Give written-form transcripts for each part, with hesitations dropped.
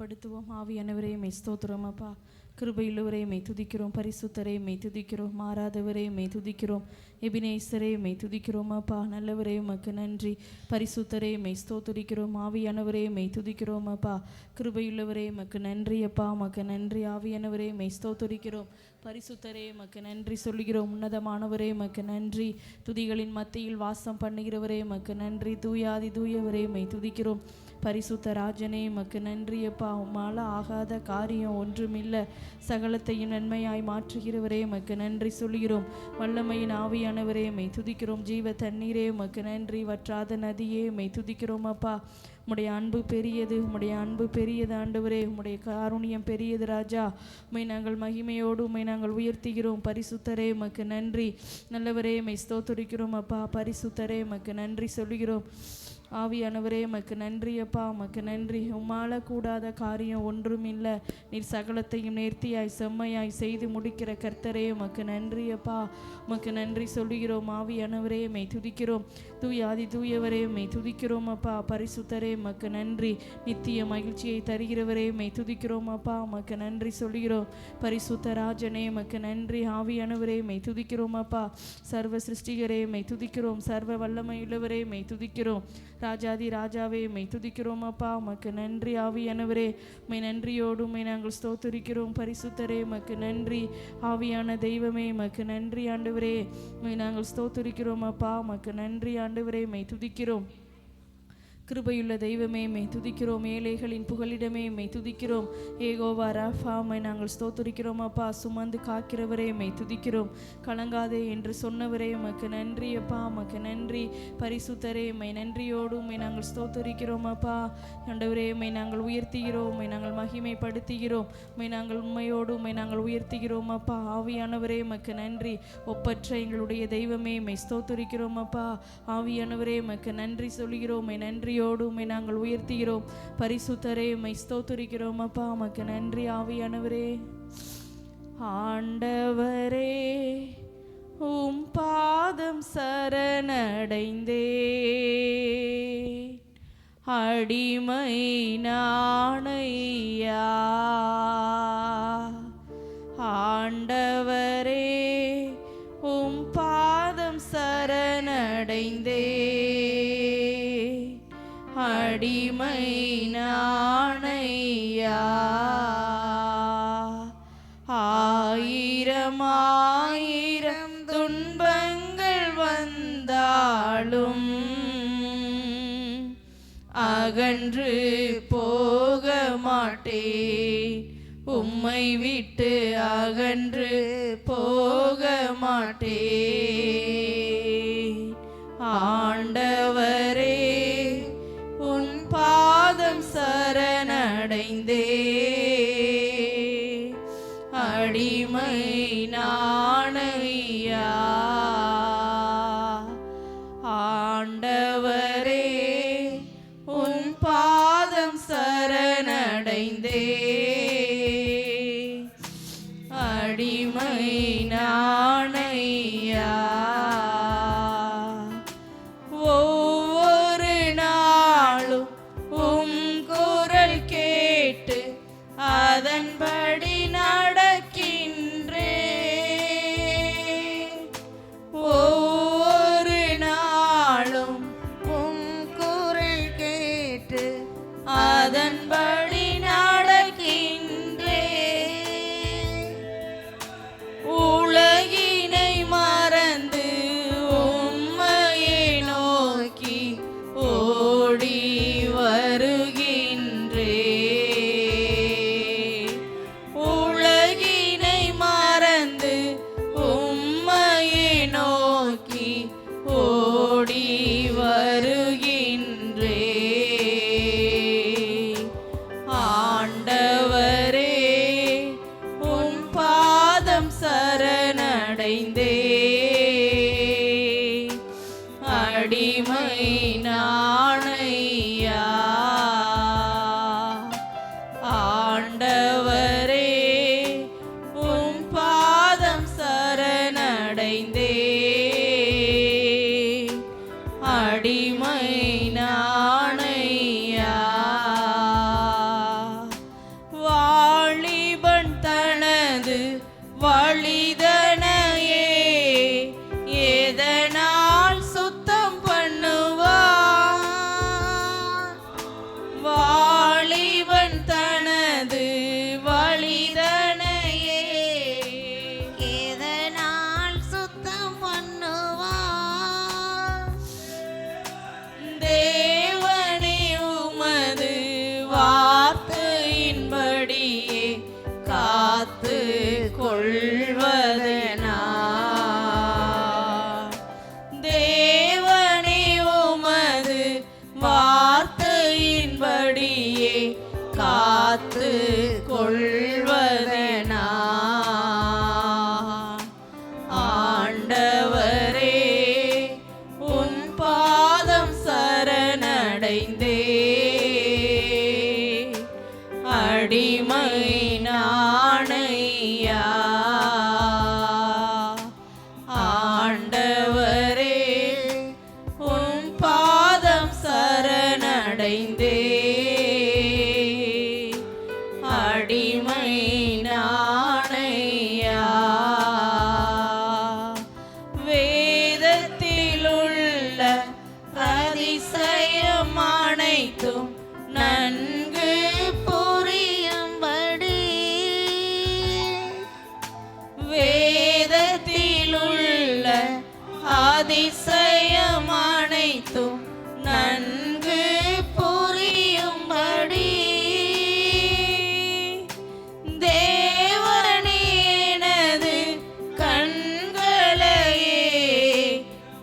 படுத்துவோம். ஆவியானவரே மெய் ஸ்தோத்திரம் அப்பா. கிருபையுள்ளவரே மெய் துதிக்கிறோம். பரிசுத்தரே மெய் துதிக்கிறோம். மாறாதவரே மெய் துதிக்கிறோம். எபினேசரே மெய் துதிக்கிறோம் அப்பா. நல்லவரே உமக்கு நன்றி. பரிசுத்தரே மெய் ஸ்தோத்திரிக்கிறோம். ஆவியானவரே மெய் துதிக்கிறோம் அப்பா. கிருபையுள்ளவரே உமக்கு நன்றி அப்பா. உமக்கு நன்றி. ஆவியானவரே மெய் ஸ்தோத்திரிக்கிறோம். பரிசுத்தரே உமக்கு நன்றி சொல்லுகிறோம். உன்னதமானவரே உமக்கு நன்றி. துதிகளின் மத்தியில் வாசம் பண்ணுகிறவரே உமக்கு நன்றி. தூயாதி தூயவரே மெய் துதிக்கிறோம். பரிசுத்த ராஜனே உமக்கு நன்றி அப்பா. உம்மால ஆகாத காரியம் ஒன்றுமில்லை. சகலத்தையும் நன்மையாய் மாற்றுகிறவரே உமக்கு நன்றி சொல்கிறோம். வல்லமையின் ஆவியானவரே மெய் துதிக்கிறோம். ஜீவ தண்ணீரே உமக்கு நன்றி. வற்றாத நதியே மெய் துதிக்கிறோம் அப்பா. உம்முடைய அன்பு பெரியது. உம்முடைய அன்பு பெரியது ஆண்டவரே. உம்முடைய காருண்யம் பெரியது ராஜா. உம்மை நாங்கள் மகிமையோடு உம்மை நாங்கள் உயர்த்துகிறோம். பரிசுத்தரே உமக்கு நன்றி. நல்லவரே மெய் ஸ்தோத்திரிக்கிறோம் அப்பா. பரிசுத்தரே உமக்கு நன்றி சொல்கிறோம். ஆவியானவரே உமக்கு நன்றி அப்பா. உமக்கு நன்றி. உம்மால கூடாத காரியம் ஒன்றும் இல்லை. நீர் சகலத்தையும் நேர்த்தியாய் செம்மையாய் செய்து முடிக்கிற கர்த்தரே உமக்கு நன்றி அப்பா. உமக்கு நன்றி சொல்லுகிறோம். ஆவியானவரே மெய் துதிக்கிறோம். தூயாதி தூயவரே மெய் துதிக்கிறோம் அப்பா. பரிசுத்தரே உமக்கு நன்றி. நித்திய மகிழ்ச்சியை தருகிறவரே மெய் துதிக்கிறோம் அப்பா. உமக்கு நன்றி சொல்லுகிறோம். பரிசுத்த ராஜனே உமக்கு நன்றி. ஆவியானவரே மெய் துதிக்கிறோம் அப்பா. சர்வ சிருஷ்டிகரே மெய் துதிக்கிறோம். சர்வ வல்லமையுள்ளவரே மெய் துதிக்கிறோம். ராஜாதி ராஜாவே மெய் துதிக்கிறோம் அப்பா. உமக்கு நன்றி. ஆவியானவரே மெய் நன்றியோடு உம்மை நாங்கள் ஸ்தோத்திரிக்கிறோம். பரிசுத்தரே உமக்கு நன்றி. ஆவியான தெய்வமே உமக்கு நன்றி ஆண்டவரே. மெய் நாங்கள் ஸ்தோத்திரிக்கிறோம் அப்பா. உமக்கு நன்றி ஆண்டவரே. மெய் துதிக்கிறோம். கிருபையுள்ள தெய்வமே மெய் துதிக்கிறோம். ஏழைகளின் புகலிடமே மெய் துதிக்கிறோம். ஏகோவா ராஃபா மை நாங்கள் ஸ்தோத்திரிக்கிறோம் அப்பா. சுமந்து காக்கிறவரே மெய் துதிக்கிறோம். கலங்காதே என்று சொன்னவரே உமக்கு நன்றி அப்பா. உமக்கு நன்றி. பரிசுத்தரே மெய் நன்றியோடு உம்மை நாங்கள் ஸ்தோத்திரிக்கிறோம் அப்பா. ஆண்டவரே உம்மை நாங்கள் உயர்த்துகிறோம். உம்மை நாங்கள் மகிமைப்படுத்துகிறோம். உம்மை நாங்கள் உண்மையோடு உம்மை நாங்கள் உயர்த்துகிறோம் அப்பா. ஆவியானவரே உமக்கு நன்றி. ஒப்பற்ற எங்களுடைய தெய்வமே மெய் ஸ்தோத்திரிக்கிறோம் அப்பா. ஆவியானவரே உமக்கு நன்றி சொல்கிறோம். உம்மை நன்றி உம்மை நாங்கள் உயர்த்துகிறோம். பரிசுத்தரே உம்மை ஸ்தோத்திரிக்கிறோம் அப்பா. உமக்கு நன்றி. ஆவியானவரே ஆண்டவரே உம் பாதம் சரணடைந்தே அடிமை நாணையா. ஆண்டவரே உம் பாதம் சரணடைந்தே அடிமை நாணையா. ஆயிரம் ஆயிரம் துன்பங்கள் வந்தாலும் அகன்று போக மாட்டேன். உம்மை விட்டு அகன்று போக மாட்டேன். ஆண்டவரே உன் பாதம் சரணடைந்தே அடிமை நாணையா. ஆண்டவரே உன் பாதம் சரணடைந்தே அடிமை நாணையா. ஒவ்வொரு நாளும் உம் குரல் கேட்டு அதன்படி நடக்கின்றேன். ஒவ்வொரு நாளும் உம் குரல் கேட்டு அதன்படி நடக்கின்றேன். உலகினை மறந்து உம்மையை நோக்கி ஓடி வருகின்றேன். உலகினை மறந்து உம்மையை நோக்கி ஓடி வருகின்றேன். ஆண்டவரே உம் பாதம் சரணடைந்தே அடிமை நாணையா. ஆண்டவரே உம் பாதம் சரணடைந்தே அடிமை நாணையா. காத்து கொள்வதெனா ஆண்டவரே உன் பாதம் சரணடைந்தே அடிமை நாணையா ஆண்டவரே உன் பாதம் சரணடைந்தே அடிமை நாணையா வேதத்திலுள்ள அதிசயம் அனைத்தும் நன்கு புரியும்படி வேதத்திலுள்ள அதிசயம் அனைத்தும் நன்கு புரியும்படி தேவனேனது கண்களையே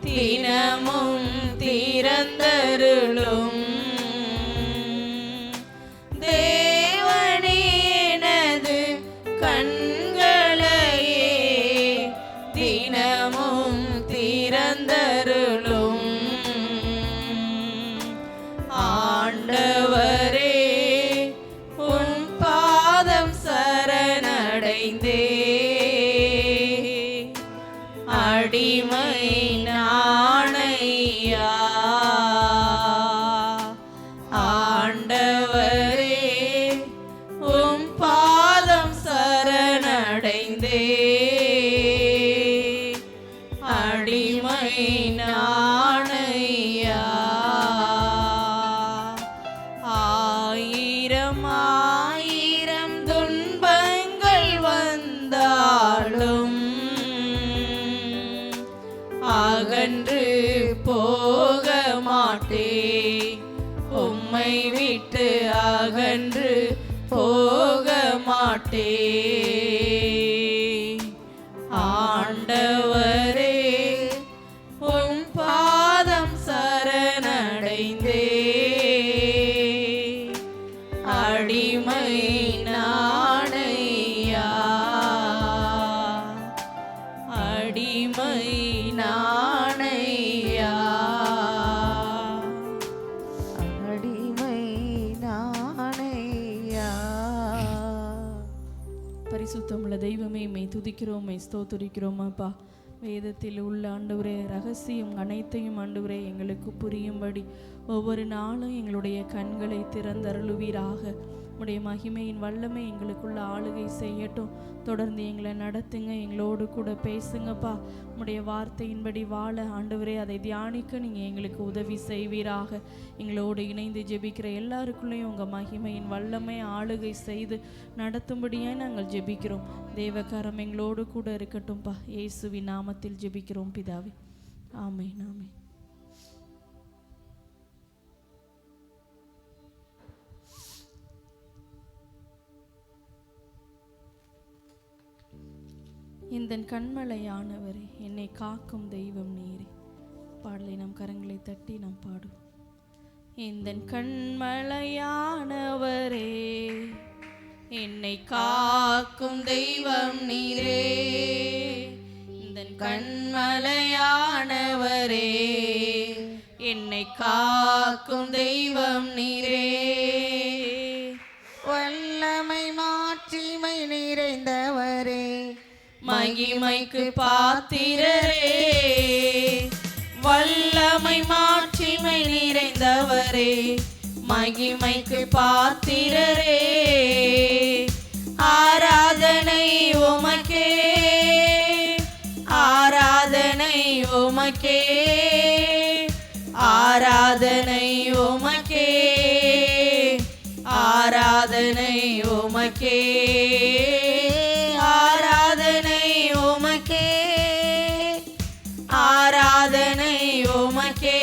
தினமும் திறந்தருளும் தேவனேனது கண்களையே தினமும் திறந்தருளும் ஆண்டவரே உன் பாதம் சரணடைந்தே அடிமை நாணையா ஆண்டவரே உன் பாதம் சரணடைந்தே அடிமை நாணையா ஆயிரம் ஆயிரம் துன்பங்கள் வந்தாலும் அகன்று போக மாட்டே உம்மை விட்டு அகன்று போக மாட்டே ஆண்டவரே உம் பாதம் சரணடைந்தே அடிமை நாணையா அடிமை நாணையா அடிமை நாணையா. பரிசுத்தமுள்ள தெய்வமே மெய் துதிக்கிறோம் மெய் ஸ்தோத்திரிக்கிறோம் அப்பா. வேதத்தில் உள்ள ஆண்டவரே ரகசியம் அனைத்தையும் ஆண்டவரே எங்களுக்கு புரியும்படி ஒவ்வொரு நாளும் எங்களுடைய கண்களை திறந்தருளுவீராக. உடைய மகிமையின் வல்லமை எங்களுக்குள்ள ஆளுகை செய்யட்டும். தொடர்ந்து எங்களை நடத்துங்க, எங்களோடு கூட பேசுங்கப்பா. உடைய வார்த்தையின்படி வாழ ஆண்டவரே அதை தியானிக்க நீங்கள் எங்களுக்கு உதவி செய்வீராக. எங்களோடு இணைந்து ஜெபிக்கிற எல்லாருக்குள்ளேயும் உங்கள் மகிமையின் வல்லமை ஆளுகை செய்து நடத்தும்படியே நாங்கள் ஜெபிக்கிறோம். தேவகாரம் எங்களோடு கூட இருக்கட்டும்ப்பா. இயேசுவின் நாமத்தில் ஜெபிக்கிறோம் பிதாவே, ஆமென் ஆமென். இந்த கண்மலையானவரே என்னை காக்கும் தெய்வம் நீரே. பாடலை நம் கரங்களை தட்டி நாம் பாடுவோம். இந்த கண்மலையானவரே என்னை காக்கும் தெய்வம் நீரே. இந்த கண்மலையானவரே என்னை காக்கும் தெய்வம் நீரே. வல்லமை மாட்சிமை நிறைந்தவரே மகிமைக்கு பாத்திரரே. வல்லமை மாட்சிமை நிறைந்தவரே மகிமைக்கு பாத்திரரே. ஆராதனை உமக்கே, ஆராதனை உமக்கே, ஆராதனை உமக்கே, ஆராதனை உமக்கே, ஆராதனை உமக்கே, ஆராதனை உமக்கே,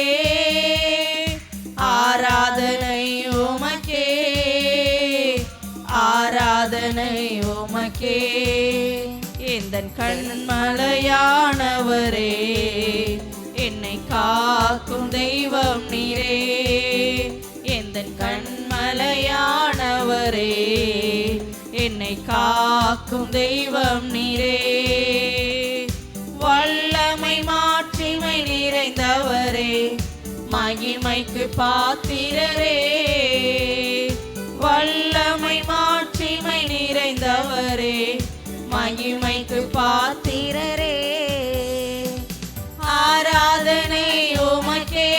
ஆராதனை உமக்கே, ஆராதனை உமக்கே. எந்தன் கண்மலையானவரே என்னை காக்கும் தெய்வம் நீரே. எந்தன் கண்மலையானவரே என்னை காக்கும் தெய்வம் நீரே. வல்லமை மாட்சிமை நிறைந்தவரே, மகிமைக்கு பாத்திரரே. வல்லமை மாட்சிமை நிறைந்தவரே, மகிமைக்கு பாத்திரரே. ஆராதனை உமக்கே,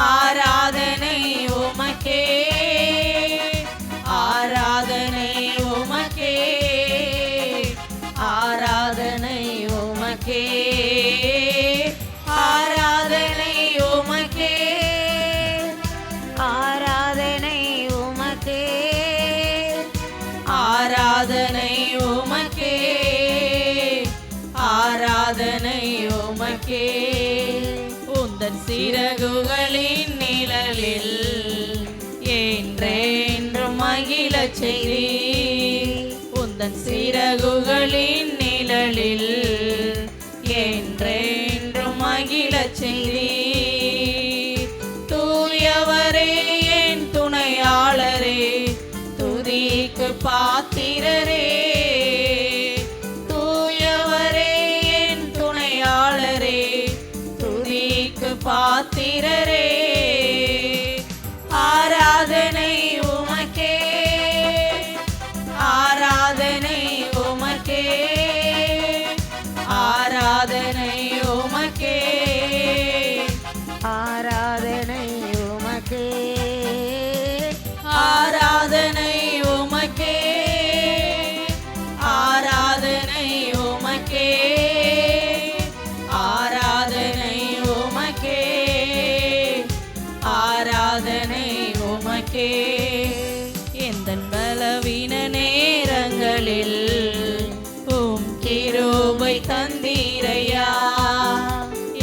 ஆராதனை உமக்கே, ஆராதனை உமக்கே, ஆராதனை உமக்கே, ஆராதனை உமக்கே, ஆராதனை உமக்கே, ஆராதனை உமக்கே, ஆராதனை உமக்கே. உந்தன் சிறகுகளின் நிழலில் என்றென்றும் மகிழச் செய்தீர். உந்தன் சிறகுகளின் நிழலில் என்றென்றும் மகிழச் செய்தீர். தூயவரே என் துணையாளரே, துதிக்கு பாத்திரரே. தூயவரே என் துணையாளரே, துதிக்கு பாத்திரரே. ஆராதனை உமக்கே, ஆராதனை உமக்கே, ஆராதனை உமக்கே, ஆராதனை உமக்கே, ஆராதனை உமக்கே, ஆராதனை உமக்கே, ஆராதனை உமக்கே, ஆராதனை உமக்கே. எந்தன் பலவீன நேரங்களில் உம் கிருபை தந்தீரையா.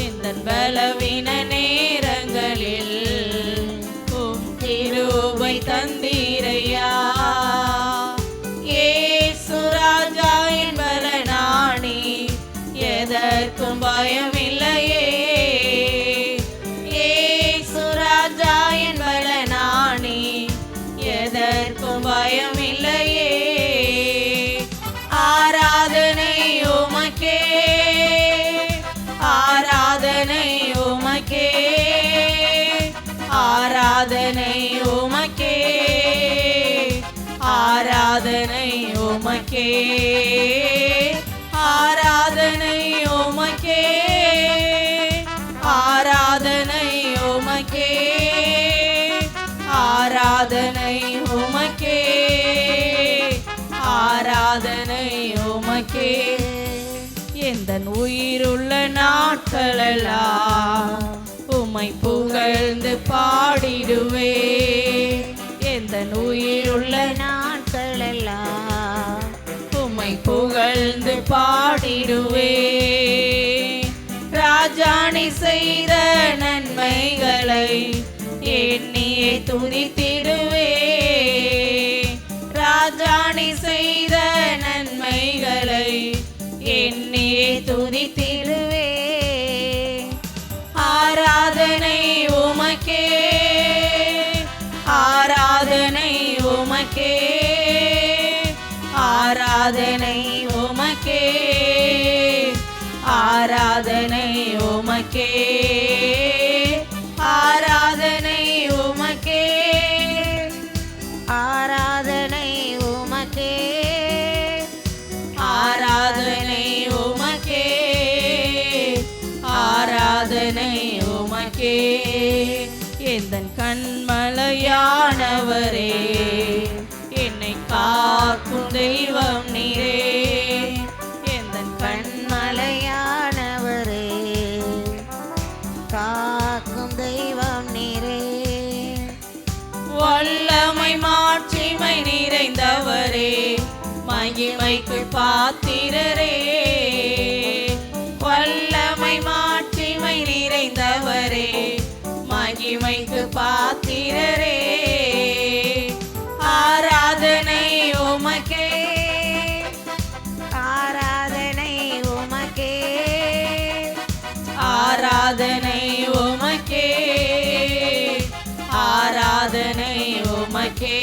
எந்தன் பலவீன நேரங்களில் உம் கிருபை தந்தீரையா. இயேசு ராஜா என் பலனானி, எதற்கும் பயமில்லையே. இயேசு ராஜா என் பலனானி, எதற்கும் பயமில்லையே. ஆராதனை உமக்கே, ஆராதனை உமக்கே, ஆராதனை உமக்கே, ஆராதனை உமக்கே, ஆராதனை உமக்கே, ஆராதனை உமக்கே, ஆராதனை உமக்கே, ஆராதனை உமக்கே. எந்தன் உயிருள்ள நாட்களெல்லாம் உம்மை புகழ்ந்து பாடிடுவே. எந்தன் உயிருள்ள நாட்களெல்லாம் உம்மை புகழ்ந்து பாடிடுவே. ராஜாணி செய்த நன்மைகளை எண்ணியே துதித்திடுவே. ராஜாணி செய்த நன்மைகளை எண்ணியே துதித்திடுவே. ஆராதனை உமக்கே, ஆராதனை உமக்கே, ஆராதனை உமக்கே, ஆராதனை உமக்கே, ஆராதனை உமக்கே, ஆராதனை உமக்கே, ஆராதனை உமக்கே, ஆராதனை உமக்கே. எந்தன் கண்மலையானவரே, என்னை காக்கும் தெய்வம் நீரே. எந்தன் கண்மலையானவரே, காக்கும் தெய்வம் நீரே. வல்லமை மாட்சிமை நிறைந்தவரே, மகிமைக்கு பாத்திரரே. வல்லமை மாட்சிமை நிறைந்தவரே, மகிமைக்கு பாத்திரரே. ஆராதனை உமக்கே, ஆராதனை உமக்கே, ஆராதனை உமக்கே, ஆராதனை உமக்கே,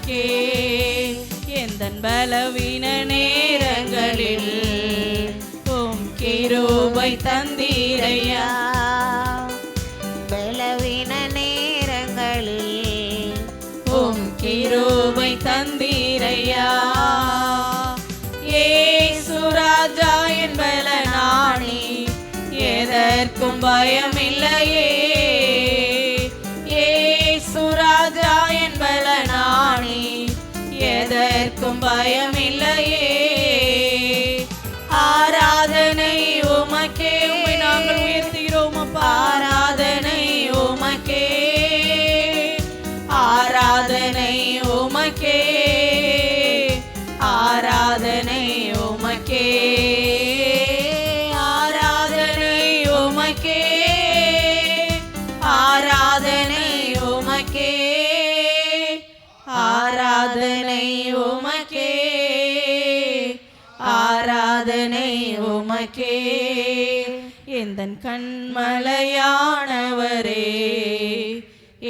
உமக்கே எந்தன் பலவீன நேரங்களில் உம் கிருபை தந்தீரையா. பலவீன நேரங்களில் உம் கிருபை தந்தீரையா. இயேசு ராஜா என் பலனானி, எதற்கும் பயமில்லையே. இயேசு ராஜா என் பலனானி, எதற்கும் பயமில்லையே. ஆராதனை உமக்கே, உம்மை நாங்கள் உயர்த்துகிறோம் அப்பா. ஆராதனை உமக்கே, ஆராதனை உமக்கே, ஆராதனை உமக்கே, ஆராதனை உமக்கே, ஆராதனை உமக்கே, ஆராதனை உமக்கே, ஆராதனை உமக்கே. எந்தன் கண்மலையானவரே,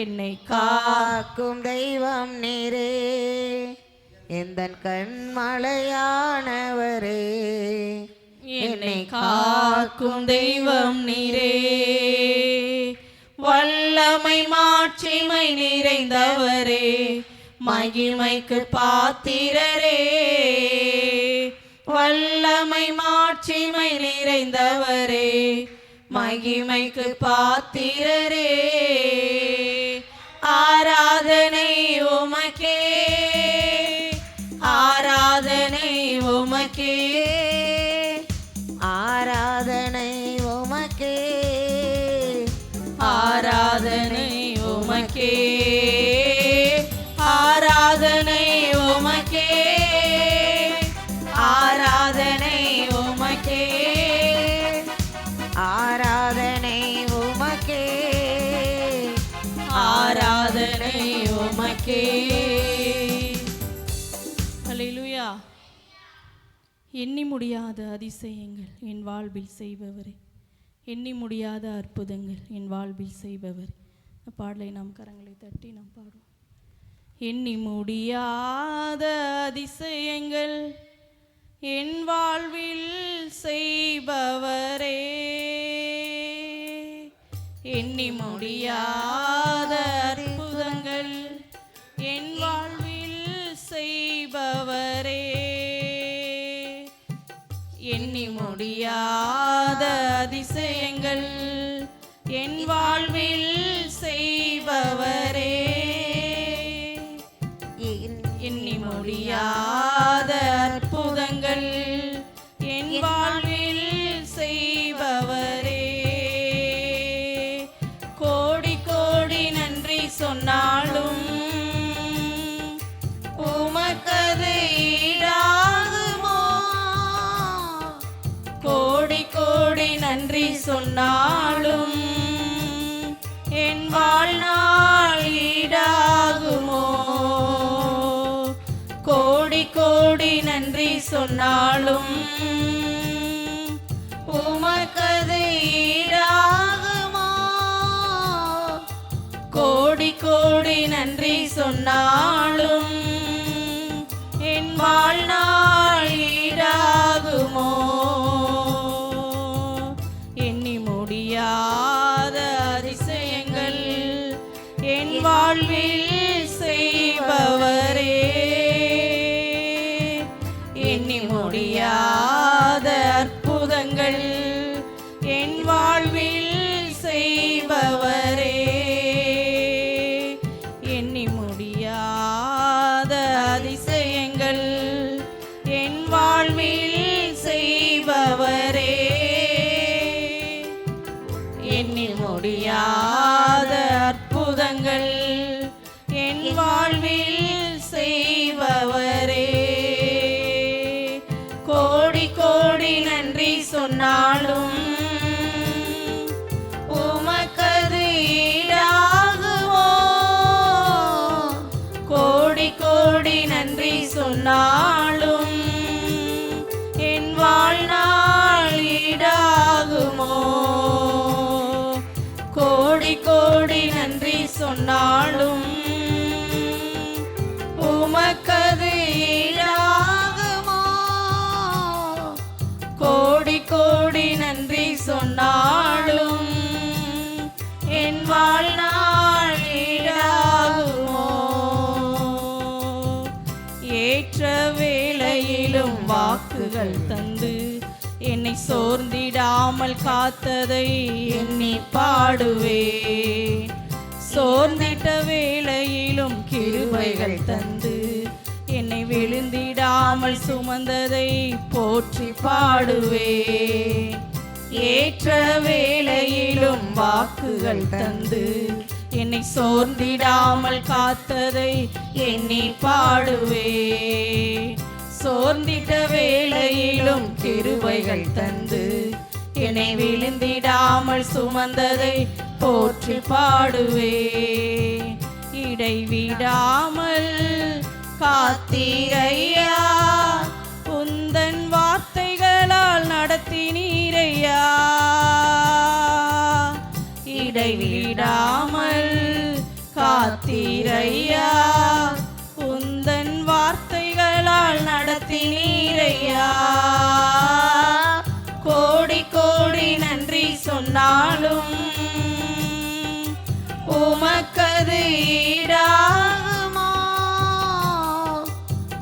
என்னை காக்கும் தெய்வம் நீரே. எந்தன் கண்மலையானவரே, என்னை காக்கும் தெய்வம் நீரே. வல்லமை மாட்சிமை நிறைந்தவரே, மகிமைக்கு பாத்திரரே. வல்லமை மாட்சிமை நிறைந்தவரே, மகிமைக்கு பாத்திரரே. ஆராதனை உமக்கே, ஆராதனை உமக்கே, ஆராதனை உமக்கே, ஆராதனை உமக்கே, ஆராதனை உமக்கே, ஆராதனை உமக்கே, ஆராதனை உமக்கே, ஆராதனை உமக்கே. அல்லேலூயா. எண்ணி முடியாத அதிசயங்கள் என் வாழ்வில் செய்பவரே, எண்ணி முடியாத அற்புதங்கள் என் வாழ்வில் செய்பவர். பாடலை நாம் கரங்களை தட்டி நாம் பாடுவோம். எண்ணி முடியாத அதிசயங்கள் என் வாழ்வில் செய்பவரே, எண்ணி முடியாத அற்புதங்கள் என் வாழ்வில் செய்பவரே, எண்ணி முடியாத அதிசயங்கள் என் வாழ்வில் செய்பவரே, எண்ணி முடியாத அற்புதங்கள் என் வாழ்வில் செய்பவரே. கோடி கோடி நன்றி சொன்னாலும் உமக்கது ஈடாகுமோ. கோடி கோடி நன்றி சொன்னாலும் என் வாழ்நாள் ஈடாகுமோ. கோடி கோடி நன்றி சொன்னாலும் உமக்கது ஈடாகுமோ. கோடி கோடி நன்றி சொன்னாலும் என் வாழ்நாள் ஈடாகுமோ. எண்ணி முடியாத அதிசயங்கள் என் வாழ்வில் செய்பவரே, எண்ணி முடியாத அற்புதங்கள் என் வாழ்வில் செய்பவரே, எண்ணி முடியாத அதிசயங்கள் என் வாழ்வில் செய்பவரே, எண்ணி முடியாத அற்புதங்கள் என் வாழ்வில் செய்பவரே. கோடி கோடி நன்றி சொன்னாலும் உமக்கது ஈடாகுமோ. கோடி கோடி நன்றி சொன்னாலும் என் வாழ்நாள் ஈடாகுமோ. கோடி கோடி நன்றி சொன்னாலும் சொன்னாலும் என் வாழ்நாள் ஈடாகுமோ? ஏற்ற வேளையிலும் வாக்குகள் தந்து என்னை சோர்ந்திடாமல் காத்ததை எண்ணி பாடுவேன். சோர்ந்திட்ட வேளையிலும் கிருபைகள் தந்து என்னை விழுந்திடாமல் சுமந்ததை போற்றி பாடுவேன். ஏற்ற வேளையிலும் வாக்குகள் தந்து என்னை சோர்ந்திடாமல் காத்ததை எண்ணி பாடுவேன். சோர்ந்திட்ட வேளையிலும் கிருபைகள் தந்து என்னை விழுந்திடாமல் சுமந்ததை போற்றி பாடுவேன். இடைவிடாமல் காத்தீரையா, உந்தன் வார்த்தைகளால் நடத்தினீரையா. இடைவிடாமல் காத்தீரையா, உந்தன் வார்த்தைகளால் நடத்தினீரையா. கோடி கோடி நன்றி சொன்னாலும் உமக்கது ஈடாகுமோ?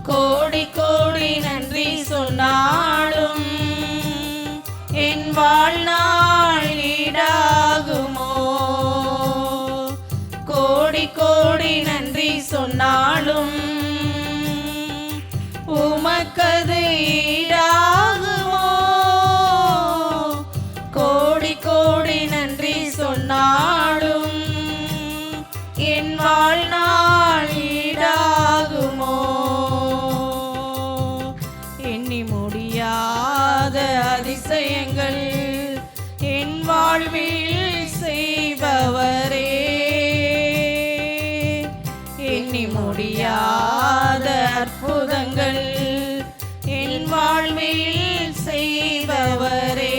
கோடி கோடி நன்றி சொன்னாலும் என் வாழ்நாள் ஈடாகுமோ? கோடி கோடி நன்றி சொன்னாலும் உமக்கது ஈடாகுமோ? கோடி கோடி நன்றி சொன்னாலும் என் வாழ்நாள் ஈடாகுமோ? எண்ணி முடியாத அதிசயங்கள் என் வாழ்வில் செய்பவரே, எண்ணி முடியாத அற்புதங்கள் என் வாழ்வில் செய்பவரே,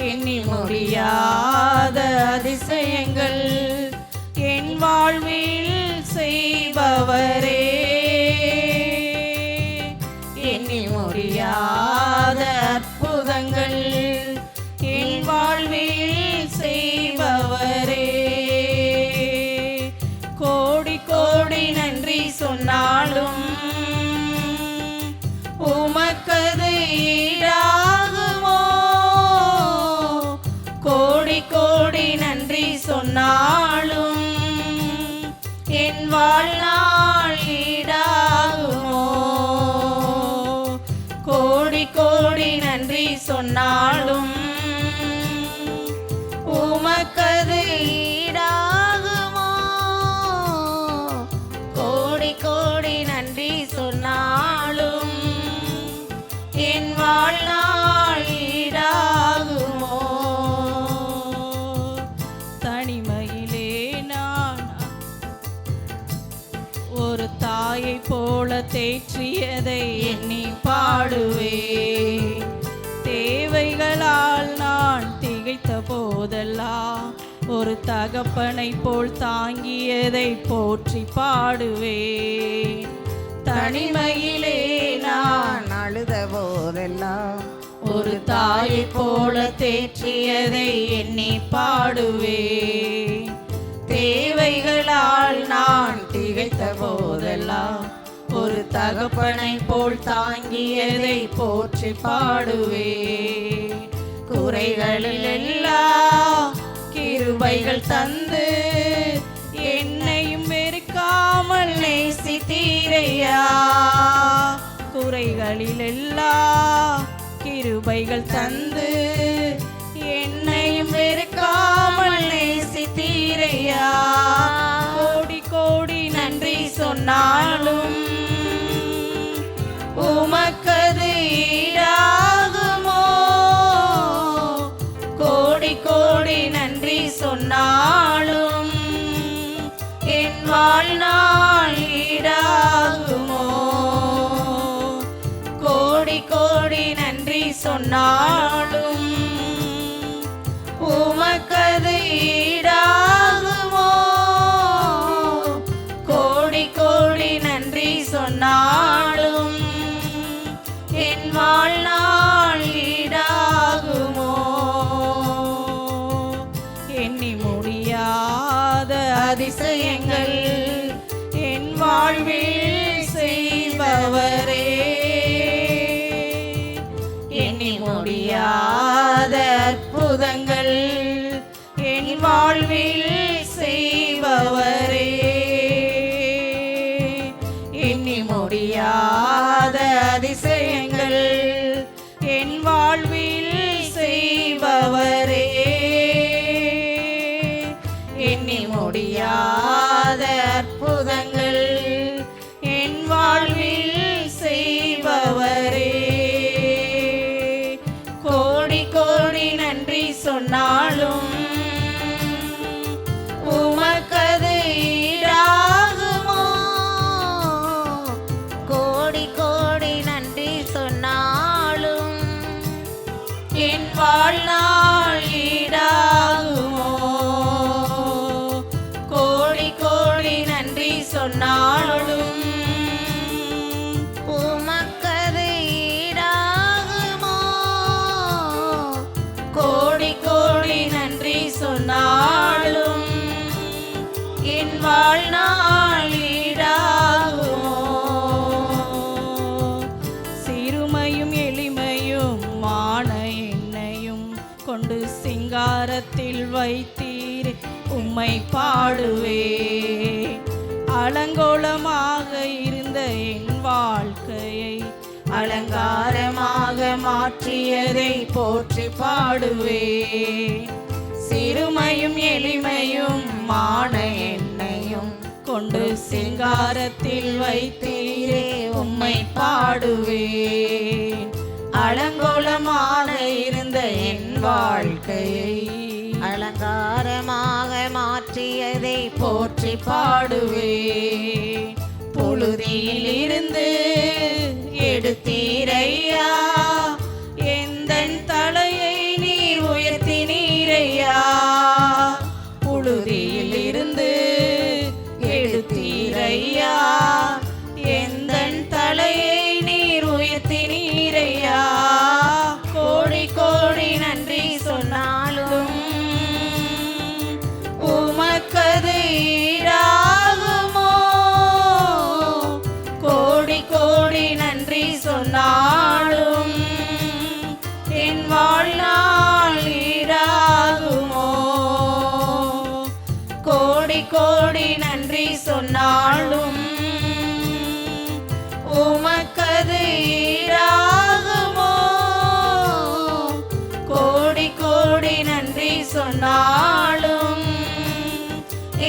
எண்ணி முடியாத அதிசயங்கள் என் வாழ்வில் செய்பவரே, எண்ணி முடியாத அற்புதங்கள் என் வாழ்வில் செய்பவரே. கோடி கோடி நன்றி சொன்னாலும் உமக்கது ஈடாகுமோ? கோடி கோடி நன்றி சொன்னாலும் என் வாழ்நாள் ஈடாகுமோ? கோடி கோடி நன்றி சொன்னாலும் உமக்கது ஈடாகுமோ? கோடி கோடி நன்றி சொன்னாலும் என் வாழ்நாள் ஈடாகுமோ? தனிமையிலே நான் ஒரு தாயை போல தேற்றியதை எண்ணி பாடுவேன். தேவைகளால் நான் திகைத்த போதெல்லாம் ஒரு தகப்பனை போல் தாங்கியதை போற்றி பாடுவேன். தனிமையிலே நான் அழுத போதெல்லாம் ஒரு தாயை போல தேற்றியதை எண்ணி பாடுவேன். தேவைகளால் நான் திகைத்த போதெல்லாம் ஒரு தகப்பனை போல் தாங்கியதை போற்றி பாடுவேன். குறைகளில் எல்லாம் கிருபைகள் தந்து என்னையும் வெறுக்காமல் நேசித்தீரையா. குறைகளில் எல்லாம் கிருபைகள் தந்து என்னையும் வெறுக்காமல் நேசித்தீரையா. கோடி கோடி நன்றி சொன்னாலும் உமக்கது ஈடாகுமோ? கோடி கோடி நன்றி சொன்னாலும் என் வாழ்நாள் ஈடாகுமோ? கோடி கோடி நன்றி சொன்னாலும் உமக்கது ஈடாகுமோ? கோடி கோடி நன்றி சொன்னாலும் என் வாழ்நாள் ஈடாகுமோ? சொன்னாலும் உமக்கது ஈடாகுமோ? கோடி கோடி நன்றி சொன்னாலும் என் வாழ்நாள் ஈடாகுமோ? சிறுமையும் எளிமையும் மான எண்ணையும் கொண்டு சிங்காரத்தில் வைத்தீர் உம்மை பாடுவே. அலங்கோலமாக இருந்த என் வாழ்க்கையை அலங்காரமாக மாற்றியதை போற்றி பாடுவே. சிறுமையும் எளிமையும் மான எண்ணையும் கொண்டு சிங்காரத்தில் வைத்தீரே உம்மை பாடுவே. அலங்கோலமாக இருந்த என் வாழ்க்கையை அலங்காரமாக மாற்றியதை போற்றி பாடுவே. புழுதியில் இருந்து எடுத்தீரையா, எந்தன் தலையை நீர் உயர்த்தினீரையா. புழுதியில் இருந்து எடுத்தீரையா, எந்தன் தலையை நீர் உயர்த்தினீரையா. கோடி கோடி நன்றி சொன்னாலும் உமக்கது ஈடாகுமோ? கோடி கோடி நன்றி சொன்னாலும் என் வாழ்நாள் ஈடாகுமோ? கோடி கோடி நன்றி சொன்னாலும் உமக்கது ஈடாகுமோ? கோடி கோடி நன்றி சொன்னாலும்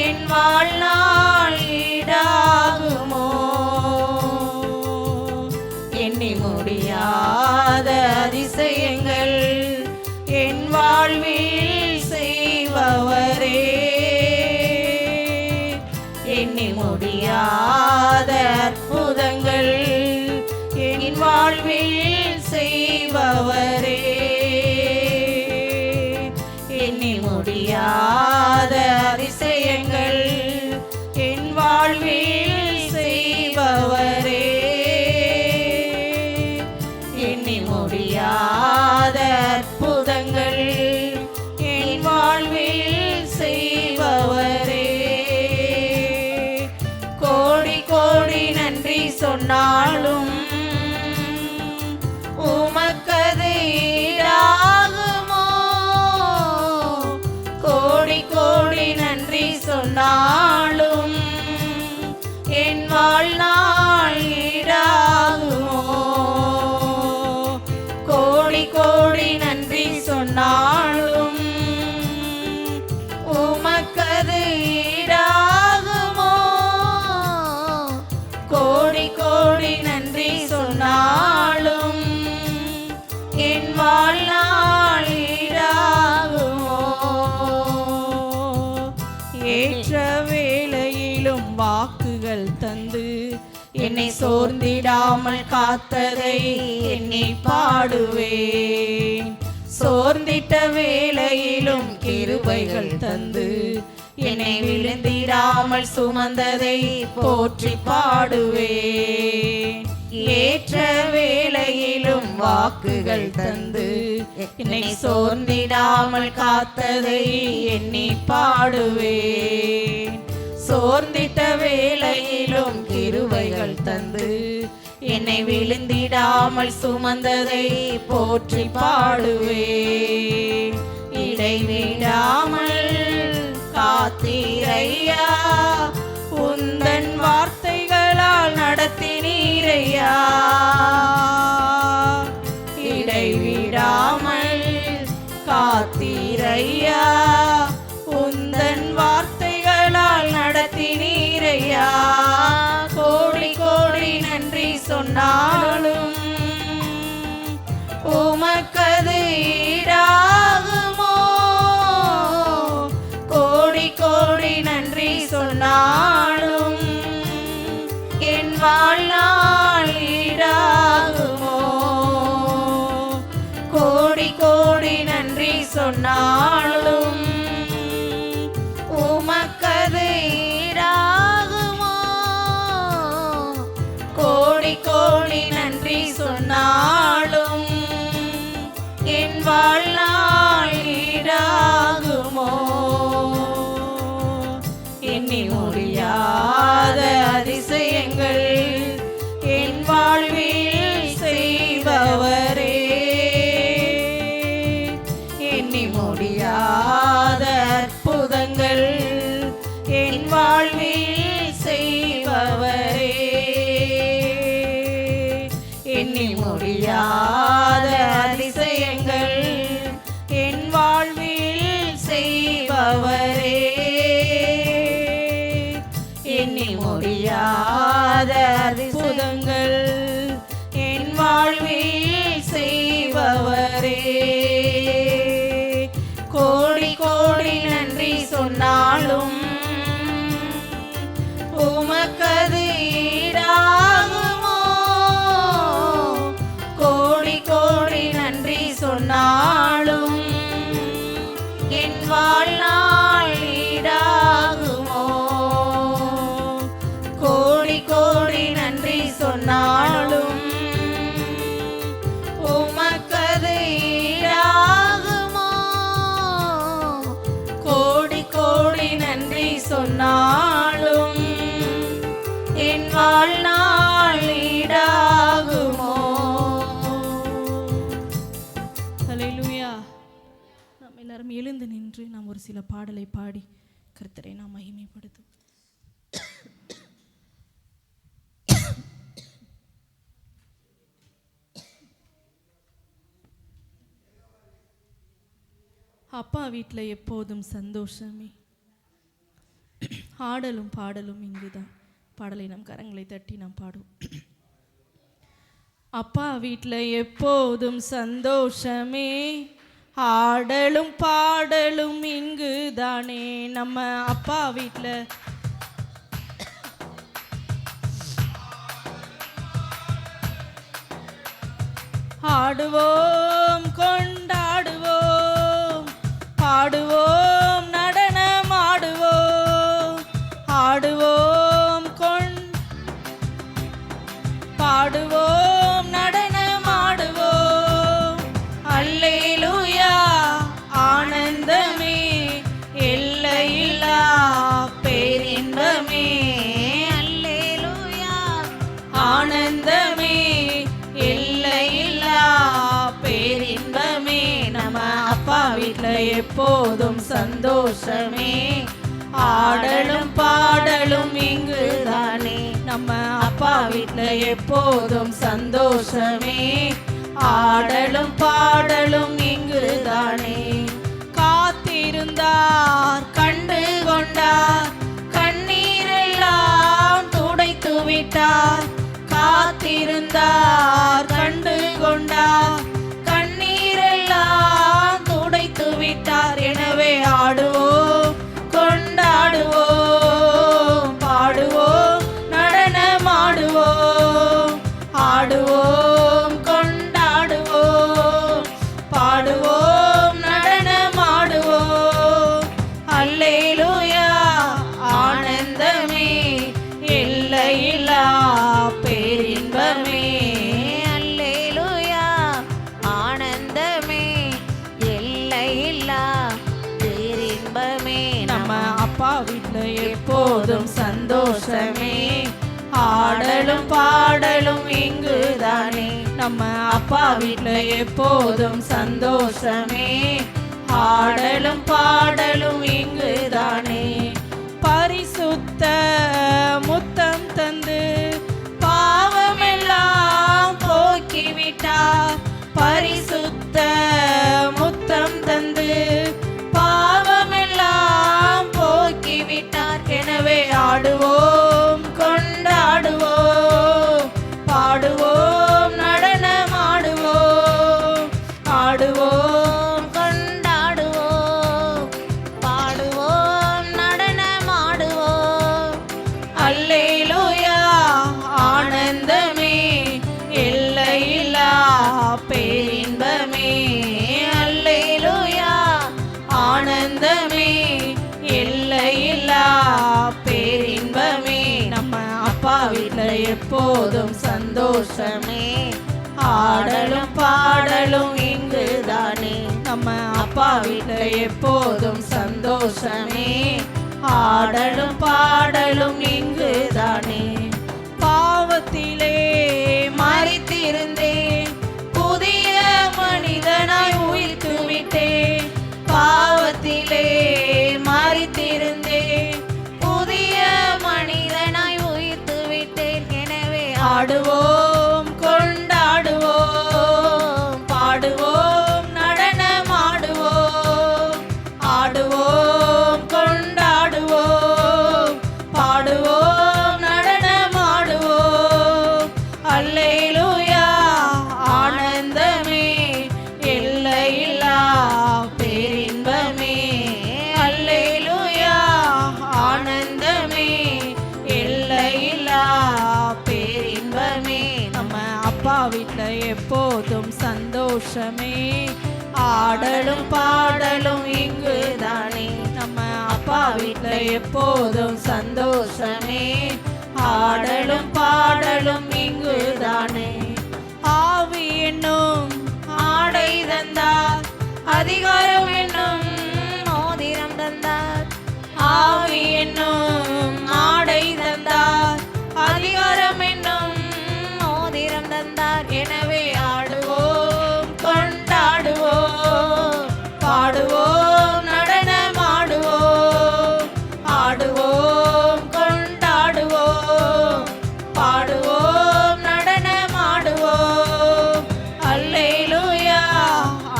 என் வாழ்நாள் ஈடாகுமோ? எண்ணி முடியாத அதிசயங்கள் என் வாழ்வில் செய்பவரே. எண்ணி முடியாத அற்புதங்கள் என் வாழ்வில் செய்பவரே. எண்ணி முடியாத அதிசயங்கள் என் வாழ்வில் செய்பவரே. எண்ணி முடியாத அற்புதங்கள் என் வாழ்வில் செய்பவரே. கோடி கோடி நன்றி சொன்னாலும் உமக்கது ஈடாகுமோ? கோடி கோடி நன்றி சொன்னாலும் என் வாழ்நாள் ஈடாகுமோ? கோடி கோடி நன்றி சொன்னாலும் உமக்கது ஈடாகுமோ? கோடி கோடி நன்றி சொன்னாலும் என் வாழ்நாள் ஈடாகுமோ? ஏற்ற வேளையிலும் வாக்குகள் தந்து என்னை சோர்ந்திடாமல் காத்ததை எண்ணி பாடுவேன். சோர்ந்திட்ட வேளையிலும் கிருபைகள் தந்து என்னை விழுந்திடாமல் சுமந்ததை போற்றி பாடுவேன். ஏற்ற வேளையிலும் வாக்குகள் தந்து என்னை சோர்ந்திடாமல் காத்ததை எண்ணி பாடுவேன். சோர்ந்திட்ட வேளையிலும் கிருபைகள் தந்து என்னை விழுந்திடாமல் சுமந்ததை போற்றி பாடுவேன். இடைவிடாமல் காத்தீரையா, உந்தன் வார்த்தைகளால் நடத்தினீரையா. இடைவிடாமல் காத்தீரையா, உந்தன் வார்த்தைகளால் நடத்தினீரையா. கோடி கோடி நன்றி சொன்னாலும் உமக்கது ஈடாகுமோ? கோடி கோடி நன்றி சொன்னாலும் செய்பவரே, எண்ணி முடியாத அதிசயங்கள் என் வாழ்வில் செய்பவரே, எண்ணி முடியாத அற்புதங்கள் என் வாழ்வில் செய்பவரே. கோடி கோடி நன்றி சொன்னாலும் உமக்கது ஈடாகுமோ? கோடி கோடி நன்றி சொன்னாலும் என் வாழ்நாள் ஈடாகுமோ? கோடி கோடி நன்றி சொன்னாலும் உமக்கது ஈடாகுமோ? கோடி கோடி நன்றி சொன்னாலும் என் வாழ்நாள் ஈடாகுமோ? ஹல்லேலூயா. நாம் எல்லாரும் எழுந்து நின்று நாம் ஒரு சில பாடலை பாடி கர்த்தரை நாம் மகிமைப்படுத்தும். அப்பா வீட்டில் எப்போதும் சந்தோஷமே, ஆடலும் பாடலும் இங்குதான். பாடலை நம் கரங்களை தட்டி நாம் பாடுவோம். அப்பா வீட்டில் எப்போதும் சந்தோஷமே, ஆடலும் பாடலும் இங்குதானே. நம்ம அப்பா வீட்டில் ஆடுவோம் கொண்டாடுவோம், பாடுவோம் நடனம் ஆடுவோம், ஆடுவோம் பாடுவோம் நடனம் ஆடுவோம். அல்லேலூயா ஆனந்தமே, எல்லையில்லா பேரின்பமே. அல்லேலூயா ஆனந்தமே, எல்லையில்லா பேரின்பமே. நம்ம அப்பா வீட்டில் எப்போதும் சந்தோஷமே, ஆடலும் பாடலும் இங்குதானே. நம்ம அப்பா வீட்டில் எப்போதும் சந்தோஷமே, ஆடலும் பாடலும் இங்குதானே. காத்திருந்தார் கண்டு கொண்டார், கண்ணீரெல்லாம் துடைத்து விட்டார். காத்திருந்தார் கண்டு கொண்டார், கண்ணீரெல்லாம் துடைத்து விட்டார். எனவே ஆடுவோம் கொண்டாடுவோம், பாடுவோம் நடனமாடுவோம், ஆடுவோம் கொண்டாடுவோம், பாடுவோம் நடனமாடுவோம். அல்லேலூயா ஆனந்தமே, எல்லையில்லா பேரின்பமே. அல்லேலூயா ஆனந்தமே, எல்லையில்லா பேரின்பமே. நம்ம அப்பா வீட்டில் எப்போதும் சந்தோஷமே, ஆடலும் பாடலும் இங்குதானே. நம்ம அப்பா வீட்டில் எப்போதும் சந்தோஷமே, ஆடலும் பாடலும் இங்குதானே. பரிசுத்த முத்தம் தந்து பாவமெல்லாம் போக்கிவிட்டார். பரிசுத்த முத்தம் தந்து பாவமெல்லாம் போக்கிவிட்டார். எனவே ஆடுவோம் கொண்டாடுவோம், பாடுவோம் நடனமாடுவோம், ஆடுவோம் கொண்டாடுவோம், பாடுவோம் நடனமாடுவோம். அல்லேலூயா ஆனந்தமே, எல்லையில்லா பேரின்பமே. அல்லேலூயா ஆனந்தமே, எல்லையில்லா பேரின்பமே. நம்ம அப்பா வீட்டில் எப்போதும் சந்தோஷமே, ஆடலும் பாடலும் இங்குதானே. நம்ம அப்பா வீட்டில் எப்போதும் சந்தோஷமே, ஆடலும் பாடலும் இங்குதானே. பாவத்திலே மரித்திருந்தேன், புதிய மனிதனாய் உயிர்த்து விட்டேன். பாவத்திலே மரித்திருந்தேன், புதிய மனிதனாய் உயிர்த்து ஆடுவோம் கொண்டாடுவோம் பாடுவோம் நடனமாடுவோம் ஆடுவோம் கொண்டாடுவோம் பாடுவோம் நடனமாடுவோம் அல்லேலூயா ஆனந்தமே எல்லையில்லா பேரின்பமே அல்லேலூயா ஆனந்தமே எல்லையில்லா பேரின்பமே நம்ம அப்பா வீட்ல எப்போதும் சந்தோஷமே ஆடலும் பாடலும் இங்கு தானே நம்ம அப்பா வீட்ல எப்போதும் சந்தோஷமே ஆடலும் பாடலும் இங்கு தானே ஆவி என்னும் ஆடை தந்தார் அதிகாரம் என்னும் மோதிரம் தந்தார் ஆவி என்னும் ஆடை தந்தார் அதிகாரம் என்னும் மோதிரம் தந்தார் எனவே ஆடுவோம் கொண்டாடுவோம் பாடுவோம் நடனமாடுவோம் ஆடுவோம் கொண்டாடுவோம் பாடுவோம் நடனமாடுவோம் அல்லேலூயா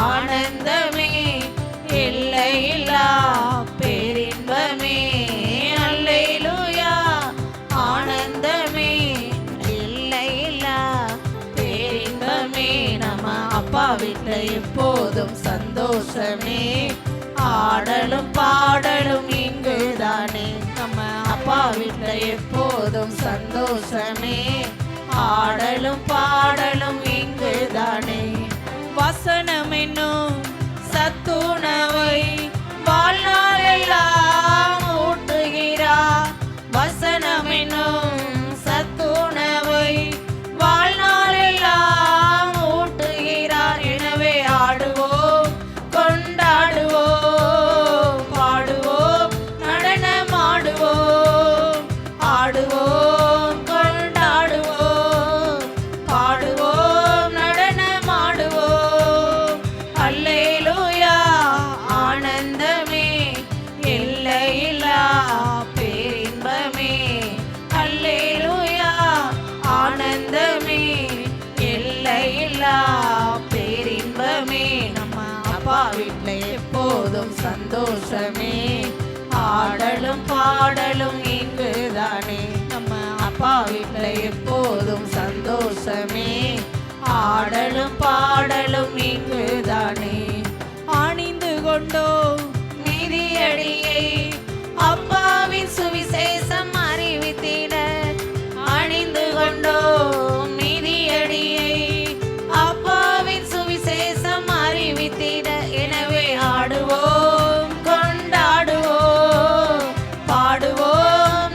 ஆனந்தமே எல்லையில்லா பேரின்பமே அல்லேலூயா ஆனந்தமே எல்லையில்லா பேரின்பமே நம்ம அப்பா வீட்ல எப்போதும் சந்தோஷமே ஆடலும் பாடலும் இங்கு தானே நம்ம அப்பா வீட்ல எப்போதும் சந்தோஷமே ஆடலும் பாடலும் இங்கு தானே வசனம் என்னும் சத்துணவை வாழ்நாளெல்லாம் ஊட்டுகிறார் வசனம் என்னும் சத்துணவை வாழ்நாளெல்லாம் ஊட்டுகிறார் எனவே ஆடுவோம் கொண்டாடுவோம் பாடுவோம் நடனமாடுவோம் ஆடுவோம் கொண்டாடுவோம் பாடுவோம் நடனமாடுவோம் அல்லேலூயா ஆனந்தமே எல்லையில்லா பேரின்பமே அல்லேலூயா ஆனந்தமே எல்லையில்லா பேரின்பமே நம்ம அப்பா வீட்ல எப்போதும் சந்தோஷமே ஆடலும் பாடலும் இங்கு தானே நம்ம அப்பா வீட்ல எப்போதும் சந்தோஷமே ஆடலும் பாடலும் இங்கு தானே அணிந்து கொண்டோ மிதியடியை அப்பாவின் சுவிசேஷம் அறிவித்திட அணிந்து கொண்டோ மிதியடியை அப்பாவின் சுவிசேஷம் அறிவித்திட எனவே ஆடுவோம் கொண்டாடுவோம் பாடுவோம்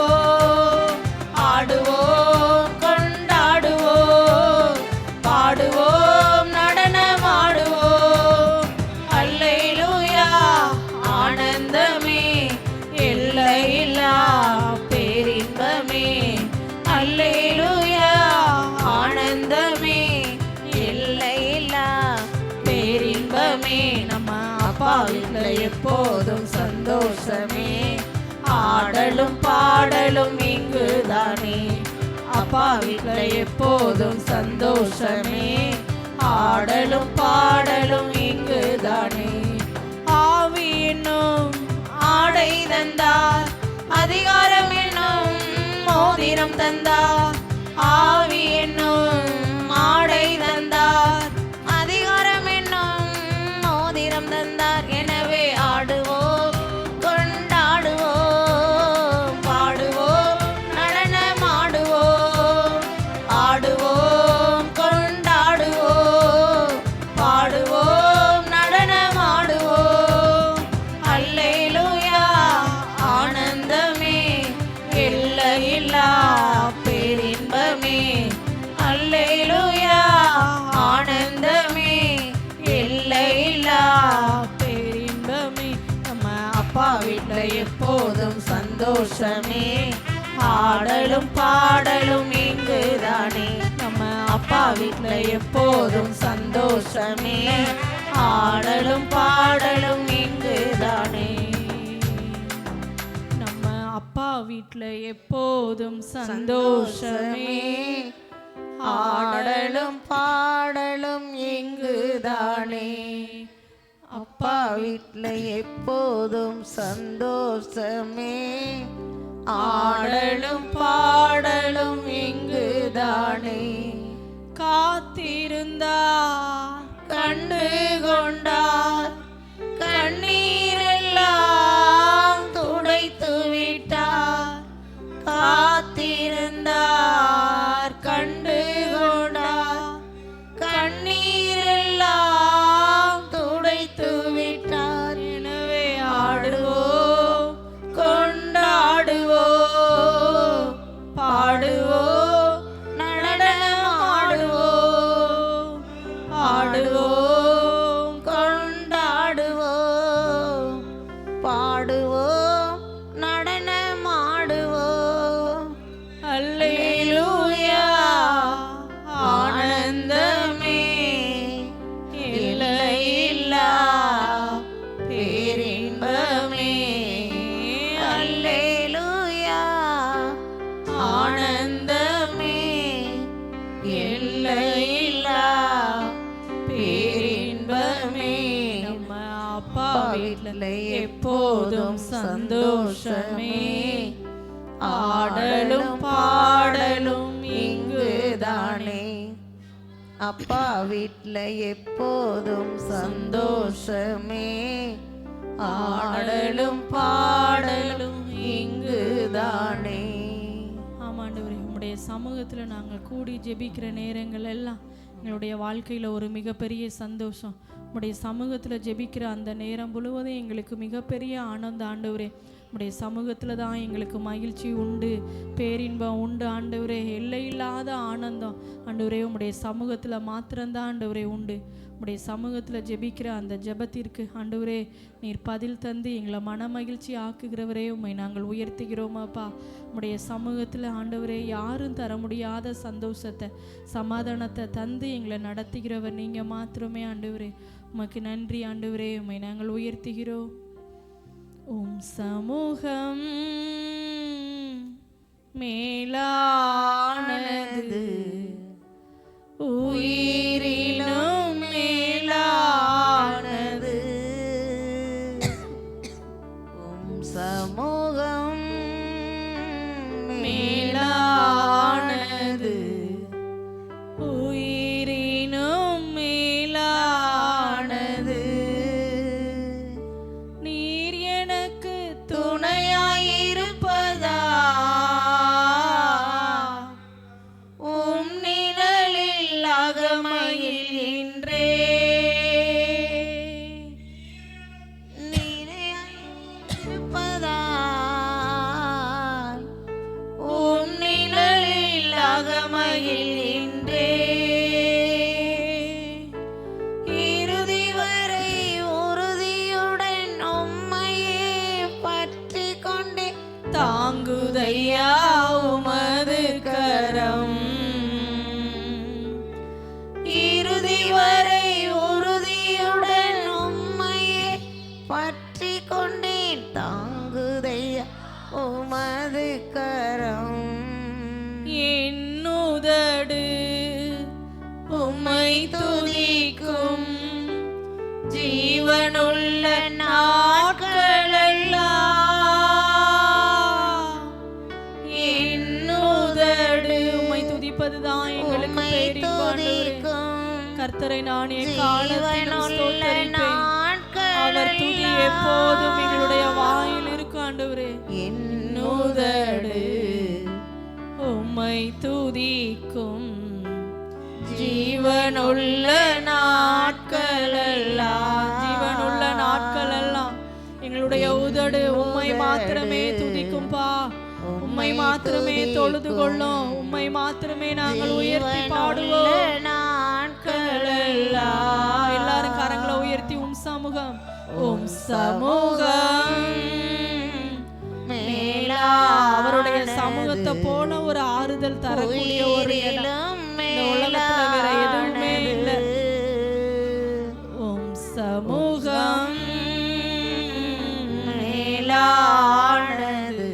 நடனமாடுவோம் ஆடுவோம் கொண்டாடுவோம் பாடுவோம் நடனமாடுவோம் அல்லேலூயா ஆனந்தமே எல்லையில்லா பேரின்பமே அல்லேலூயா ஆனந்தமே எல்லையில்லா பேரின்பமே நம்ம அப்பா வீட்ல எப்போதும் சந்தோஷமே ஆடலும் பாடலும் இங்கு தானே அப்பா வீட்ல எப்போதும் சந்தோஷமே ஆடலும் பாடலும் இங்கு தானே ஆவி என்னும் ஆடை தந்தார் அதிகாரம் என்னும் மோதிரம் தந்தார் ஆவி என்னும் ஆடை தந்தார் அதிகாரம் என்னும் மோதிரம் தந்தார் எனவே ஆடுவோம் கொண்டாடுவோம் பாடுவோம் நடனமாடுவோம் ஆடுவோம் கொண்டாடுவோம் பாடுவோம் நடனமாடுவோம் அல்லேலூயா ஆனந்தமே எல்லையில்லா பேரின்பமே அல்லேலூயா ஆனந்தமே எல்லையில்லா பேரின்பமே நம்ம அப்பா வீட்ல எப்போதும் சந்தோஷமே ஆடலும் பாடலும் இங்கு தானே நம்ம அப்பா வீட்ல எப்போதும் சந்தோஷமே ஆடலும் பாடலும் இங்கு தானே நம்ம அப்பா அப்பா வீட்ல எப்போதும் சந்தோஷமே, ஆடலும் பாடலும் இங்குதானே. அப்பா வீட்ல எப்போதும் சந்தோஷமே, ஆடலும் பாடலும் இங்குதானே. காத்திருந்தார் கண்டு கொண்டார், கண்ணீரெல்லாம் துடைத்து விட்டார். காத்திருந்தார் கண்டு கொண்டார், கண்ணீரெல்லாம் துடைத்து விட்டார். எனவே ஆடுவோம் கொண்டாடுவோம், பாடுவோம் நடனமாடுவோம், ஆடுவோம் கொண்டாடுவோம், பாடுவோம் நடனமாடுவோம். அல்லேலூயா ஆனந்தமே, எல்லையில்லா பேரின்பமே. அல்லேலூயா ஆனந்தமே, எல்லையில்லா பேரின்பமே. நம்ம அப்பா வீட்ல எப்போதும் சந்தோஷமே, ஆடலும் பாடலும் இங்குதானே. அப்பா வீட்ல எப்போதும் சந்தோஷமே, ஆடலும் பாடலும் இங்குதானே. ஆமாண்டவரே, உம்முடைய சமூகத்துல நாங்கள் கூடி ஜெபிக்கிற நேரங்கள் எல்லாம் எங்களுடைய வாழ்க்கையில ஒரு மிகப்பெரிய சந்தோஷம். உம்முடைய சமூகத்துல ஜெபிக்கிற அந்த நேரம் முழுவதும் எங்களுக்கு மிகப்பெரிய ஆனந்தம் ஆண்டவரே. உம்முடைய சமூகத்துல தான் எங்களுக்கு மகிழ்ச்சி உண்டு, பேரின்பம் உண்டு ஆண்டவரே. எல்லையில்லாத ஆனந்தம் ஆண்டவரே உம்முடைய சமூகத்துல மாத்திரம்தான் ஆண்டவரே உண்டு. உம்முடைய சமூகத்துல ஜெபிக்கிற அந்த ஜெபத்திற்கு ஆண்டவரே நீர் பதில் தந்து எங்களை மன மகிழ்ச்சி ஆக்குகிறவரே உம்மை நாங்கள் உயர்த்துகிறோமாப்பா. உம்முடைய சமூகத்துல ஆண்டவரே யாரும் தர முடியாத சந்தோஷத்தை, சமாதானத்தை தந்து எங்களை நடத்துகிறவர் நீங்க மாத்திரமே ஆண்டவரே. உமக்கு நன்றி ஆண்டவரே, உம்மை நாங்கள் உயர்த்துகிறோம். உம் சமூகம் மேலானது, உயிரிலும் மேலானது. உம் சமூகம் மேலானது, உயிரினும் மேலானது. நீர் எனக்கு துணையாயிருப்பதா, உம் நிழலில் அகமகிழ்கின்றே. நீரையாயிருப்பதால் உம் நிழலில் அகமகிழ்கின்றே. இறுதி வரை உறுதியுடன் உம்மையே பற்றிக் கொண்டே தாங்குதையா உமது கரம். இறுதி வரை உறுதியுடன் உம்மையே பற்றிக் கொண்டேன். தாங்குதையா உமது கரம். என்னுதடு உம்மை துதிக்கும், ஜீவனுள்ள நாட்களெல்லாம் என்னுதடு உம்மை துதிப்பதுதான் எங்களுக்கு உம்மை பேரின்பம் ஆண்டவரே. துதிக்கும். கர்த்தரை நான் எக்காலத்திலும் ஜீவனுள்ள ஸ்தோத்தரிப்பேன். அவர் துதி எப்போதும் எங்களுடைய வாயில் இருக்கும் ஆண்டவரே. என்னுதடு உம்மை துதிக்கும், ஜீவனுள்ள நாட்களெல்லாம், ஜீவனுள்ள நாட்களெல்லாம் எங்களுடைய உதடு உம்மை மாத்திரமே துதிக்கும்பா. உம்மை மாத்திரமே தொழுது கொள்ளும், உம்மை மாத்திரமே நாங்கள் உயர்த்தி பாடுவோம். நாட்களெல்லாம் எல்லாரும் கரங்களை உயர்த்தி உம் சமூகம், உம் சமூகம் மேலா. அவருடைய சமூகத்தை போல ஒரு ஆறுதல் தரக்கூடிய ஒரு இடம் இந்த உலகத்துல வேற எதுவுமே இல்லை. உம் சமூகம் மேலானது,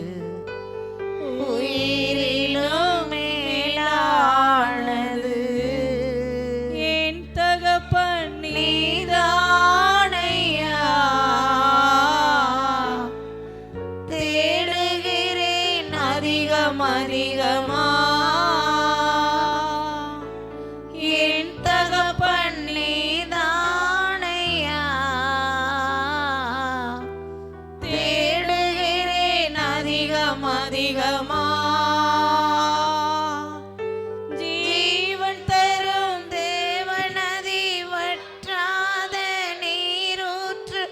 அதிகமா என் தகப்பன் நீதானையா தேடுகிறேன் அதிகம் அதிகமா ஜீவன் தரும் தேவனதி வற்றாத நீரூற்று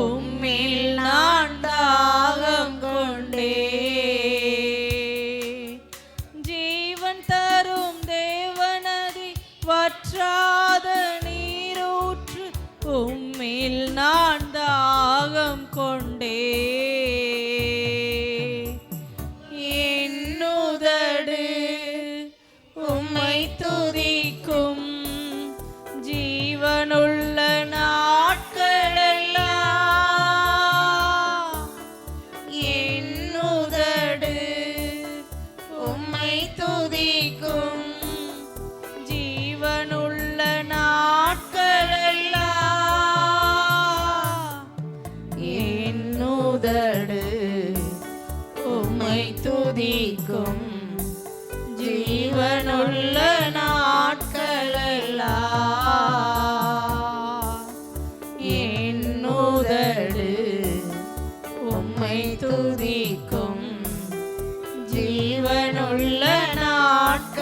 உம்மில் நான் தாகம் கொண்டே ஜீவன் தரும் தேவனதி வற்றாத நீரூற்று உம்மில் நான் தாகம் கொண்டே என்னுதடு உம்மை துதிக்கும் ஜீவனுள்ள நாட்களெல்லாம் என்னுதடு உம்மை துதிக்கும் ஜீவனுள்ள நாட்களெல்லாம் என்னுதடு உம்மை துதிக்கும் ஜீவனுள்ள நாட்களெல்லாம் என்னுதடு உம்மை துதிக்கும் ஜீவனுள்ள நாட்களெல்லாம்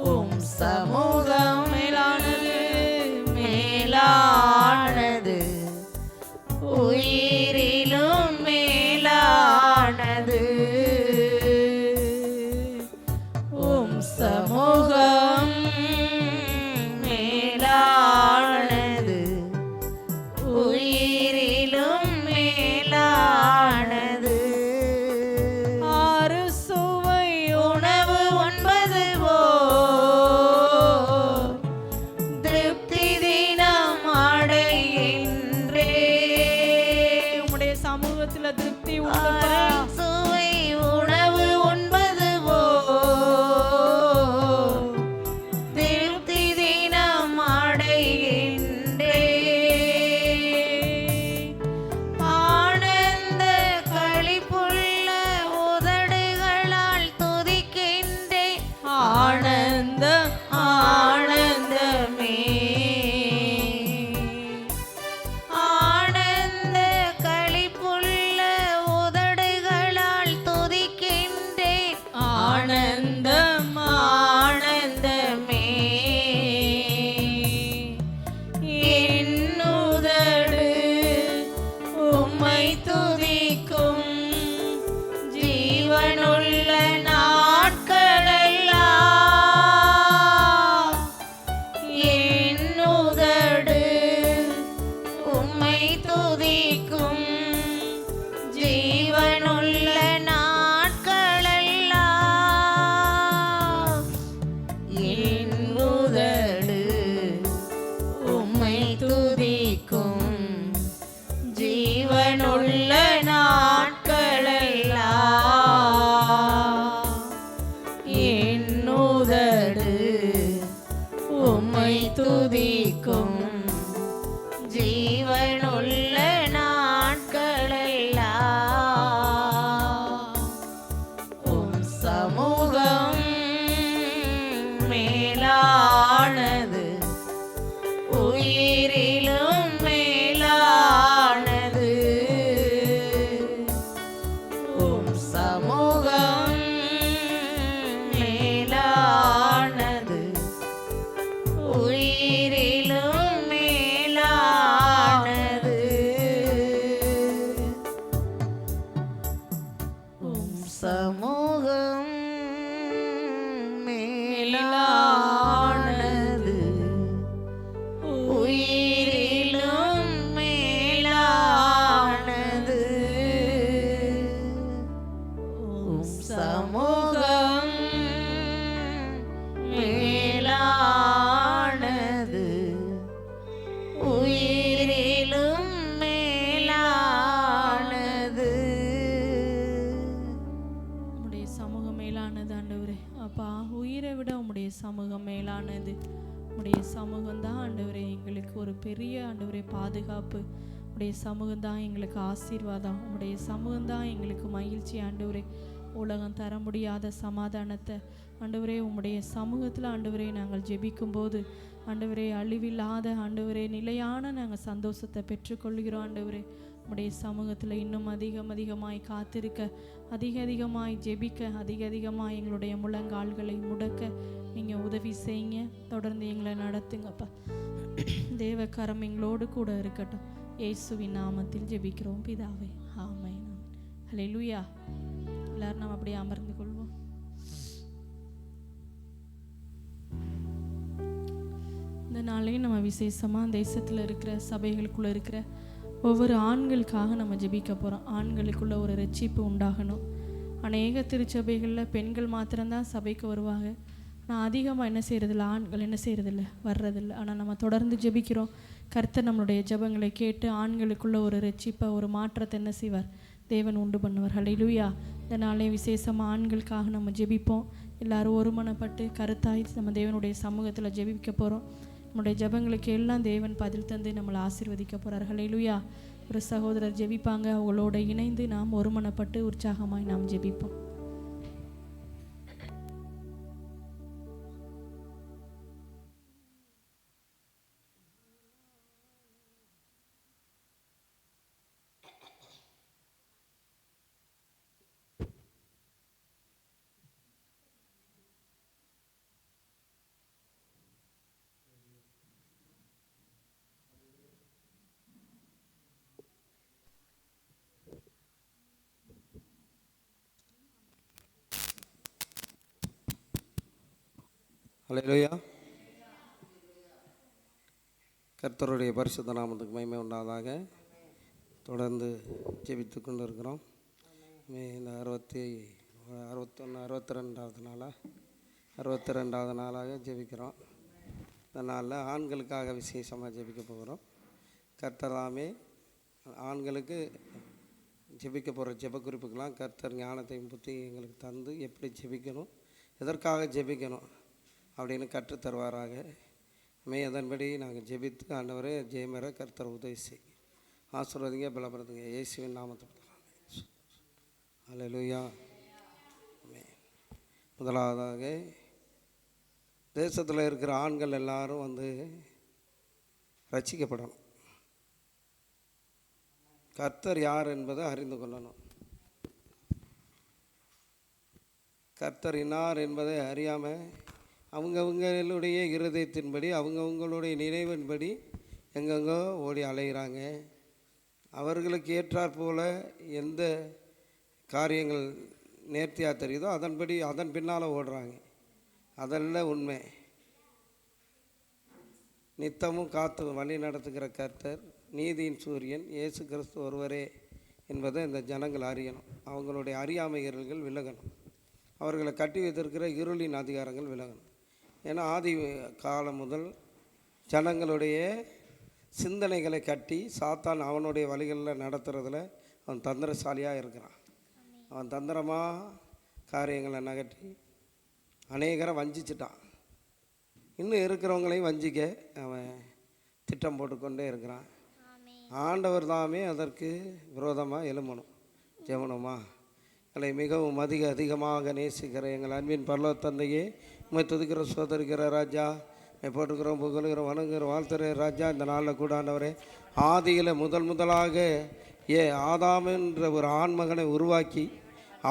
உம் சமூகம் மேலானது மேலானது உயிரிலும் மேலானது உம் சமூகம் மேலானது உயிரிலும் மேலானது ஆறு சுவை உணவு உண்பது திருப்தி தினம் அடைகின்றே உம்முடைய சமூகத்துல திருப்தி உண்டுப்பா சுவை உணவு உண்பது திருப்தி தினம் அடைகின்றே ஆனந்த களிப்புள்ள உதடுகளால் துதிக்கின்றே ஆனந்த ஆனந்தமே ஆனந்த களிப்புள்ள உதடுகளால் துதிக்கின்றே ஆனந்தம் ஆனந்தமே என்னுதடு உம்மை துதிக்கும் ஜீவனுள்ள நாட்களெல்லாம் என்னுதடு உம்மை துதிக்கும் ஜீவனுள்ள நாட்களெல்லாம் என்னுதடு உம்மை துதிக்கும் ஜீவனுள்ள நாட்களெல்லாம் என்னுதடு உம்மை துதிக்கும் ஜீவனுள்ள நாட்களெல்லாம் உம் சமூகம் மேலானது உயிரிலும் மேலானது உம் சமூகம் மேலானது உயிரிலும் மேலானது உம் சமூகம் மேலானது உயிரிலும் மேலானது உம் சமூகம் மேலானது உயிரிலும் மேலானது உம்முடைய சமூகம் மேலானது ஆண்டவரே. அப்பா, உயிரை விட உம்முடைய சமூகம் மேலானது. உம்முடைய சமூகம் தான் ஆண்டவரே எங்களுக்கு ஒரு பெரிய ஆண்டவரே பாதுகாப்பு. உடைய சமூகம்தான் எங்களுக்கு ஆசீர்வாதம், உடைய சமூகம்தான் எங்களுக்கு மகிழ்ச்சி. ஆண்டவரே, உலகம் தர முடியாத சமாதானத்தை ஆண்டவரே உம்முடைய சமூகத்தில் ஆண்டவரே நாங்கள் ஜெபிக்கும்போது ஆண்டவரே அழிவில்லாத ஆண்டவரே நிலையான நாங்கள் சந்தோஷத்தை பெற்றுக்கொள்கிறோம். ஆண்டவரே, உம்முடைய சமூகத்தில் இன்னும் அதிகமாய் காத்திருக்க, அதிகமாய் ஜெபிக்க, அதிகமாய் எங்களுடைய முழங்கால்களை முடக்க நீங்கள் உதவி செய்யுங்க. தொடர்ந்து எங்களை நடத்துங்கப்பா. தேவக்கரம் எங்களோடு கூட இருக்கட்டும். இயேசுவின் நாமத்தில் ஜெபிக்கிறோம் பிதாவே, ஆமென். ஹல்லேலூயா. எல்லாரும் நாம் அப்படியே அமர்ந்து கொள்வோம். இந்த நாளையும் நம்ம விசேஷமாக தேசத்தில் இருக்கிற சபைகளுக்குள்ளே இருக்கிற ஒவ்வொரு ஆண்களுக்காக நம்ம ஜெபிக்க போகிறோம். ஆண்களுக்குள்ள ஒரு ரட்சிப்பு உண்டாகணும். அநேக திருச்சபைகளில் பெண்கள் மாத்திரம்தான் சபைக்கு வருவாங்க. நான் அதிகமாக என்ன செய்கிறதில்ல, ஆண்கள் என்ன செய்கிறதில்ல, வர்றதில்லை. ஆனால் நம்ம தொடர்ந்து ஜெபிக்கிறோம். கர்த்தர் நம்மளுடைய ஜெபங்களை கேட்டு ஆண்களுக்குள்ள ஒரு ரட்சிப்பை, ஒரு மாற்றத்தை என்ன செய்வார், தேவன் உண்டு பண்ணுவார். ஹல்லேலூயா. இந்த நாளே விசேஷமாக ஆண்களுக்காக நம்ம ஜெபிப்போம். எல்லாரும் ஒருமனப்பட்டு கருத்தாய் நம்ம தேவனுடைய சமூகத்தில் ஜெபிக்க போகிறோம். நம்முடைய ஜெபங்களுக்கு எல்லாம் தேவன் பதில் தந்து நம்மளை ஆசீர்வதிக்க போகிறார். ஹல்லேலூயா. ஒரு சகோதரர் ஜெபிப்பாங்க. அவங்களோட இணைந்து நாம் ஒருமனப்பட்டு உற்சாகமாய் நாம் ஜெபிப்போம். ஹல்லேலூயா. கர்த்தருடைய பரிசுத்த நாமத்துக்கு மகிமை உண்டாதாக. தொடர்ந்து ஜெபித்து கொண்டு இருக்கிறோம். இந்த 62வது நாளாக ஜெபிக்கிறோம். இந்த நாளில் ஆண்களுக்காக விசேஷமாக ஜெபிக்க போகிறோம். கர்த்தராமே ஆண்களுக்கு ஜெபிக்க போகிற ஜெப குறிப்புக்கெல்லாம் கர்த்தர் ஞானத்தையும் புத்தி எங்களுக்கு தந்து எப்படி ஜெபிக்கணும், எதற்காக ஜெபிக்கணும் அப்படின்னு கற்றுத்தருவாராக. அதன்படி நாங்கள் ஜெபித்து ஆண்டவரே ஜெயமர கர்த்தர் உதவி செய்ய ஆசீர்வதிங்க, பலப்படுத்துங்க. இயேசுவின் நாமத்தை. ஹல்லேலூயா. முதலாவதாக தேசத்தில் இருக்கிற ஆண்கள் எல்லாரும் வந்து ரட்சிக்கப்படணும். கர்த்தர் யார் என்பதை அறிந்து கொள்ளணும். கர்த்தர் இன்னார் என்பதை அறியாமல் அவங்கவுங்களுடைய இருதயத்தின்படி, அவங்கவுங்களுடைய நினைவின்படி எங்கெங்கோ ஓடி அலைகிறாங்க. அவர்களுக்கு ஏற்றாற் போல் எந்த காரியங்கள் நேர்த்தியாக தெரியுதோ அதன் பின்னால் ஓடுறாங்க. அதெல்லாம் உண்மை. நித்தமும் காத்து வழி நடத்துகிற கர்த்தர் நீதியின் சூரியன் இயேசு கிறிஸ்து ஒருவரே என்பதை இந்த ஜனங்கள் அறியணும். அவங்களுடைய அறியாமை இருள்கள் விலகணும். அவர்களை கட்டி வைத்திருக்கிற இருளின் அதிகாரங்கள் விலகணும். ஏன்னா ஆதி காலம் முதல் ஜனங்களுடைய சிந்தனைகளை கட்டி சாத்தான் அவனுடைய வழிகளில் நடத்துறதுல அவன் தந்திரசாலியாக இருக்கிறான். அவன் தந்திரமாக காரியங்களை நகட்டி அநேகரை வஞ்சிச்சிட்டான். இன்னும் இருக்கிறவங்களையும் வஞ்சிக்க அவன் திட்டம் போட்டுக்கொண்டே இருக்கிறான். ஆண்டவர் தாமே அதற்கு விரோதமாக எழும்பணும். ஜெபணுமா? எங்களை மிகவும் அதிகமாக நேசிக்கிற எங்கள் அன்பின் பரலோக தந்தையே, உம்மை துதிக்கிற சோதரிக்கிற ராஜா, போட்டுக்கிறோம், புகழுகிறோம், வணங்குகிற வாழ்த்துற ராஜா. இந்த நாளில் கூட ஆண்டவரே ஆதியில் முதலாக ஆதாம் என்ற ஒரு ஆண்மகனை உருவாக்கி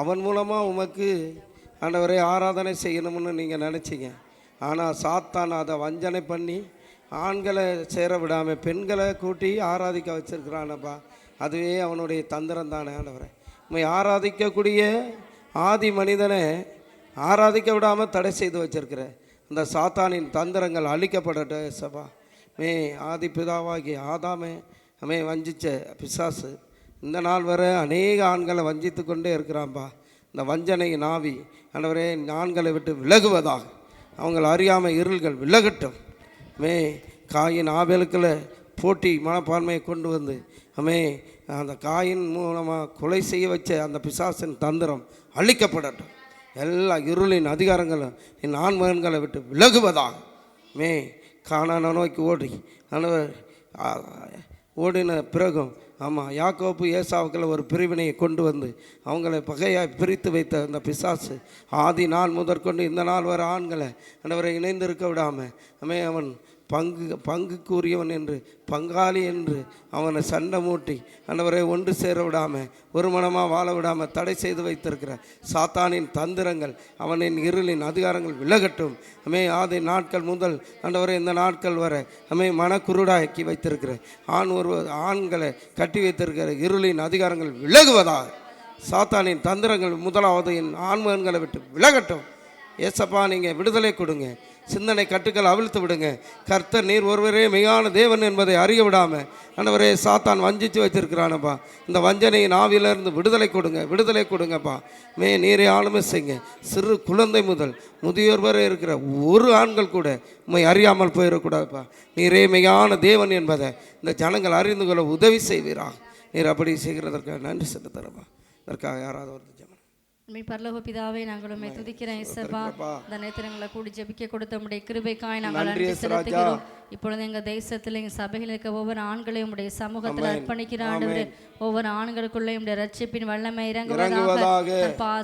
அவன் மூலமாக உமக்கு ஆண்டவரே ஆராதனை செய்யணும்னு நீங்கள் நினச்சிங்க. ஆனால் சாத்தான் அதை வஞ்சனை பண்ணி ஆண்களை சேர விடாமல் பெண்களை கூட்டி ஆராதிக்க வச்சிருக்கிறானப்பா. அதுவே அவனுடைய தந்திரம் தானே ஆண்டவரே. உம்மை ஆராதிக்கக்கூடிய ஆதி மனிதனை ஆராதிக்க விடாமல் தடை செய்து வச்சிருக்கிற அந்த சாத்தானின் தந்திரங்கள் அழிக்கப்படட்டும் ஏசப்பா. ஆதி பிதாவாகி ஆதாமே வஞ்சித்த பிசாசு இந்த நாள் வரை அநேக ஆண்களை வஞ்சித்து கொண்டே இருக்கிறான்பா. இந்த வஞ்சனை நாவி ஆண்டவரே ஆண்களை விட்டு விலகுவதாக, அவங்கள அறியாமல் இருள்கள் விலகட்டும். காயின் ஆபேலுக்குள்ள போட்டி மனப்பான்மையை கொண்டு வந்து அந்த காயின் மூலமாக கொலை செய்ய வச்ச அந்த பிசாசின் தந்திரம் அழிக்கப்படட்டும். எல்லா இருளின் அதிகாரங்களும் என் ஆண்மகன்களை விட்டு விலகுவதாக. காணான நோக்கி ஓடி ஓடின பிறகும் ஆமாம் யாக்கோப்பு ஏசாவுக்குள்ள ஒரு பிரிவினையை கொண்டு வந்து அவங்களை பகையாய் பிரித்து வைத்த அந்த பிசாசு ஆதி நாள் முதற்கொண்டு இந்த நாள் வரை ஆண்களை ஆண்டவரை இணைந்திருக்க விடாமல் அவன் பங்குக்குரியவன் என்று பங்காளி என்று அவனை சண்டை மூட்டி ஆண்டவரை ஒன்று சேர விடாமல் ஒரு மனமாக வாழ விடாமல் தடை செய்து வைத்திருக்கிற சாத்தானின் தந்திரங்கள் அவனின் இருளின் அதிகாரங்கள் விலகட்டும். ஆதி நாட்கள் முதல் ஆண்டவரை இந்த நாட்கள் வரை மனக்குருடாக்கி வைத்திருக்கிற ஆண்களை கட்டி வைத்திருக்கிற இருளின் அதிகாரங்கள் விலகுவதாக சாத்தானின் தந்திரங்கள் முதலாவது என் ஆண்மகன்களை விட்டு விலகட்டும். ஏசப்பா நீங்கள் விடுதலை கொடுங்க, சிந்தனை கட்டுக்கள் அவிழ்த்து விடுங்க. கர்த்தர் நீர் ஒருவரே மெய்யான தேவன் என்பதை அறிய விடாமல் ஆண்டவரே சாத்தான் வஞ்சித்து வைத்திருக்கிறானப்பா. இந்த வஞ்சனையின் ஆவியிலிருந்து விடுதலை கொடுங்கப்பா. நீரே ஆளுமை செய்யுங்க. சிறு குழந்தை முதல் முதியோர் வரை இருக்கிற ஒரு ஆண்கள் கூட உண்மை அறியாமல் போயிடக்கூடாதுப்பா. நீரே மெய்யான தேவன் என்பதை இந்த ஜனங்கள் அறிந்து கொள்ள உதவி செய்வீராக. நீர் அப்படி செய்கிறதற்காக நன்றி செலுத்துறப்பா. அதற்காக யாராவது ஒரு பரலோக பிதாவே, நாங்கள் உம்மை துதிக்கிறோம் இயேசுவா. இந்த நேரங்களை கூடி ஜெபிக்க கொடுத்த உம்முடைய கிருபைக்காய் நாங்கள் நன்றி செலுத்துகிறோம். இப்பொழுது எங்கள் தேசத்தில் எங்கள் சபையில் இருக்க ஒவ்வொரு ஆண்களையும் உடைய சமூகத்தில் அர்ப்பணிக்கிற ஆண்டவரே, ஒவ்வொரு ஆண்களுக்குள்ளே உடைய ரட்சிப்பின் வல்லமை இறங்குவதாக.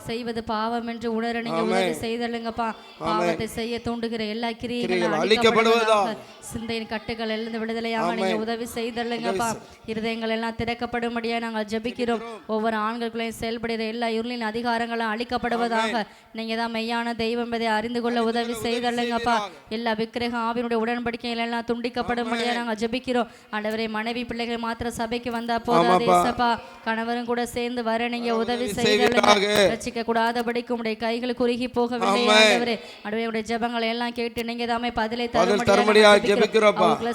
செய்வது பாவம் என்று உணர நீங்க உதவி செய்தலுங்கப்பா. பாவத்தை செய்ய தூண்டுகிற எல்லா கிரியைகளும் அழிக்கப்படுவதாக. சிந்தையின் கட்டுகள் எழுந்து விடுதலையாக நீங்க உதவி செய்தலுங்கப்பா. இருதயங்கள் எல்லாம் திறக்கப்படும்படியா நாங்கள் ஜெபிக்கிறோம். ஒவ்வொரு ஆண்களுக்குள்ளேயும் செயல்படுகிற எல்லா இருளின் அதிகாரங்களும் அழிக்கப்படுவதாக. நீங்க தான் மெய்யான தெய்வம் என்பதை அறிந்து கொள்ள உதவி செய்தலுங்கப்பா. எல்லா விக்கிரக ஆவினுடைய உடன்படிக்கைகள் எல்லாம் துண்டிக்கப்படும்படியா நாங்கள் ஜெபிக்கிறோம். ஆண்டவரே, மனைவி பிள்ளைகள் மாத்திர சபைக்கு வந்தா போதாது ஏசப்பா, கணவரும் கூட சேர்ந்து வர நீங்க உதவி செய்தலுங்க. ரட்சிக்க கூடாதபடிக்கு உடைய கைகள் குறுகி போகவில்லை ஆண்டவரே. ஆண்டவரே, உடைய ஜெபங்களை எல்லாம் கேட்டு நீங்க தாமே பதிலை தரும்படியா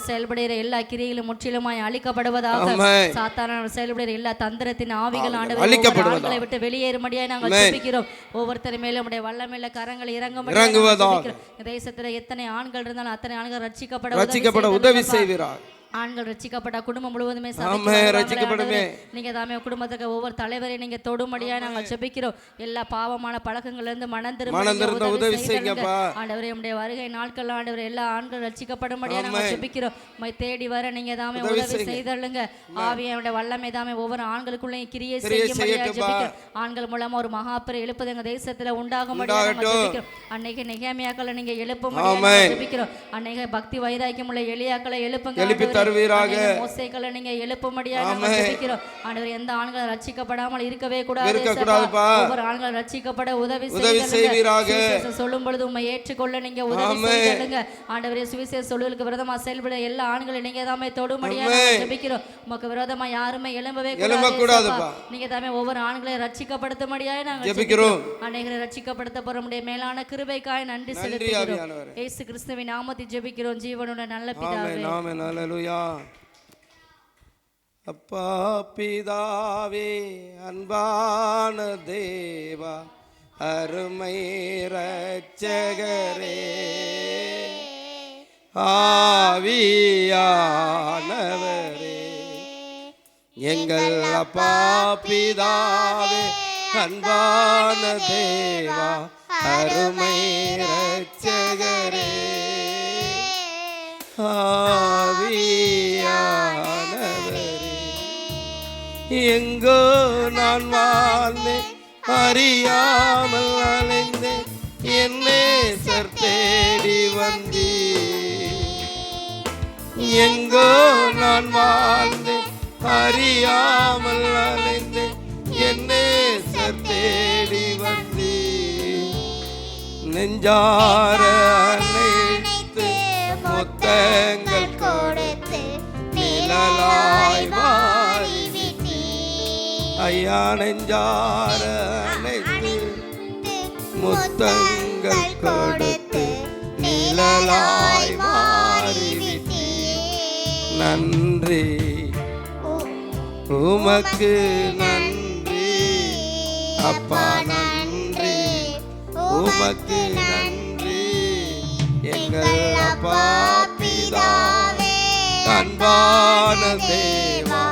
செயல்படுகிற எல்லா கிரியைகளும் முற்றிலுமாய் அழிக்கப்படுவதாக. சாத்தான செயல்படுகிற எல்லா தந்திரத்தின் ஆவிகள் ஆண்டவரை விட்டு வெளியேறும்படியா நாங்கள் ஜெபிக்கிறோம். ஒவ்வொருத்தர் மேலும் உடைய வல்லமையில கரங்கள் இறங்குவதாக. தேசத்துல எத்தனை ஆண்கள் இருந்தாலும் அத்தனை ஆண்கள் ரட்சிக்கப்பட உதவி செய்கிறார். ஆண்கள் ரட்சிக்கப்பட்ட குடும்பம் முழுவதுமே ரட்சிக்கப்படுமே. நீங்க தாமே குடும்பத்துக்கு ஒவ்வொரு தலைவரையும் நீங்க தொடும்படியா நாங்கள் ஜெபிக்கிறோம். எல்லா பாவமான பழக்கங்கள்ல இருந்து மனம் திரும்ப உதவி செய்யுங்கப்பா. ஆண்டவரே, உம்முடைய வருகை நாட்கள் ஆண்டவரே எல்லா ஆண்கள் ரட்சிக்கப்படும்படியா நாங்கள் ஜெபிக்கிறோம். உம்மை தேடி வர நீங்க தாமே உதவி செய்தருளுங்க. ஆவியானுடைய வல்லமை தாமே ஒவ்வொரு ஆண்களுக்குள்ளேயும் கிரியை செய்யும்படியா ஜெபிக்கிறோம். ஆண்கள் மூலமா ஒரு மகாபெரிய எழுப்புதல் எங்க தேசத்துல உண்டாகும்படியா நாங்கள் ஜெபிக்கிறோம். அன்னைக்கு நெகேமியாக்களை நீங்க எழுப்பும்படியா ஜெபிக்கிறோம். அன்னைக்கு பக்தி வைராக்கியம் உள்ள எலியாக்களை எழுப்புங்க தருவீராக. மோசேக்களை நீங்க எழுப்பும்படியா நாங்கள் ஜெபிக்கிறோம். ஆண்டவரே, எந்த ஆண்கள் ரட்சிக்கப்படாமல் இருக்கவே கூடாது. ஒவ்வொரு ஆண்கள் ரட்சிக்கப்பட உதவி செய்வீராக. சொல்லும் பொழுது உம்மை ஏற்றுக்கொள்ள நீங்க உதவி செய்யுங்க. ஆண்டவரே, சுவிசேஷ சொல்லுகளுக்கு விரோதமா செயல்பட எல்லா ஆண்களையும் நீங்க தாமே தொடும்படியா நாங்கள் ஜெபிக்கிறோம். உமக்கு விரோதமா யாருமே எழும்பவே கூடாது. நீங்க தாமே ஒவ்வொரு ஆண்களையும் ரட்சிக்கப்படுத்தும்படியா நாங்கள் ஜெபிக்கிறோம். அநேகரை ரட்சிக்கப்படுத்த போற உம்முடைய மேலான கிருபைக்காய் நன்றி செலுத்துகிறோம். இயேசு கிறிஸ்துவின் நாமத்தில் ஜெபிக்கிறோம் ஜீவனுள்ள நல்ல பிதாவே. ஆமென். ஹல்லேலூயா. அப்பா பிதாவே, அன்பான தேவா, அருமை இரட்சகரே, ஆவியானவரே, எங்கள் அப்பா பிதாவே, அன்பான தேவா, அருமை இரட்சகரே, ஆவியானவரே, எங்கோ நான் வாழ்ந்தேன் அறியாமல் அலைந்தேன், என்னே சர் தேடி வந்தீர். எங்கோ நான் வாழ்ந்தேன் அறியாமல் அலைந்தேன், என்னே சர் தேடி வந்தீர். நெஞ்சார அணைத்து முத்தங்கள் கொடுத்து நிழலாய் ஐயா, நெஞ்சார அணைத்து முத்தங்கள் கொடுத்து நிழலாய் மாறிவிட்டீர். நன்றி உமக்கு நன்றி அப்பா, நன்றி உமக்கு நன்றி எங்கள் அப்பா பிதாவே, அன்பான தேவா,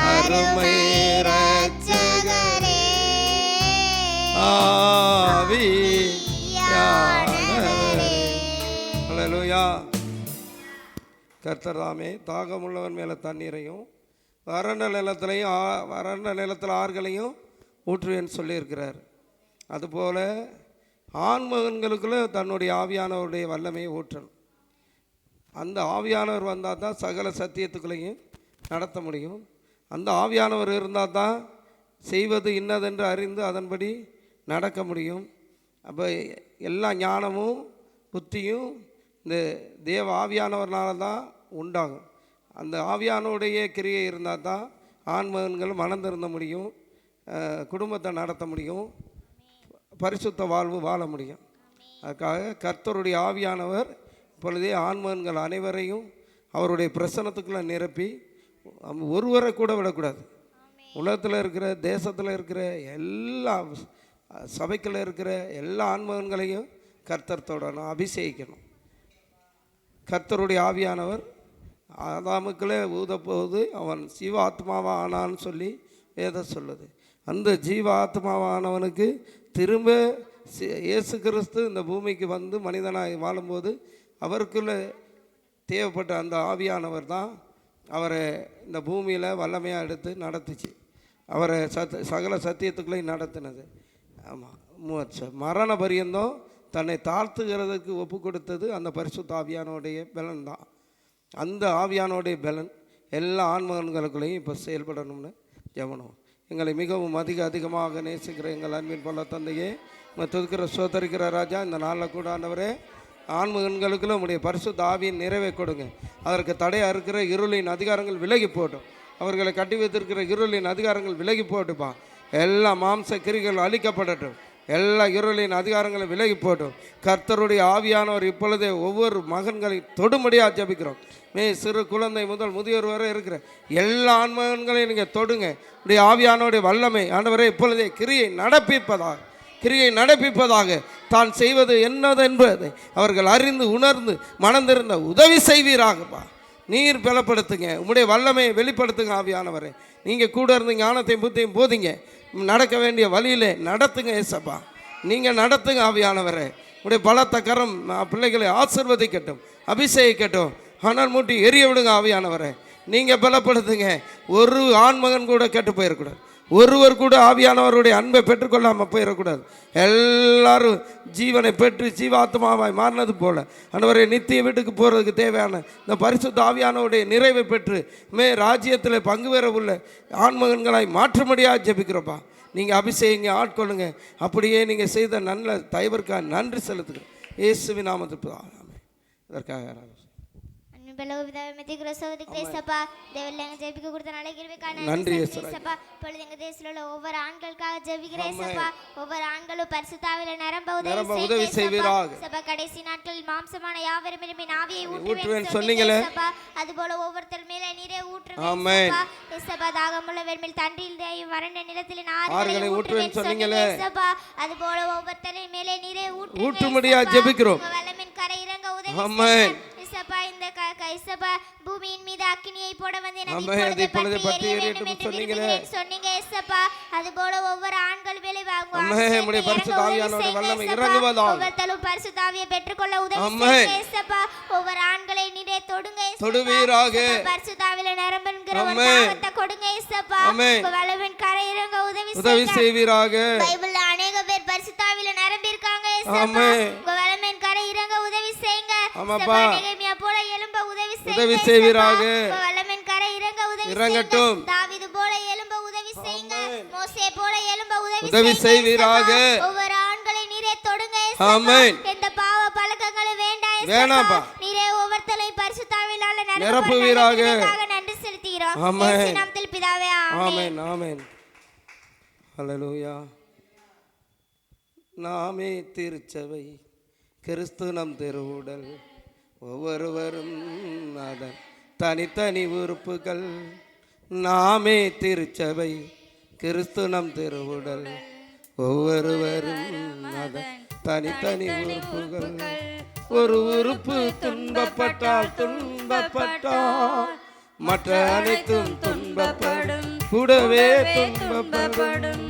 அருமை இரட்சகரே, ஆவியானவரே. ஹல்லேலூயா. கர்த்தர் தாமே தாகமுள்ளவன் மேல தண்ணீரையும் வறண்ட நிலத்தில் ஆறுகளையும் ஊற்றுவேன்னு சொல்லியிருக்கிறார். அதுபோல் ஆண்மகன்களுக்குள்ளே தன்னுடைய ஆவியானவருடைய வல்லமையை ஊற்றணும். அந்த ஆவியானவர் வந்தால் தான் சகல சத்தியத்துக்குள்ளேயும் நடத்த முடியும். அந்த ஆவியானவர் இருந்தால் தான் செய்வது இன்னதென்று அறிந்து அதன்படி நடக்க முடியும். அப்போ எல்லா ஞானமும் புத்தியும் இந்த தேவ ஆவியானவர்னால தான் உண்டாகும். அந்த ஆவியானவருடைய கிரியை இருந்தால் தான் ஆண்மகன்கள் மனம் திருந்த முடியும், குடும்பத்தை நடத்த முடியும், பரிசுத்த வாழ்வு வாழ முடியும். அதுக்காக கர்த்தருடைய ஆவியானவர் இப்பொழுதே ஆண்மகன்கள் அனைவரையும் அவருடைய பிரசன்னத்துக்குள்ளே நிரப்பி ஒருவரை கூட விடக்கூடாது. உலகத்தில் இருக்கிற தேசத்தில் இருக்கிற எல்லா சபைக்குள்ள இருக்கிற எல்லா ஆண்மகன்களையும் கர்த்தர் தொடரணும், அபிஷேகிக்கணும். கர்த்தருடைய ஆவியானவர் ஆதாமுக்களே ஊதப்போது அவன் ஜீவ ஆத்மாவாக ஆனான்னு சொல்லி வேதம் சொல்லுது. அந்த ஜீவ ஆத்மாவானவனுக்கு திரும்ப இயேசு கிறிஸ்து இந்த பூமிக்கு வந்து மனிதனாக வாழும்போது அவருக்குள்ளே தேவைப்பட்ட அந்த ஆவியானவர் தான் அவரை இந்த பூமியில் வல்லமையாக எடுத்து நடத்துச்சு. அவரை சகல சத்தியத்துக்குள்ளேயும் நடத்தினது. ஆமாம், மரண பரியந்தம் தன்னை தாழ்த்துகிறதுக்கு ஒப்பு கொடுத்தது அந்த பரிசுத்த ஆவியானோடைய பலன் தான். அந்த ஆவியானோடைய பலன் எல்லா ஆண்மகன்களுக்குள்ளேயும் இப்போ செயல்படணும்னு ஜெபம். எங்களை மிகவும் அதிகமாக நேசிக்கிற எங்கள் அன்பின் பல தந்தையே, துதிக்கிற சோதரிக்கிற ராஜா, இந்த நாளில் கூட ஆண்டவரே ஆண்மகன்களுக்குள்ள உங்களுடைய பரிசுத்த ஆவியின் நிறைவை கொடுங்க. அதற்கு தடையாக இருக்கிற இருளின் அதிகாரங்கள் விலகி போட்டும். அவர்களை கட்டி வைத்திருக்கிற இருளின் அதிகாரங்கள் விலகி போட்டுப்பா. எல்லா மாம்ச கிரிகள் அழிக்கப்படட்டும். எல்லா இருளின் அதிகாரங்களும் விலகி போட்டும். கர்த்தருடைய ஆவியானவர் இப்பொழுதே ஒவ்வொரு மகன்களை தொடும்படியாக ஜபிக்கிறோம். சிறு குழந்தை முதல் முதியோர் வரை இருக்கிற எல்லா ஆண்மகன்களையும் நீங்கள் தொடுங்க. உடைய ஆவியானோடைய வல்லமை ஆண்டவரே இப்பொழுதே கிரியை நடப்பிப்பதாக தான் செய்வது என்னது என்பதை அவர்கள் அறிந்து உணர்ந்து மனந்திருந்த உதவி செய்வீராகப்பா. நீர் பலப்படுத்துங்க, உங்களுடைய வல்லமையை வெளிப்படுத்துங்க. ஆவியானவரே நீங்கள் கூட இருந்து ஞானத்தையும் புத்தியும் போதிங்க. நடக்க வேண்டிய வழியிலே நடத்துங்க. ஏசப்பா நீங்கள் நடத்துங்க. ஆவியானவரே உடைய பலத்த கரம் பிள்ளைகளை ஆசீர்வதிக்கட்டும், அபிஷேகிக்கட்டும். ஆனால் மூட்டி எரிய விடுங்க. ஆவியானவரே நீங்கள் பலப்படுத்துங்க. ஒரு ஆண்மகன் கூட கெட்டு போயிடக்கூடாது. ஒருவர் கூட ஆவியானவருடைய அன்பை பெற்றுக்கொள்ளாமல் போயிடக்கூடாது. எல்லாரும் ஜீவனை பெற்று ஜீவாத்மாவாய் மாறினது போல ஆண்டவரே நித்திய வீட்டுக்கு போகிறதுக்கு தேவையான இந்த பரிசுத்த ஆவியானவருடைய நிறைவை பெற்று ராஜ்யத்தில் பங்கு பெற உள்ள ஆண்மகன்களாய் மாற்றும்படியாக ஜெபிக்கிறோப்பா. நீங்கள் அபிஷேகிங்க, ஆட்கொள்ளுங்க. அப்படியே நீங்கள் செய்த நல்ல தயவிற்காக நன்றி செலுத்துகிறோம். இயேசுவின் நாமத்துக்கு ஆமென். இதற்காக நன்றி ஏசப்பா. இப்பொழுது எங்க தேசத்தில் உள்ள ஒவ்வொரு ஆண்களுக்காக ஜெபிக்கிறேன் ஏசப்பா. ஒவ்வொரு ஆண்களும் பரிசுத்தாவில நிரம்ப உதவி செய்வீராக. கடைசி நாட்களில் மாம்சமான யாவரும் ஆவியை ஊற்றுவேன் சொன்னீங்களே, அதுபோல ஒவ்வொருத்தர் மேல நீரே ஊற்றுவேன் ஏசப்பா. தாகமுள்ள வெண்மையில் தண்டில் வறண்ட நிலத்தில் ஆறுகளை ஊற்றுவேன் சொன்னீங்களே ஏசப்பா. அதுபோல ஒவ்வொருத்தரின் மேலே நீரே ஊற்றும்படியா ஜெபிக்கிறோம். வல்லமையின் கரை இறங்க உதவி ஏசப்பா. இந்த கைசப்பா பூமியின் மீது அக்கினியை போட வந்து இப்பொழுது பற்றி எரிய வேண்டும் என்று சொன்னீங்க ஏசப்பா. அதுபோல ஒவ்வொரு ஆண்கள் வேலை வாங்குவாங்க. பரிசுத்த ஆவியானவருடைய வல்லமை இறங்குவதால் ஒவ்வொருத்தரும் பரிசுத்த ஆவியை பெற்றுக்கொள்ள உதவி செய்யுங்க ஏசப்பா. ஒவ்வொரு ஆண்களை நீரே தொடுவீராக. பரிசுத்த ஆவியில நிரம்புகிற ஒரு தாகத்தை கொடுங்க ஏசப்பா. வல்லமையின் கரை இறங்க உதவி செய்வீராக. பைபிள்ல அநேக பேர் பரிசுத்த ஆவியில நிரம்பி இருக்காங்க ஏசப்பா. வல்லமையின் கரை இறங்க உதவி செய்யுங்க. நெகேமியா போல எழும்ப உதவி செய்வீராக. வல்லமையின் கரை இறங்க இறங்கட்டும். தாவீது போல எழும்ப உதவி செய்யுங்க. மோசே போல எழும்ப உதவி செய்வீராக. ஒவ்வொரு ஆண்களை நீரே தொடுங்க ஏசப்பா. எந்த பாவ பழக்கங்களும் வேண்டாம். நீரே ஒவ்வொருத்தரையும் பரிசுத்த ஆவியால நிரப்புவீராக. நன்றி செலுத்துகிறோம். இயேசு நாமத்தில் பிதாவே ஆமென். ஆமென். ஹல்லேலூயா. நாமே திருச்சபை, கிறிஸ்து நம் திருவுடல், ஒவ்வொருவரும் அதன் தனித்தனி உறுப்புகள். நாமே திருச்சபை, கிறிஸ்து நம் திருவுடல், ஒவ்வொருவரும் அதன் தனித்தனி உறுப்புகள். ஒரு உறுப்பு துன்பப்பட்டால் மற்ற அனைத்தும் துன்பப்படும், கூடவே துன்பப்படும்.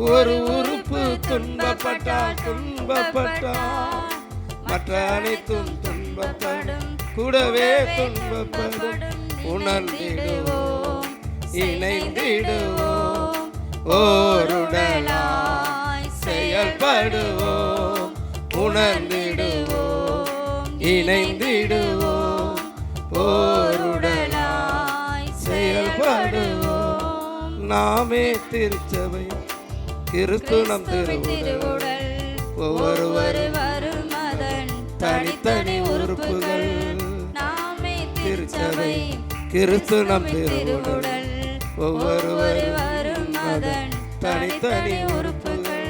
ஒரு உறுப்பு துன்பப்பட்டால் மற்ற அனைத்தும் துன்பப்படும், கூடவே துன்பப்படும். உணர்ந்திடுவோம் இணைந்திடுவோம், ஓருடலாய் செயல்படுவோம், உணர்ந்திடுவோம், இணைந்திடுவோம், ஓருடலாய் செயல்படுவோம். நாமே திருச்சபை, கிறிஸ்து நம் திருவுடல், ஒவ்வொருவரும் வரும் அதன் தனித்தனி உறுப்புகள். நாமே திருச்சபை, கிறிஸ்து நம் திருவுடல், ஒவ்வொருவரும் வரும் அதன் தனித்தனி உறுப்புகள்.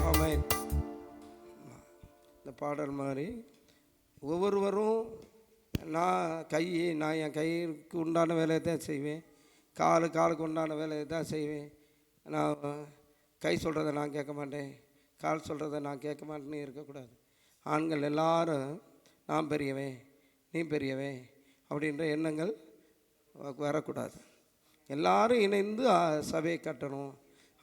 ஆமென். இந்த பாடல் மாதிரி ஒவ்வொருவரும் நான் என் கைக்கு உண்டான வேலையை தான் செய்வேன், காலுக்கு உண்டான வேலையை தான் செய்வேன். நான் கை சொல்கிறத நான் கேட்க மாட்டேன், கால் சொல்கிறத நான் கேட்க மாட்டேன்னு இருக்கக்கூடாது. ஆண்கள் எல்லாரும் நான் பெரியவன் நீ பெரியவன் அப்படின்ற எண்ணங்கள் வரக்கூடாது. எல்லாரும் இணைந்து சபையை கட்டணும்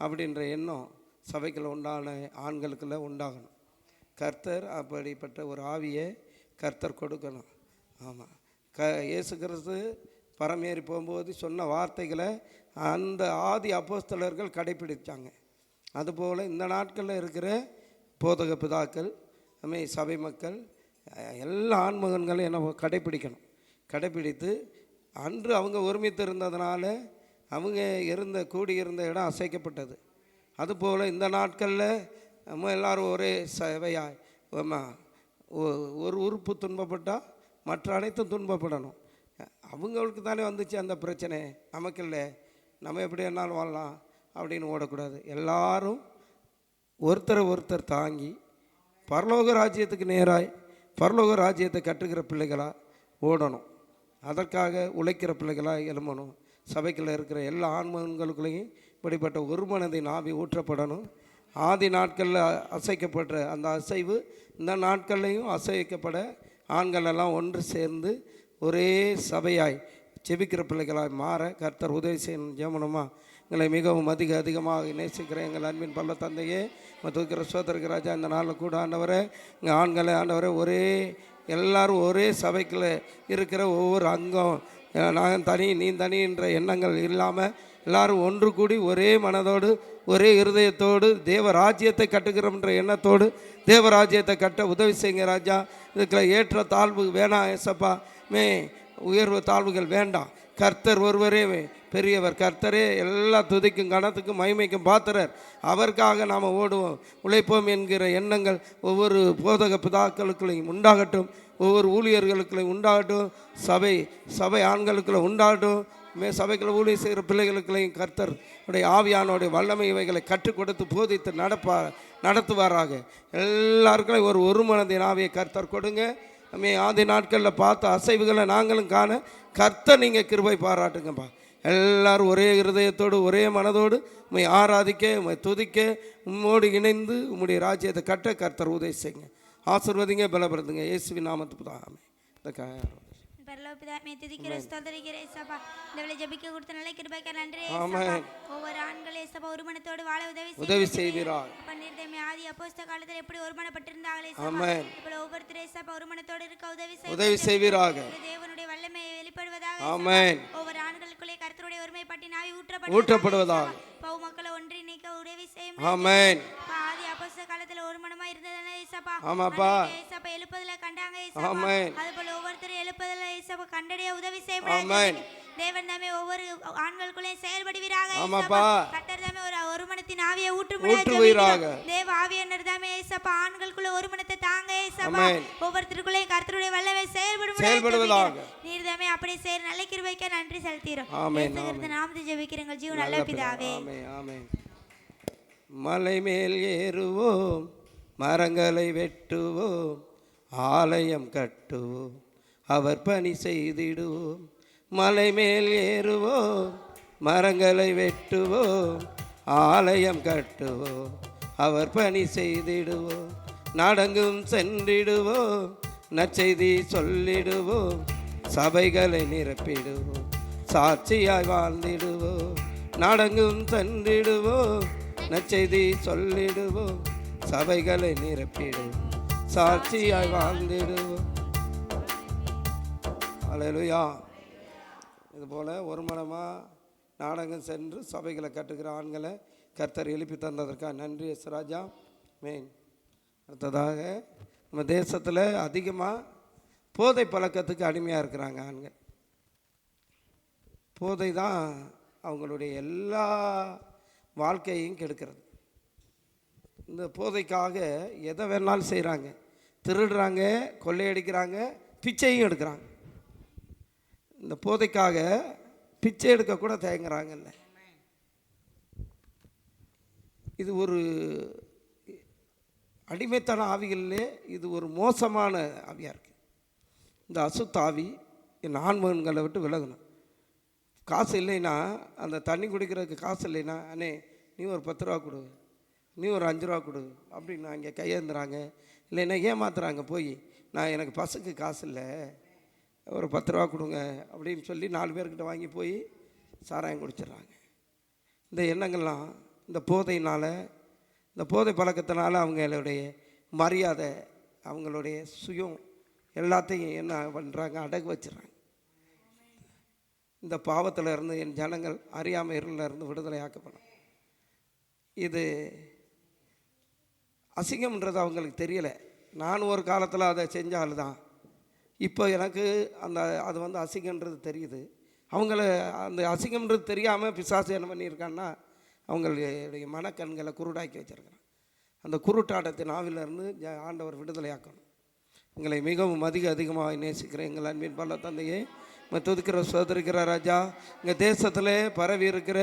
அப்படின்ற எண்ணம் சபைக்குள்ள உண்டான ஆண்களுக்குள்ள உண்டாகணும். கர்த்தர் அப்படிப்பட்ட ஒரு ஆவியை கர்த்தர் கொடுக்கணும். ஆமாம், இயேசு கிறிஸ்து பரமேறி போகும்போது சொன்ன வார்த்தைகளை அந்த ஆதி அப்போஸ்தலர்கள் கடைப்பிடித்தாங்க. அதுபோல் இந்த நாட்களில் இருக்கிற போதக பிதாக்கள், சபை மக்கள், எல்லா ஆண்மகன்களும் என்ன கடைப்பிடிக்கணும். கடைப்பிடித்து அன்று அவங்க ஒருமித்து இருந்ததுனால அவங்க கூடியிருந்த இடம் அசைக்கப்பட்டது. அதுபோல் இந்த நாட்களில் நம்ம எல்லோரும் ஒரே சபையாய், ஒரு உறுப்பு துன்பப்பட்டால் மற்ற அனைத்தும் துன்பப்படணும். அவங்களுக்கு தானே வந்துச்சு அந்த பிரச்சனை, நமக்கு இல்லை, நம்ம எப்படி என்னாலும் வாழலாம் அப்படின்னு ஓடக்கூடாது. எல்லாரும் ஒருத்தர் தாங்கி பரலோக ராஜ்யத்துக்கு நேராய் பரலோக ராஜ்யத்தை கட்டுகிற பிள்ளைகளாக ஓடணும். அதற்காக உழைக்கிற பிள்ளைகளாக எழும்பணும். சபைக்குள்ள இருக்கிற எல்லா ஆண்மகன்களுக்குள்ளேயும் இப்படிப்பட்ட ஒரு மனதின் ஆவி ஊற்றப்படணும். ஆதி நாட்களில் அசைக்கப்படுற அந்த அசைவு இந்த நாட்கள்லையும் அசைக்கப்பட ஆண்கள் எல்லாம் ஒன்று சேர்ந்து ஒரே சபையாய் செபிக்கிற பிள்ளைகளாய் மாற கர்த்தர் உதவி செய்யணும். ஜெபணுமா? எங்களை மிகவும் அதிகமாக நேசிக்கிற எங்கள் அன்பின் பல்ல தந்தையே, தூக்கிற சோதருக்கு ராஜா, இந்த நாளில் கூட ஆண்டவரை எங்கள் ஆண்களை ஆண்டவரை ஒரே எல்லாரும் ஒரே சபைக்குள்ள இருக்கிற ஒவ்வொரு அங்கம், நான் தனி நீ தனின்ற எண்ணங்கள் இல்லாமல் எல்லாரும் ஒன்று கூடி ஒரே மனதோடு ஒரே இருதயத்தோடு தேவ ராஜ்யத்தை கட்டுகிறோம்ன்ற எண்ணத்தோடு தேவ ராஜ்யத்தை கட்ட உதவி செய்யுங்க ராஜா. இதுக்குள்ள ஏற்ற தாழ்வு வேணாம் ஏசப்பா, உயர்வு தாழ்வுகள் வேண்டாம். கர்த்தர் ஒருவரே பெரியவர். கர்த்தரே எல்லா துதிக்கும் கணத்துக்கும் மகிமைக்கும் பாத்திரர். அவருக்காக நாம் ஓடுவோம், உழைப்போம் என்கிற எண்ணங்கள் ஒவ்வொரு போதக பிதாக்களுக்குள்ளையும் உண்டாகட்டும், ஒவ்வொரு ஊழியர்களுக்குள்ளையும் உண்டாகட்டும், சபை ஆண்களுக்குள்ள உண்டாகட்டும். சபைக்குள்ள ஊழியர் செய்கிற பிள்ளைகளுக்குள்ளையும் கர்த்தர் உடைய ஆவியானோடைய வல்லமை இவைகளை கற்றுக் கொடுத்து போதித்து நடத்துவாராக. எல்லாருக்கும் ஒரு மனதின் ஆவியை கர்த்தர் கொடுங்க. ஆதி நாட்களில் பார்த்த அசைவுகளை நாங்களும் காண கர்த்தர் நீங்கள் கிருபை பாராட்டுங்கப்பா. எல்லாரும் ஒரே இருதயத்தோடு ஒரே மனதோடு உம்மை ஆராதிக்க உம்மை துதிக்க உம்மோடு இணைந்து உம்முடைய ராஜ்யத்தை கட்ட கர்த்தர் உதவி செய்யுங்க. ஆசீர்வதிங்க, பலப்படுத்துங்க. இயேசுவின் நாமத்துக்கு தான் ஆமென். ஒவ்வொரு ஆண்களே சபா ஒரு மனத்தோடு வாழ உதவி செய்வீராக. ஆதி அப்போஸ்தல காலத்தில் எப்படி ஒருமனப்பட்டிருந்தாங்களே ஒவ்வொருத்தரே சபா ஒரு மனத்தோடு இருக்க உதவி செய்வீராக. தேவனுடைய வல்லமை வெளிப்படுவதாக. ஆமென். ஒவ்வொரு ஆண்களுக்குள்ளே கர்த்தருடைய ஒருமைப்பாட்டின் ஆவி ஊற்றப்படுவதாக. பவு மக்களை ஒன்றிணைக்க உதவி செய்யும். ஆமென். ஆதி அப்போஸ்தல காலத்தில் ஒரு மனமா இருந்ததனா ஏசப்பா. ஆமாப்பா. ஏசப்பா எழுப்புதல கண்டாங்க ஏசப்பா. ஆமென். அதுபோல ஒவ்வொருத்தரும் எழுப்புதல ஏசப்பா கண்டடைய உதவி செய்யும். ஆமென். தேவன் தாமே ஒவ்வொரு ஆண்களுக்குள்ளே செயல்படுவீராக. ஆமாப்பா. கர்த்தர் தாமே ஒரு மனத்தின் ஆவியை ஊற்றுவீராக. தேவ ஆவியானவர் தாமே ஏசப்பா ஆண்களுக்குள்ள ஒரு மனத்தை தாங்க ஏசப்பா. ஒவ்வொருத்தருக்குள்ளே கர்த்தருடைய வல்லமை செயல்படுவதாக. நீர் தாமே அப்படியே செய்ய நல்ல கிருபைக்கு நன்றி செலுத்துகிறோம். ஆமென். நாமத்தை ஜெபிக்கிறோம் ஜீவன் நல்ல பிதாவே. ஆமென். மலை மேல் ஏறுவோம், மரங்களை வெட்டுவோம், ஆலயம் கட்டுவோம், அவர் பணி செய்திடுவோம். மலை மேல் ஏறுவோம், மரங்களை வெட்டுவோம், ஆலயம் கட்டுவோம், அவர் பணி செய்திடுவோம். நடங்கும் சென்றிடுவோம், நற்செய்தி சொல்லிடுவோம், சபைகளை நிரப்பிடுவோம், சாட்சியாய் வாழ்ந்திடுவோம். நடங்கும் சென்றிடுவோம், நற்செய்தி சொல்லிடுவோம், சபைகளை நிரப்பிடுவோம், சாட்சியாய் வாழ்ந்திடுவோம். அல்லேலூயா. இதுபோல் ஒரு மனமாக நாடகம் சென்று சபைகளை கட்டுகிற ஆண்களை கர்த்தர் எழுப்பி தந்ததற்காக நன்றி ராஜா. மெயின் அடுத்ததாக நம்ம தேசத்தில் அதிகமாக போதை பழக்கத்துக்கு அடிமையாக இருக்கிறாங்க ஆண்கள். போதை தான் அவங்களுடைய எல்லா வாழ்க்கையையும் கெடுக்கிறது. இந்த போதைக்காக எதை வேணாலும் செய்கிறாங்க, திருடுறாங்க, கொள்ளையடிக்கிறாங்க, பிச்சையும் எடுக்கிறாங்க. இந்த போதைக்காக பிச்சை எடுக்கக்கூட தயங்குறாங்கல்ல. இது ஒரு அடிமைத்தன ஆவிகளிலே இது ஒரு மோசமான ஆவியாக இருக்குது. இந்த அசுத்த ஆவி என் ஆண்மகன்களை விட்டு விலகணும். காசு இல்லைன்னா, அந்த தண்ணி குடிக்கிறதுக்கு காசு இல்லைன்னா, அண்ணே நீ ஒரு 10 ரூபா கொடு, நீ ஒரு 5 ரூபா கொடு அப்படின்னு அங்கே கையேந்துறாங்க. இல்லைன்னா ஏமாத்துறாங்க. போய் நான் எனக்கு பஸ்ஸுக்கு காசு இல்லை, ஒரு 10 ரூபா கொடுங்க அப்படின்னு சொல்லி 4 பேர்கிட்ட வாங்கி போய் சாராயம் குடிச்சிட்றாங்க. இந்த எண்ணங்கள்லாம் இந்த போதையினால், இந்த போதை பழக்கத்தினால அவங்களுடைய மரியாதை, அவங்களுடைய சுயம் எல்லாத்தையும் என்ன பண்ணுறாங்க, அடகு வச்சிடறாங்க. இந்த பாவத்தில் இருந்து என் ஜனங்கள் அறியாமையிலிருந்து இருந்து விடுதலை ஆக்கப்படும். இது அசிங்கம்ன்றது அவங்களுக்கு தெரியலை. நான் ஒரு காலத்தில் அதை செஞ்சால் தான் இப்போ எனக்கு அது வந்து அசிங்கன்றது தெரியுது. அவங்கள அந்த அசிங்கம்ன்றது தெரியாமல் பிசாசு என்ன பண்ணியிருக்கான்னா, அவங்களுடைய மனக்கண்களை குருடாக்கி வச்சுருக்கிறான். அந்த குருட்டாட்டத்தின் ஆவிலிருந்து ஆண்டவர் விடுதலையாக்கணும். எங்களை மிகவும் அதிகமாக நேசிக்கிறேன் எங்கள் அன்பின் பல தந்தையே, துதிக்கிற சோதரிக்கிற ராஜா. எங்கள் தேசத்தில் பரவி இருக்கிற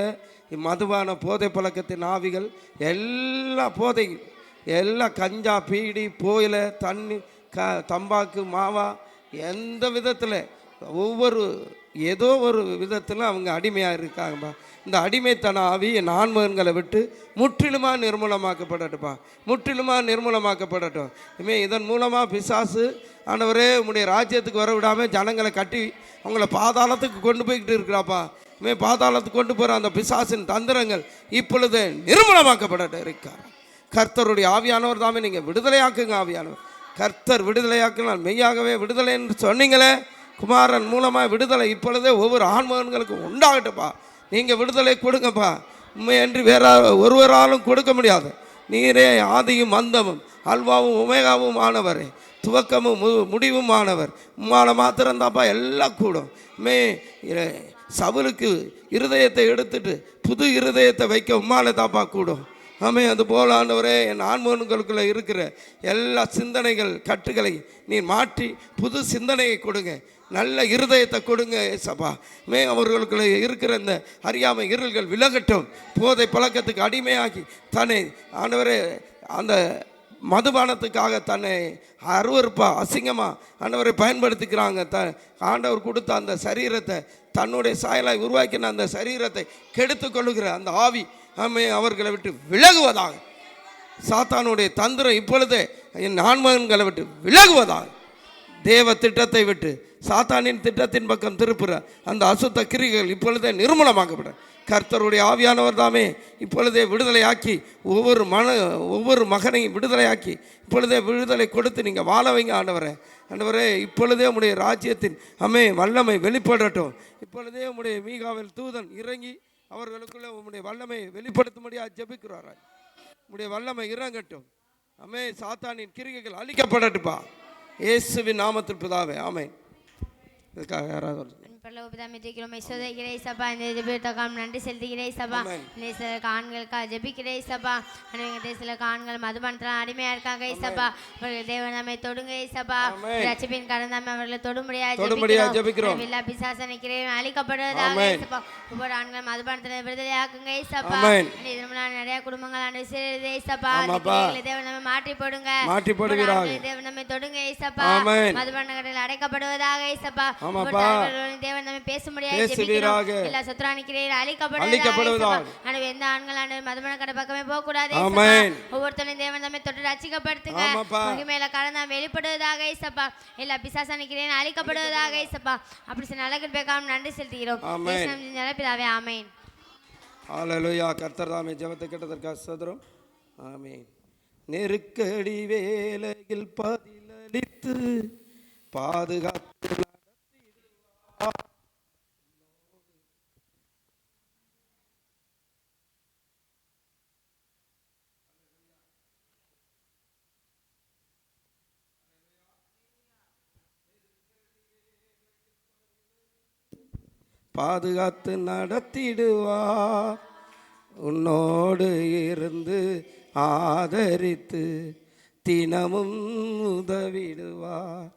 மதுவான போதை பழக்கத்தின் ஆவிகள் எல்லா போதை, எல்லாம் கஞ்சா, பீடி, போயில, தண்ணி, தம்பாக்கு, மாவா, எந்த விதத்தில் ஏதோ ஒரு விதத்தில் அவங்க அடிமையாக இருக்காங்கப்பா. இந்த அடிமைத்தன ஆவி என் ஆண்மகன்களை விட்டு முற்றிலுமாக நிர்மூலமாக்கப்படட்டும்ப்பா, முற்றிலுமாக நிர்மூலமாக்கப்படட்டும். இதன் மூலமாக பிசாசு ஆண்டவரே உம்முடைய ராஜ்யத்துக்கு வர விடாமல் ஜனங்களை கட்டி அவங்கள பாதாளத்துக்கு கொண்டு போய்கிட்டு இருக்கிறாப்பா. பாதாளத்துக்கு கொண்டு போகிற அந்த பிசாசின் தந்திரங்கள் இப்பொழுது நிர்மூலமாக்கப்படட்டும் இருக்கார். கர்த்தருடைய ஆவியானவர் தாமே நீங்கள் விடுதலையாக்குங்க. ஆவியானவர் கர்த்தர் விடுதலையாக்கினால் மெய்யாகவே விடுதலை என்று சொன்னீங்களே, குமாரன் மூலமாக விடுதலை இப்பொழுதே ஒவ்வொரு ஆண்மகன்களுக்கும் உண்டாகட்டும்ப்பா. நீங்கள் விடுதலை கொடுங்கப்பா. உண்மையன்றி வேற ஒருவராலும் கொடுக்க முடியாது. நீரே ஆதியும் அந்தமும் அல்வாவும் உமேகாவும் ஆனவரே, துவக்கமும் முடிவும் ஆனவர். உம்மால மாத்திரம்தாப்பா எல்லாம் கூடும். சவுலுக்கு இருதயத்தை எடுத்துட்டு புது இருதயத்தை வைக்க உம்மால தாப்பா கூடும். அது போல ஆண்டவரே என் ஆண்மகன்களுக்குள்ளே இருக்கிற எல்லா சிந்தனைகள் கட்டுகளை நீ மாற்றி புது சிந்தனையை கொடுங்க, நல்ல இருதயத்தை கொடுங்க சபா. அவர்களுக்குள்ள இருக்கிற இந்த அறியாமை இருள்கள் விலகட்டும். போதை பழக்கத்துக்கு அடிமையாகி தன்னை ஆண்டவரே அந்த மதுபானத்துக்காக தன்னை அருவருப்பா அசிங்கமாக ஆண்டவரை பயன்படுத்திக்கிறாங்க. ஆண்டவர் கொடுத்த அந்த சரீரத்தை, தன்னுடைய சாயலாய் உருவாக்கின அந்த சரீரத்தை கெடுத்து கொள்ளுகிற அந்த ஆவி அவர்களை விட்டு விலகுவதாக. சாத்தானுடைய தந்திரம் இப்பொழுதே என் ஆண்மகன்களை விட்டு விலகுவதாக. தேவ திட்டத்தை விட்டு சாத்தானின் திட்டத்தின் பக்கம் திருப்புற அந்த அசுத்த கிரிகள் இப்பொழுதே நிர்மூலமாக்கப்பட கர்த்தருடைய ஆவியானவர் தாமே இப்பொழுதே விடுதலையாக்கி ஒவ்வொரு மகனையும் விடுதலையாக்கி இப்பொழுதே விடுதலை கொடுத்து நீங்கள் வாழ வைங்க ஆண்டவரே. ஆண்டவரே இப்பொழுதே உம்முடைய ராஜ்யத்தின் வல்லமை வெளிப்படட்டும். இப்பொழுதே உம்முடைய மீகாவில் தூதன் இறங்கி அவர்களுக்குள்ளே உம்முடைய வல்லமை வெளிப்படுத்தும்படியாக ஜெபிக்கிறார். உம்முடைய வல்லமை இறங்கட்டும். சாத்தானின் கிரிகைகள் அழிக்கப்படட்டுப்பா இயேசுவின் நாமத்தில் பிதாவே ஆமென். இதுக்காக யாராவது நன்றி செலுத்துகிறேன் சபா. ஆண்களுக்காக ஜெபிக்கிறேன் சபா. தேசத்துல ஆண்கள் மதுபானத்தில் அடிமையா இருக்காங்க சபா. அவர்கள் தேவன் நம்மை தொடுங்க சபா. ரட்சிப்பின் கடந்தாமை அவர்களை தொடும்படியாக ஜெபிக்கிறோம். எல்லா பிசாசனை கிரையும் அழிக்கப்படுவதாக சபா. ஒவ்வொரு ஆண்கள் மதுபானத்தில் விடுதலையாக்குங்க சபா. நிறைய குடும்பங்கள் ஆண்டு சேருதே சபா. தேவன் நம்மை மாற்றி போடுங்க. தேவன் நம்மை தொடுங்க சபா. மதுபானங்களில் அடைக்கப்படுவதாக சபா. தேவன் நம்ம பேச முடியாது. எல்லா சத்துரானிக்கிறேன் அழிக்கப்படுவதாக. ஆனால் எந்த ஆண்கள் மதுபான கடை பக்கமே போக கூடாது. ஒவ்வொருத்தரும் தேவன் நம்ம தொட்டு ரட்சிக்கப்படுத்துங்க. மகிமையில கடந்த வெளிப்படுவதாக சப்பா. எல்லா பிசாசானிக்கிறேன் அழிக்கப்படுவதாக சப்பா. அப்படி சில நல்ல கிருபைக்காக நன்றி செலுத்துகிறோம். பிதாவே ஆமென். ஹல்லேலூயா. கர்த்தர் தாமே ஜெபத்தை கேட்டதற்காக ஸ்தோத்திரம். ஆமென். நெருக்கடி வேளையில் பதிலளித்து பாதுகாத்து பாதுகாத்து நடத்திடுவார். உன்னோடு இருந்து ஆதரித்து தினமும் உதவிடுவார்.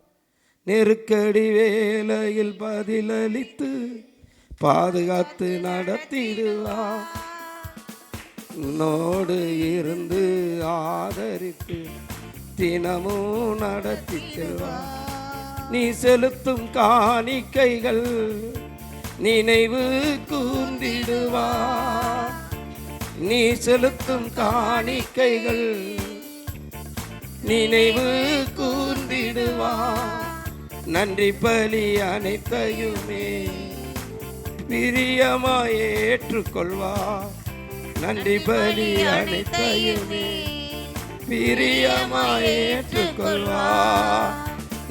நெருக்கடி வேளையில் பதிலளித்து பாதுகாத்து நடத்திடுவார். உன்னோடு இருந்து ஆதரித்து தினமும் நடத்தி செல்வார். நீ செலுத்தும் காணிக்கைகள் நினைவு கூர்ந்திடுவார். நீ செலுத்தும் காணிக்கைகள் நினைவு கூர்ந்திடுவார். நன்றி பலி அனைத்தையுமே பிரியமாய் ஏற்றுக்கொள்வார். நன்றி பலி அனைத்தையுமே பிரியமாய் ஏற்றுக்கொள்வார்.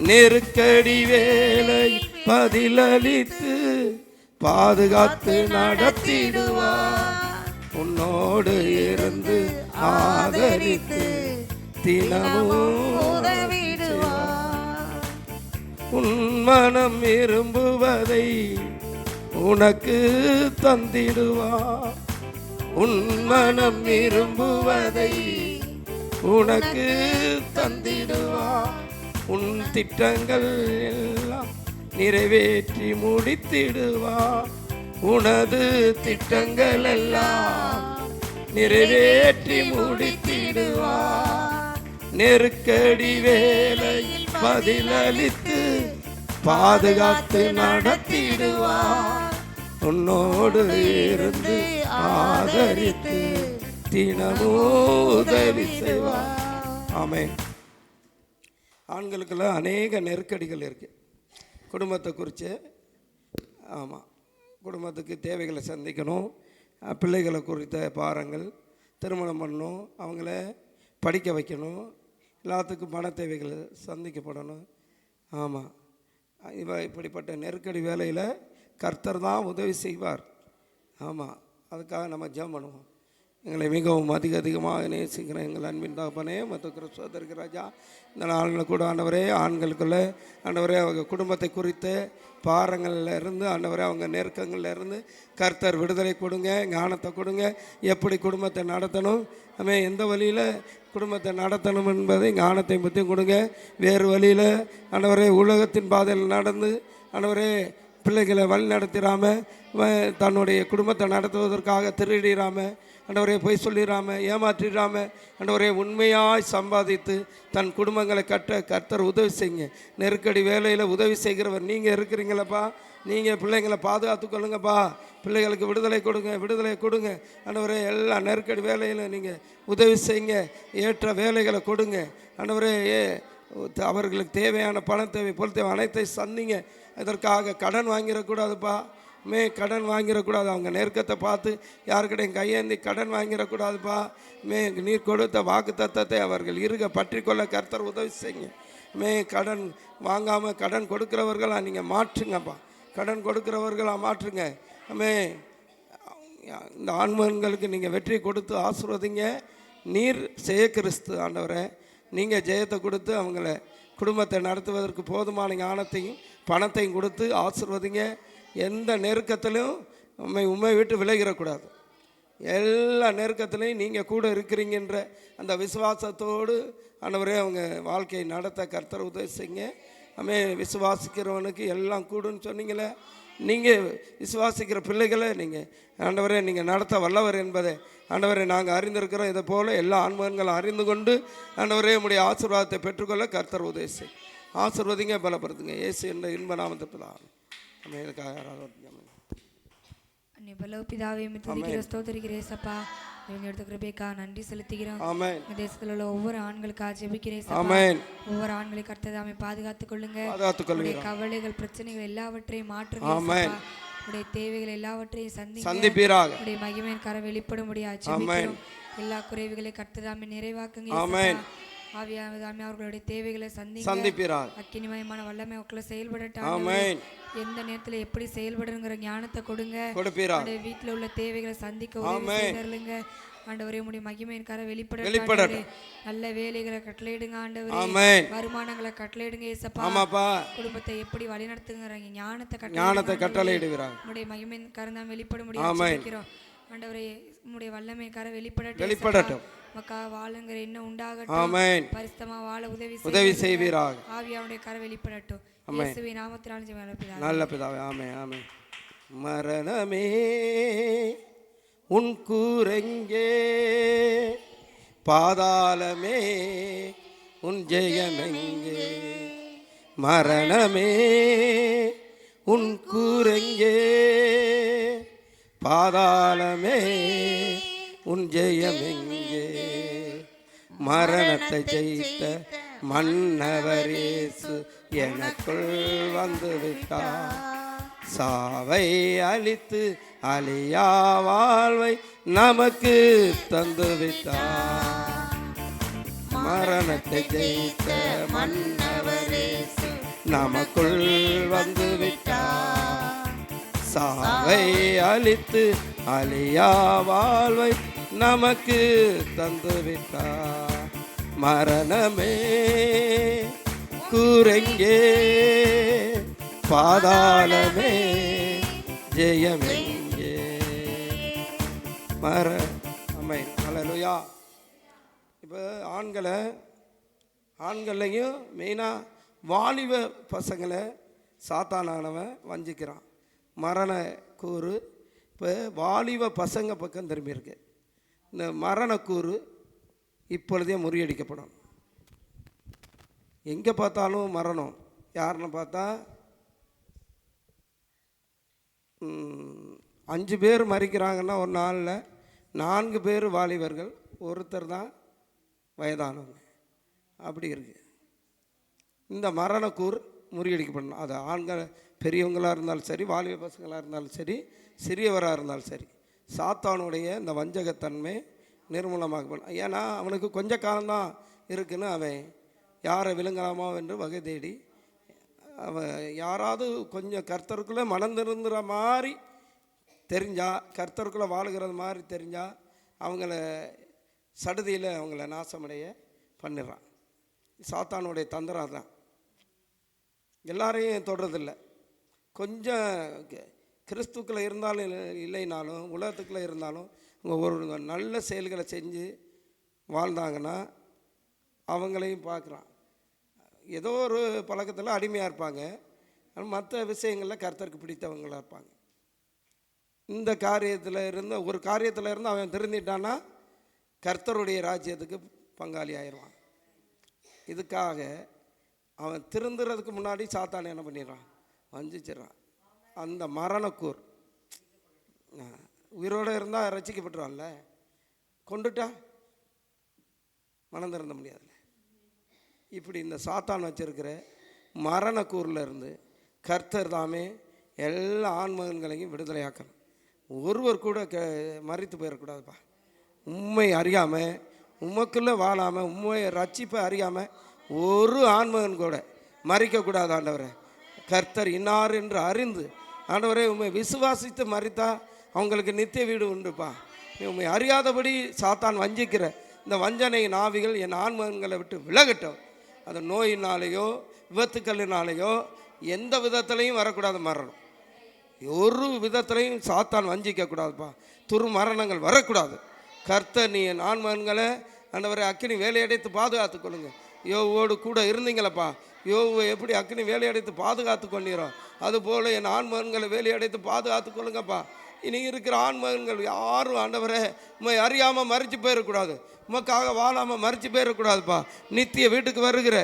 நெருக்கடி வேளை பதிலளித்து பாதுகாத்து நடத்திடுவார். உன்னோடு இருந்து ஆதரித்து தினமும் உதவிடுவார். உன் மனம் விரும்புவதை உனக்கு தந்திடுவார். உன் மனம் விரும்புவதை உனக்கு தந்திடுவார். உன் திட்டங்கள் எல்லாம் நிறைவேற்றி முடித்திடுவார். உனது திட்டங்கள் எல்லாம் நிறைவேற்றி முடித்திடுவார். நெருக்கடி வேளையில் பதிலளித்து பாதுகாத்து நடத்திடுவார். உன்னோடு இருந்து ஆதரித்து தினமும் உதவி செய்வார். ஆமென். ஆண்களுக்கெல்லாம் அநேக நெருக்கடிகள் இருக்குது குடும்பத்தை குறித்து. ஆமாம், குடும்பத்துக்கு தேவைகளை சந்திக்கணும், பிள்ளைகளை குறித்த பாரங்கள், திருமணம் பண்ணணும், அவங்கள படிக்க வைக்கணும், எல்லாத்துக்கும் பண தேவைகள் சந்திக்கப்படணும். ஆமாம், இப்படிப்பட்ட நெருக்கடி வேலையில் கர்த்தர் தான் உதவி செய்வார். ஆமாம், அதுக்காக நம்ம ஜெபம் பண்ணுவோம். எங்களை மிகவும் அதிகமாக நேசிக்கிற எங்கள் அன்பின் தகப்பனே, மற்ற கிறிஸ்துவதற்கு ராஜா, இந்த நாளில் கூட ஆண்டவரே ஆண்களுக்குள்ளே ஆண்டவரே அவங்க குடும்பத்தை குறித்து பாரங்களில் இருந்து ஆண்டவரே அவங்க நெருக்கங்களில் இருந்து கர்த்தர் விடுதலை கொடுங்க, ஞானத்தை கொடுங்க. எப்படி குடும்பத்தை நடத்தணும், நம்ம எந்த வழியில் குடும்பத்தை நடத்தணும் என்பதை ஞானத்தை பற்றியும் கொடுங்க. வேறு வழியில் ஆண்டவரே உலகத்தின் பாதையில் நடந்து ஆண்டவரே பிள்ளைகளை வழி நடத்திடாமல் தன்னுடைய குடும்பத்தை நடத்துவதற்காக திருடிடாமல் ஆண்டவரே பொய் சொல்லிடாமல் ஏமாற்றிடாமல் ஆண்டவரே உண்மையாய் சம்பாதித்து தன் குடும்பங்களை கட்ட கர்த்தர் உதவி செய்யுங்க. நெருக்கடி வேலையில் உதவி செய்கிறவர் நீங்கள் இருக்கிறீங்களப்பா. நீங்கள் பிள்ளைங்களை பாதுகாத்து கொள்ளுங்கப்பா. பிள்ளைகளுக்கு விடுதலை கொடுங்க ஆண்டவரே. எல்லா நெருக்கடி வேலையில் நீங்கள் உதவி செய்யுங்க. ஏற்ற வேலைகளை கொடுங்க ஆண்டவரே. அவர்களுக்கு தேவையான பண தேவை, பொருள் தேவை அனைத்தையும் சந்திங்க. இதற்காக கடன் வாங்கிடக்கூடாதுப்பா. கடன் வாங்கிடக்கூடாது. அவங்க நெருக்கத்தை பார்த்து யாருக்கிட்டையும் கையேந்தி கடன் வாங்கிடக்கூடாதுப்பா. நீர் கொடுத்த வாக்கு தத்தத்தை அவர்கள் இருக பற்றி கொள்ள கர்த்தர் உதவி செய்யுங்க. கடன் வாங்காமல் கடன் கொடுக்குறவர்களாக நீங்கள் மாற்றுங்கப்பா. கடன் கொடுக்குறவர்களாக மாற்றுங்க. இந்த ஆண்மன்களுக்கு நீங்கள் வெற்றி கொடுத்து ஆசீர்வதிங்க. நீர் செய்ய கிறிஸ்து ஆண்டவரை நீங்கள் ஜெயத்தை கொடுத்து அவங்கள குடும்பத்தை நடத்துவதற்கு போதுமான ஞானத்தையும் பணத்தையும் கொடுத்து ஆசீர்வதிங்க. எந்த நெருக்கத்திலும் உண்மை விட்டு விலகிடக்கூடாது. எல்லா நெருக்கத்திலையும் நீங்கள் கூட இருக்கிறீங்கன்ற அந்த விசுவாசத்தோடு ஆண்டவரே அவங்க வாழ்க்கையை நடத்த கர்த்தர் உதவி செய்யுங்க. விசுவாசிக்கிறவனுக்கு எல்லாம் கூடுன்னு சொன்னீங்களே, நீங்கள் விசுவாசிக்கிற பிள்ளைகளை நீங்கள் ஆண்டவரே நீங்கள் நடத்த வல்லவர் என்பதை ஆண்டவரை நாங்கள் அறிந்திருக்கிறோம். இதை போல் எல்லா ஆண்மகன்களும் அறிந்து கொண்டு ஆண்டவரே உடைய ஆசீர்வாதத்தை பெற்றுக்கொள்ள கர்த்தர் உதவி செய்யும். ஆசீர்வதிங்க, பலப்படுத்துங்க. இயேசு என்ற இன்ப நாமத்தை தான் பிதாவே ஸ்தோத்திரிக்கிறேசப்பா. எடுத்த கிருபைக்கா நன்றி செலுத்துகிறோம். தேசத்தில் உள்ள ஒவ்வொரு ஆண்களுக்காக ஜெபிக்கிறேன். ஒவ்வொரு ஆண்களை கர்த்தர் பாதுகாத்துக் கொள்ளுங்க. கவலைகள் பிரச்சனைகள் எல்லாவற்றையும் மாற்றுங்க. உடைய தேவைகள் எல்லாவற்றையும் சந்திப்பீராக. உடைய மகிமையின் கரம் வெளிப்பட முடியாது. எல்லா குறைவுகளை கர்த்தர் நிறைவாக்குங்க. ஆவியானதாமே அவர்களுடைய தேவைகளை சந்திப்பீராக. அக்கினிமயமான வல்லமை மக்களை செயல்படட்டும். ஆமென். எந்த நேரத்துல எப்படி செயல்படுங்கிற ஞானத்தை கொடுப்பீராக. வீட்டுல உள்ள தேவைகளை சந்திக்க உதவி ஆண்டவரே. உம்முடைய மகிமையின் கரை வெளிப்படட்டும். நல்ல வேலைகளை கட்டளையிடுங்க ஆண்டவரே. ஆமென். வருமானங்களை கட்டளையிடுங்க ஏசப்பா. ஆமாப்பா. குடும்பத்தை எப்படி வழிநடத்துங்கிற ஞானத்தை கட்டளையிடுவீராக. உம்முடைய மகிமையின் கரை தான் வெளிப்பட முடியும். ஆண்டவரே உம்முடைய வல்லமை கரை வெளிப்படட்டும். மக்கா வாழுங்கிற என்ன உண்டாகட்டும். ஆமென். பரிசுத்தமா வாழ உதவி செய்வீராக. ஆவியானுடைய கரை வெளிப்படட்டும். இயேசுவின் நாமத்தினால் ஜெபம் நல்ல பிதாவே. ஆமென். ஆமென். மரணமே உன் கூரெங்கே, பாதாளமே உன் ஜெயமெங்கே. மரணமே உன் கூரெங்கே, பாதாளமே உன் ஜெயமெங்கே. மரணத்தை ஜெயித்த மன்னவர் இயேசு எனக்குள் வந்து விட்டார். சாவை அழித்து அழியா வாழ்வை நமக்கு தந்து விட்டார். மரணத்தை ஜெயித்த மன்னவர் இயேசு நமக்குள் வந்து விட்டார். சாவை அழித்து அழியா வாழ்வை நமக்கு தந்து விட்டார். மரணமே கூரெங்கே, பாதாளமே ஜெயமெங்கே. ஆமென். ஹல்லேலூயா. இப்போ ஆண்களையும் மெயினாக வாலிப பசங்களை சாத்தானானவன் வஞ்சிக்கிறான். மரண கூறு இப்போ வாலிப பசங்க பக்கம் திரும்பியிருக்கு. இந்த மரணக்கூறு இப்பொழுதே முறியடிக்கப்படும். எங்கே பார்த்தாலும் மரணம். யாருன்னு பார்த்தா 5 பேர் மறிக்கிறாங்கன்னா ஒரு நாளில் 4 பேர் வாலிபர்கள், ஒருத்தர் தான் வயதானவங்க. அப்படி இருக்குது. இந்த மரணக்கூர் முறியடிக்கப்படணும். அது ஆண்கள் பெரியவங்களாக இருந்தாலும் சரி, வாலிப பசங்களாக இருந்தாலும் சரி, சிறியவராக இருந்தாலும் சரி, சாத்தானுடைய இந்த வஞ்சகத்தன்மை நிர்மூலமாக்கப்படும். ஏன்னா அவனுக்கு கொஞ்ச காலம்தான் இருக்குன்னு அவன் யாரை விழுங்கலாமோ என்று வகை தேடி அவன் யாராவது கொஞ்சம் கர்த்தருக்குள்ளே மனந்திருந்துற மாதிரி தெரிஞ்சா, கர்த்தருக்குள்ளே வாழுகிறது மாதிரி தெரிஞ்சால் அவங்கள சடுதியில் அவங்கள நாசமடைய பண்ணிடுறான். சாத்தானுடைய தந்திரம் தான். எல்லாரையும் தொடுறதில்லை. கொஞ்சம் கிறிஸ்துக்குள்ளே இருந்தாலும் இல்லைனாலும் உலகத்துக்குள்ளே இருந்தாலும் அவங்க ஒரு நல்ல செயல்களை செஞ்சு வாழ்ந்தாங்கன்னா அவங்களையும் பார்க்குறான். ஏதோ ஒரு பழக்கத்தில் அடிமையாக இருப்பாங்க. மற்ற விஷயங்களில் கர்த்தருக்கு பிடித்தவங்களாக இருப்பாங்க. இந்த காரியத்தில் இருந்து ஒரு காரியத்தில் இருந்து அவன் திருந்திட்டான்னா கர்த்தருடைய ராஜ்யத்துக்கு பங்காளி ஆயிடுவான். இதுக்காக அவன் திருந்துறதுக்கு முன்னாடி சாத்தான் என்ன பண்ணிடுறான், வஞ்சிச்சிடறான். அந்த மரணக்கூர் உயிரோடு இருந்தால் ரசிக்கப்பட்டுருவான்ல, கொண்டுட்டா மனம் திறந்த முடியாதுல்ல. இப்படி இந்த சாத்தான் வச்சிருக்கிற மரணக்கூரில் இருந்து கர்த்தர் தாமே எல்லா ஆண்மகன்களையும் விடுதலையாக்கணும். ஒருவர் கூட மறித்து போயிடக்கூடாதுப்பா. உண்மை அறியாமல், உமக்குள்ளே வாழாமல், உண்மையை ரட்சிப்பை அறியாமல் ஒரு ஆண்மகன் கூட மறிக்கக்கூடாது. ஆண்டவரை கர்த்தர் இன்னார் என்று அறிந்து, ஆண்டவரை உண்மை விசுவாசித்து மறித்தா அவங்களுக்கு நித்திய வீடு உண்டுப்பா. உண்மை அறியாதபடி சாத்தான் வஞ்சிக்கிற இந்த வஞ்சனை நாவிகள் என் ஆண்மகன்களை விட்டு விலகட்டும். அது நோயினாலேயோ விபத்துக்களினாலேயோ எந்த விதத்துலையும் வரக்கூடாது. மரணம் ஒரு விதத்துலையும் சாத்தான் வஞ்சிக்கக்கூடாதுப்பா. துர்மரணங்கள் வரக்கூடாது. கர்த்தர் நீ என் ஆண்மகன்களை ஆண்டவரை அக்கினி வேலையடைத்து பாதுகாத்து கொள்ளுங்க. யோவோடு கூட இருந்தீங்களப்பா. யோவை எப்படி அக்கினி வேலையடைத்து பாதுகாத்து கொண்டீரோ அதுபோல் என் ஆண்மகன்களை வேலையடைத்து பாதுகாத்து கொள்ளுங்கப்பா. இனி இருக்கிற ஆண்மகன்கள் யாரும் ஆண்டவரை உண்மை அறியாமல் மறித்து போயிடக்கூடாது. உமக்காக வாழாமல் மறித்து போயிடக்கூடாதுப்பா. நித்திய வீட்டுக்கு வருகிற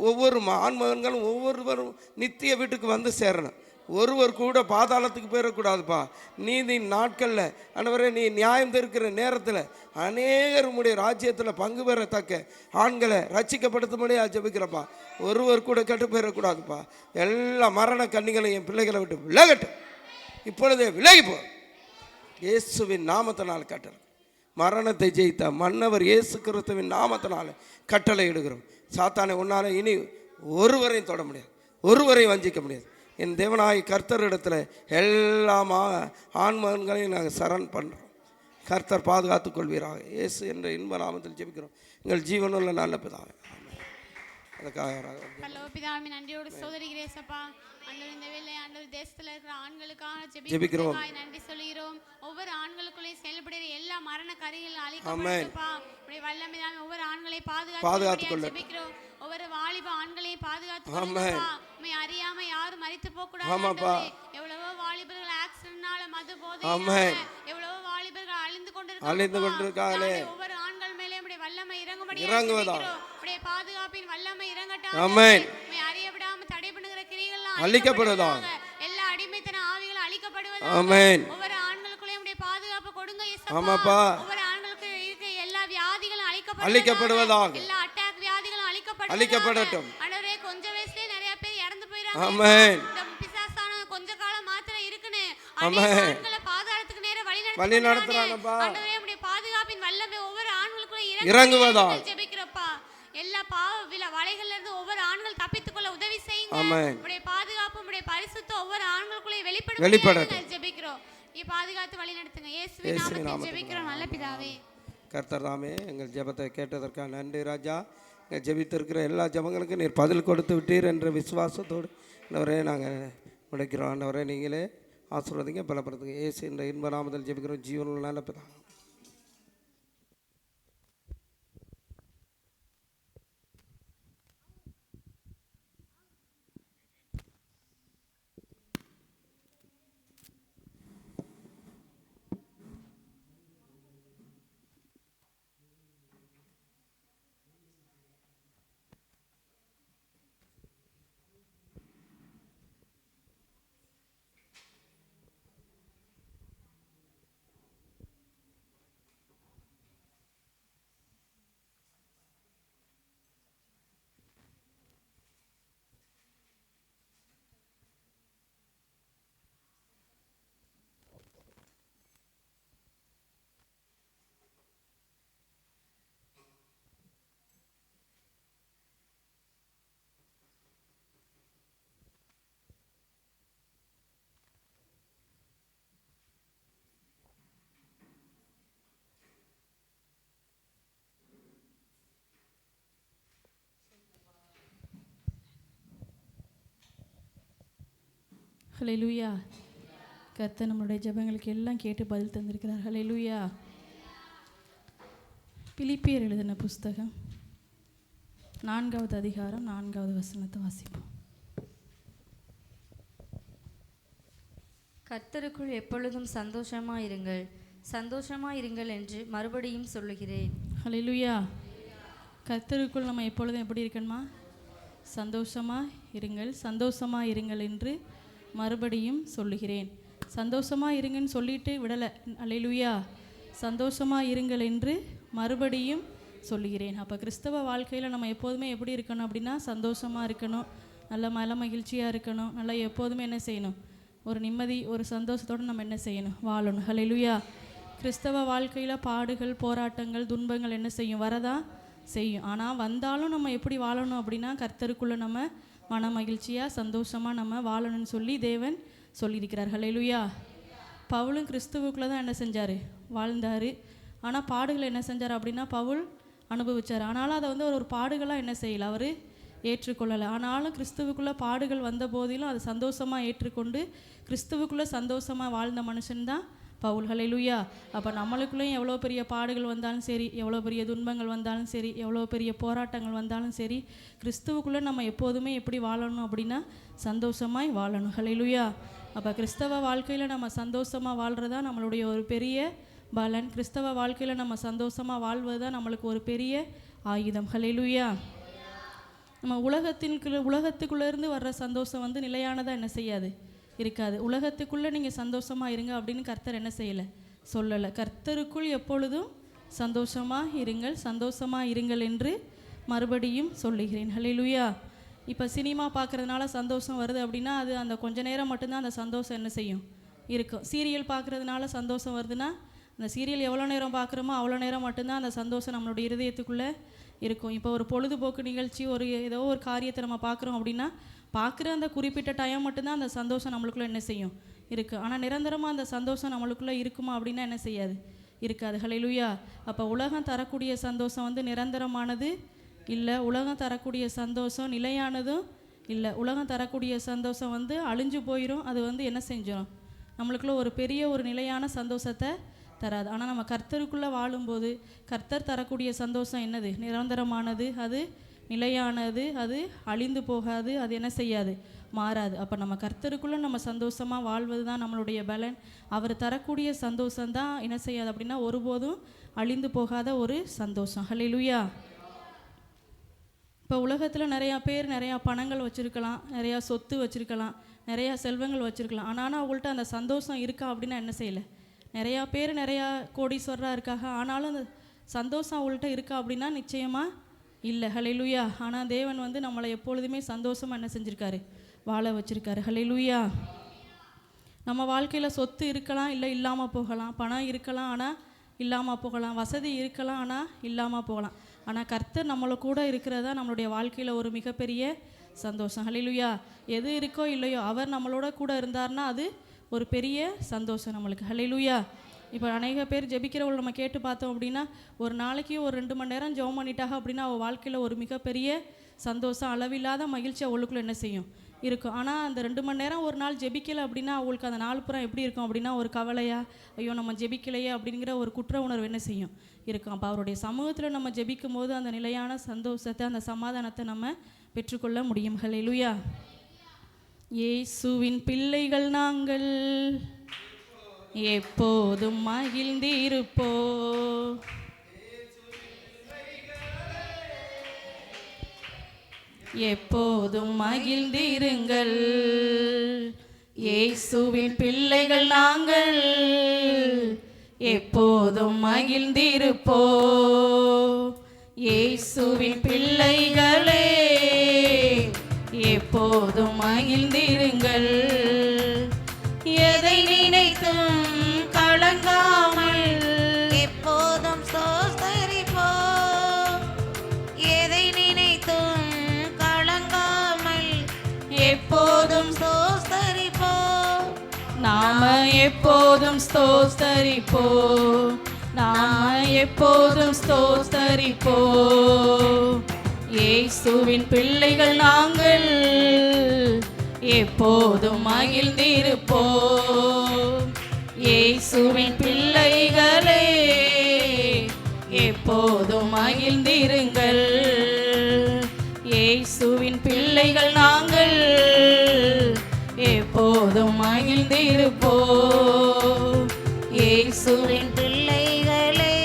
ஒவ்வொரு ஆண்மகன்களும் ஒவ்வொருவரும் நித்திய வீட்டுக்கு வந்து சேரணும். ஒருவர் கூட பாதாளத்துக்கு போயிடக்கூடாதுப்பா. நீதியின் நாட்களில் ஆண்டவரே நீ நியாயம் தீர்க்கிற நேரத்தில் அநேகர் உம்முடைய ராஜ்யத்தில் பங்கு பெறத்தக்க ஆண்களை ரட்சிக்கப்படுத்தும்படியாக ஜெபிக்கிறப்பா. ஒருவர் கூட கெட்டு போயிடக்கூடாதுப்பா. எல்லா மரண கண்ணிகளையும் என் பிள்ளைகளை விட்டு விலகட்டும். இப்பொழுதே விலகிப்போ. இயேசுவின் நாமத்தினால் கட்டணும். மரணத்தை ஜெயித்த மன்னவர் இயேசு கிறிஸ்துவின் நாமத்தினால கட்டளை இடுகிறோம். சாத்தானை உன்னால இனி ஒருவரையும் தொட முடியாது, ஒருவரையும் வஞ்சிக்க முடியாது. என் தேவனாய் கர்த்தரிடத்தில் எல்லா ஆண்மகன்களையும் நாங்கள் சரண் பண்ணுறோம். கர்த்தர் பாதுகாத்துக் கொள்வீராக. இயேசு என்ற இன்ப நாமத்தில் ஜெபிக்கிறோம் எங்கள் ஜீவனுள்ள நல்ல பிதாவே. அதுக்காக பிதாவே நன்றியோடு சோதரிக்கிறேன் சப்பா. ஆண்டவர் இந்த வேளை ஆண்டவர் தேசத்தில் இருக்கிற ஆண்களுக்காக ஜெபிக்கிறோம். நன்றி சொல்கிறோம். ஒவ்வொரு ஆண்களுக்குள்ளே செயல்படுகிற எல்லா மரண கரைகள் அழிக்கப்பா. வல்லமைதான் ஒவ்வொரு ஆண்களை பாதுகாத்து ஜெபிக்கிறோம். ஒவ்வொரு வாலிப ஆண்களையும் பாதுகாத்து அறியாம யாரும் மரித்து போக கூடாது. எவ்வளவோ வாலிபர்கள் ஆக்சிடென்ட்னால மது போதை, எவ்வளவோ வாலிபர்கள் அழிந்து கொண்டிருக்காங்களே. ஒவ்வொரு ஆண்கள் மேலே வல்லமை இறங்குவதா பாதுகாப்பின் வல்லமை இறங்கட்டும். அறியப்படாம தடை பண்ணுகிற கிரியைகள் அழிக்கப்படுவதா. எல்லா அடிமைத்தன ஆவிகளும் அழிக்கப்படுவதா. ஒவ்வொரு ஆண்களுக்குள்ளே பாதுகாப்பு கொடுங்க இயேசுப்பா. ஒவ்வொரு ஆண்களுக்கு இருக்க எல்லா வியாதிகளும் அழிக்கப்படுவதா. எல்லா அட்டாக் வியாதிகளும் அழிக்கப்படட்டும். ஆண்டவரே கொஞ்ச வயசுலயே நிறைய பேர் இறந்து போயிராங்க. ஆமென். இந்த பிசாசான கொஞ்ச காலம் மாத்திரம் இருக்குனே. ஆண்களை பாதாளத்துக்கு நேரா வழி நடத்துறானப்பா. ஆண்டவரே உம்முடைய பாதுகாப்பின் வல்லமை ஒவ்வொரு ஆண்களுக்குள்ள இறங்குவதா. ஜெபிக்கிறப்பா. எல்லா பாவ வலைகள்ல இருந்து ஒவ்வொரு ஆண்கள் தப்பித்துக்கொள்ள உதவி செய்யுங்க. உம்முடைய பாதுகாப்பு உம்முடைய பரிசுத்தம் ஒவ்வொரு ஆண்களுக்குள்ள வெளிப்படட்டும். ஜெபிக்கிறோம். நீ பாதுகாத்து வழி நடத்துங்க. இயேசுவின் நாமத்தில் ஜெபிக்கிறோம் நல்ல பிதாவே. கர்த்தர் தாமே எங்கள் ஜெபத்தை கேட்டதற்காக நன்றி ராஜா. ஜெபித்திருக்கிற எல்லா ஜெபங்களுக்கும் நீர் பதில் கொடுத்து விட்டீர் என்ற விசுவாசத்தோடு ஆண்டவரே நாங்கள் முடிக்கிறோம். ஆண்டவரே நீங்களே ஆசீர்வதிங்க, பலப்படுத்துங்க. இயேசு என்ற இன்ப நாமத்தில் ஜெபிக்கிறோம் ஜீவனுள்ள நல்ல பிதாவே. ஹல்லேலூயா. கர்த்தர் நம்மளுடைய ஜெபங்களுக்கு எல்லாம் கேட்டு பதில் தந்திருக்கிறார். ஹல்லேலூயா. பிலிப்பியர் எழுதின புஸ்தகம் 4வது அதிகாரம் 4வது வசனத்தை வாசிப்போம். கர்த்தருக்குள் எப்பொழுதும் சந்தோஷமாயிருங்கள், சந்தோஷமாயிருங்கள் என்று மறுபடியும் சொல்லுகிறேன். ஹல்லேலூயா. கர்த்தருக்குள் நம்ம எப்பொழுதும் எப்படி இருக்கணுமா? சந்தோஷமாக இருங்கள், சந்தோஷமாக இருங்கள் என்று மறுபடியும் சொல்லுகிறேன். சந்தோஷமாக இருங்கன்னு சொல்லிட்டு விடலை. ஹல்லேலூயா. சந்தோஷமாக இருங்கள் என்று மறுபடியும் சொல்லுகிறேன். அப்போ கிறிஸ்தவ வாழ்க்கையில் நம்ம எப்போதுமே எப்படி இருக்கணும் அப்படின்னா சந்தோஷமாக இருக்கணும், நல்ல மகிழ்ச்சியாக இருக்கணும், நல்லா எப்போதுமே என்ன செய்யணும்? ஒரு நிம்மதி, ஒரு சந்தோஷத்தோடு நம்ம என்ன செய்யணும்? வாழணும். ஹல்லேலூயா. கிறிஸ்தவ வாழ்க்கையில் பாடுகள், போராட்டங்கள், துன்பங்கள் என்ன செய்யும்? வரதான் செய்யும். ஆனால் வந்தாலும் நம்ம எப்படி வாழணும் அப்படின்னா கர்த்தருக்குள்ளே நம்ம மன மகிழ்ச்சியாக சந்தோஷமாக நம்ம வாழணும்னு சொல்லி தேவன் சொல்லியிருக்கிறார். ஹல்லேலூயா. பவுலும் கிறிஸ்துவுக்குள்ளே தான் என்ன செஞ்சார்? வாழ்ந்தார். ஆனால் பாடுகளை என்ன செஞ்சார் அப்படின்னா பவுல் அனுபவித்தார். ஆனாலும் அதை ஒரு பாடுகளாக என்ன செய்யலை, அவர் ஏற்றுக்கொள்ளலை. ஆனாலும் கிறிஸ்துவுக்குள்ளே பாடுகள் வந்த போதிலும் அதை சந்தோஷமாக ஏற்றுக்கொண்டு கிறிஸ்துவுக்குள்ளே சந்தோஷமாக வாழ்ந்த மனுஷன்தான் பவுல். ஹல்லேலூயா. அப்போ நம்மளுக்குள்ளேயும் எவ்வளோ பெரிய பாடுகள் வந்தாலும் சரி, எவ்வளோ பெரிய துன்பங்கள் வந்தாலும் சரி, எவ்வளோ பெரிய போராட்டங்கள் வந்தாலும் சரி, கிறிஸ்துவுக்குள்ளே நம்ம எப்போதுமே எப்படி வாழணும் அப்படின்னா சந்தோஷமாய் வாழணும். ஹல்லேலூயா. அப்போ கிறிஸ்தவ வாழ்க்கையில் நம்ம சந்தோஷமாக வாழ்கிறதா நம்மளுடைய ஒரு பெரிய பலன். கிறிஸ்தவ வாழ்க்கையில் நம்ம சந்தோஷமாக வாழ்வது தான் நம்மளுக்கு ஒரு பெரிய ஆயுதம். ஹல்லேலூயா. நம்ம உலகத்துக்குள்ளேருந்து வர்ற சந்தோஷம் நிலையானதாக என்ன செய்யாது, இருக்காது. உலகத்துக்குள்ளே நீங்கள் சந்தோஷமாக இருங்க அப்படின்னு கர்த்தர் என்ன செய்யலை, சொல்லலை. கர்த்தருக்குள் எப்பொழுதும் சந்தோஷமாக இருங்கள், சந்தோஷமாக இருங்கள் என்று மறுபடியும் சொல்லுகிறேன். ஹல்லேலூயா. இப்போ சினிமா பார்க்குறதுனால சந்தோஷம் வருது அப்படின்னா அது அந்த கொஞ்ச நேரம் மட்டும்தான் அந்த சந்தோஷம் என்ன செய்யும், இருக்கும். சீரியல் பார்க்குறதுனால சந்தோஷம் வருதுன்னா அந்த சீரியல் எவ்வளோ நேரம் பார்க்குறோமோ அவ்வளோ நேரம் மட்டும்தான் அந்த சந்தோஷம் நம்மளுடைய இருதயத்துக்குள்ளே இருக்கும். இப்போ ஒரு பொழுதுபோக்கு நிகழ்ச்சி, ஒரு ஏதோ ஒரு காரியத்தை நம்ம பார்க்குறோம் அப்படின்னா பார்க்குற அந்த குறிப்பிட்ட டைம் மட்டும்தான் அந்த சந்தோஷம் நம்மளுக்குள்ளே என்ன செய்யும், இருக்குது. ஆனால் நிரந்தரமாக அந்த சந்தோஷம் நம்மளுக்குள்ளே இருக்குமா அப்படின்னா என்ன செய்யாது, இருக்காது. ஹல்லேலூயா. அப்போ உலகம் தரக்கூடிய சந்தோஷம் வந்து நிரந்தரமானது இல்லை, உலகம் தரக்கூடிய சந்தோஷம் நிலையானதும் இல்லை. உலகம் தரக்கூடிய சந்தோஷம் வந்து அழிஞ்சு போயிடும். அது வந்து என்ன செஞ்சிடும், நம்மளுக்குள்ள ஒரு பெரிய ஒரு நிலையான சந்தோஷத்தை தராது. ஆனால் நம்ம கர்த்தருக்குள்ளே வாழும்போது கர்த்தர் தரக்கூடிய சந்தோஷம் என்னது, நிரந்தரமானது, அது நிலையானது, அது அழிந்து போகாது, அது என்ன செய்யாது, மாறாது. அப்போ நம்ம கர்த்தருக்குள்ளே நம்ம சந்தோஷமாக வாழ்வது தான் நம்மளுடைய பலன். அவர் தரக்கூடிய சந்தோஷம்தான் என்ன செய்யாது அப்படின்னா ஒருபோதும் அழிந்து போகாத ஒரு சந்தோஷம். ஹல்லேலூயா. இப்போ உலகத்தில் நிறையா பேர் நிறையா பணங்கள் வச்சுருக்கலாம், நிறையா சொத்து வச்சுருக்கலாம், நிறையா செல்வங்கள் வச்சுருக்கலாம். ஆனால் அவங்கள்ட்ட அந்த சந்தோஷம் இருக்கா அப்படின்னா என்ன செய்யலை. நிறையா பேர் நிறையா கோடீஸ்வரராக இருக்காங்க, ஆனாலும் அந்த சந்தோஷம் அவங்கள்ட்ட இருக்கா அப்படின்னா நிச்சயமாக இல்லை. ஹல்லேலூயா. ஆனால் தேவன் வந்து நம்மளை எப்பொழுதுமே சந்தோஷமாக என்ன செஞ்சுருக்காரு, வாழ வச்சுருக்காரு. ஹல்லேலூயா. நம்ம வாழ்க்கையில் சொத்து இருக்கலாம், இல்லை இல்லாமல் போகலாம். பணம் இருக்கலாம், ஆனால் இல்லாமல் போகலாம். வசதி இருக்கலாம், ஆனால் இல்லாமல் போகலாம். ஆனால் கர்த்தர் நம்மளை கூட இருக்கிறதா நம்மளுடைய வாழ்க்கையில் ஒரு மிகப்பெரிய சந்தோஷம். ஹல்லேலூயா. எது இருக்கோ இல்லையோ அவர் நம்மளோட கூட இருந்தார்னா அது ஒரு பெரிய சந்தோஷம் நம்மளுக்கு. ஹல்லேலூயா. இப்போ அநேக பேர் ஜெபிக்கிறவங்களை நம்ம கேட்டு பார்த்தோம் அப்படின்னா ஒரு நாளைக்கு ஒரு 2 மணி நேரம் ஜெபம் பண்ணிட்டாங்க அப்படின்னா அவள் வாழ்க்கையில் ஒரு மிகப்பெரிய சந்தோஷம், அளவில்லாத மகிழ்ச்சி அவளுக்குள்ள என்ன செய்யும், இருக்கும். ஆனால் அந்த 2 மணி நேரம் ஒரு நாள் ஜெபிக்கலை அப்படின்னா அவங்களுக்கு அந்த நாள் புறம் எப்படி இருக்கும் அப்படின்னா ஒரு கவலையா, ஐயோ நம்ம ஜெபிக்கலையே அப்படிங்கிற ஒரு குற்ற உணர்வு என்ன செய்யும், இருக்கும். அப்போ அவருடைய சமூகத்தில் நம்ம ஜெபிக்கும் போது அந்த நிலையான சந்தோஷத்தை, அந்த சமாதானத்தை நம்ம பெற்றுக்கொள்ள முடியும். ஹல்லேலூயா. இயேசுவின் பிள்ளைகள் நாங்கள் எப்போதும் மகிழ்ந்திருப்போ, எப்போதும் மகிழ்ந்திருங்கள். இயேசுவின் பிள்ளைகள் நாங்கள் எப்போதும் மகிழ்ந்திருப்போ. இயேசுவின் பிள்ளைகளே எப்போதும் மகிழ்ந்திருங்கள். எதை நினைத்தும் கலங்காமல் எப்போதும் ஸ்தோத்தரிப்போம். எதை நினைத்தும் கலங்காமல் எப்போதும் ஸ்தோத்தரிப்போம். நாம எப்போதும் ஸ்தோத்தரிப்போம், நாம எப்போதும் ஸ்தோத்தரிப்போம். இயேசுவின் பிள்ளைகள் நாங்கள் எப்போதும் மகிழ்ந்திருப்போம். இயேசுவின் பிள்ளைகளே எப்போதும் மகிழ்ந்திருங்கள். இயேசுவின் பிள்ளைகள் நாங்கள் எப்போதும் மகிழ்ந்திருப்போம். இயேசுவின் பிள்ளைகளே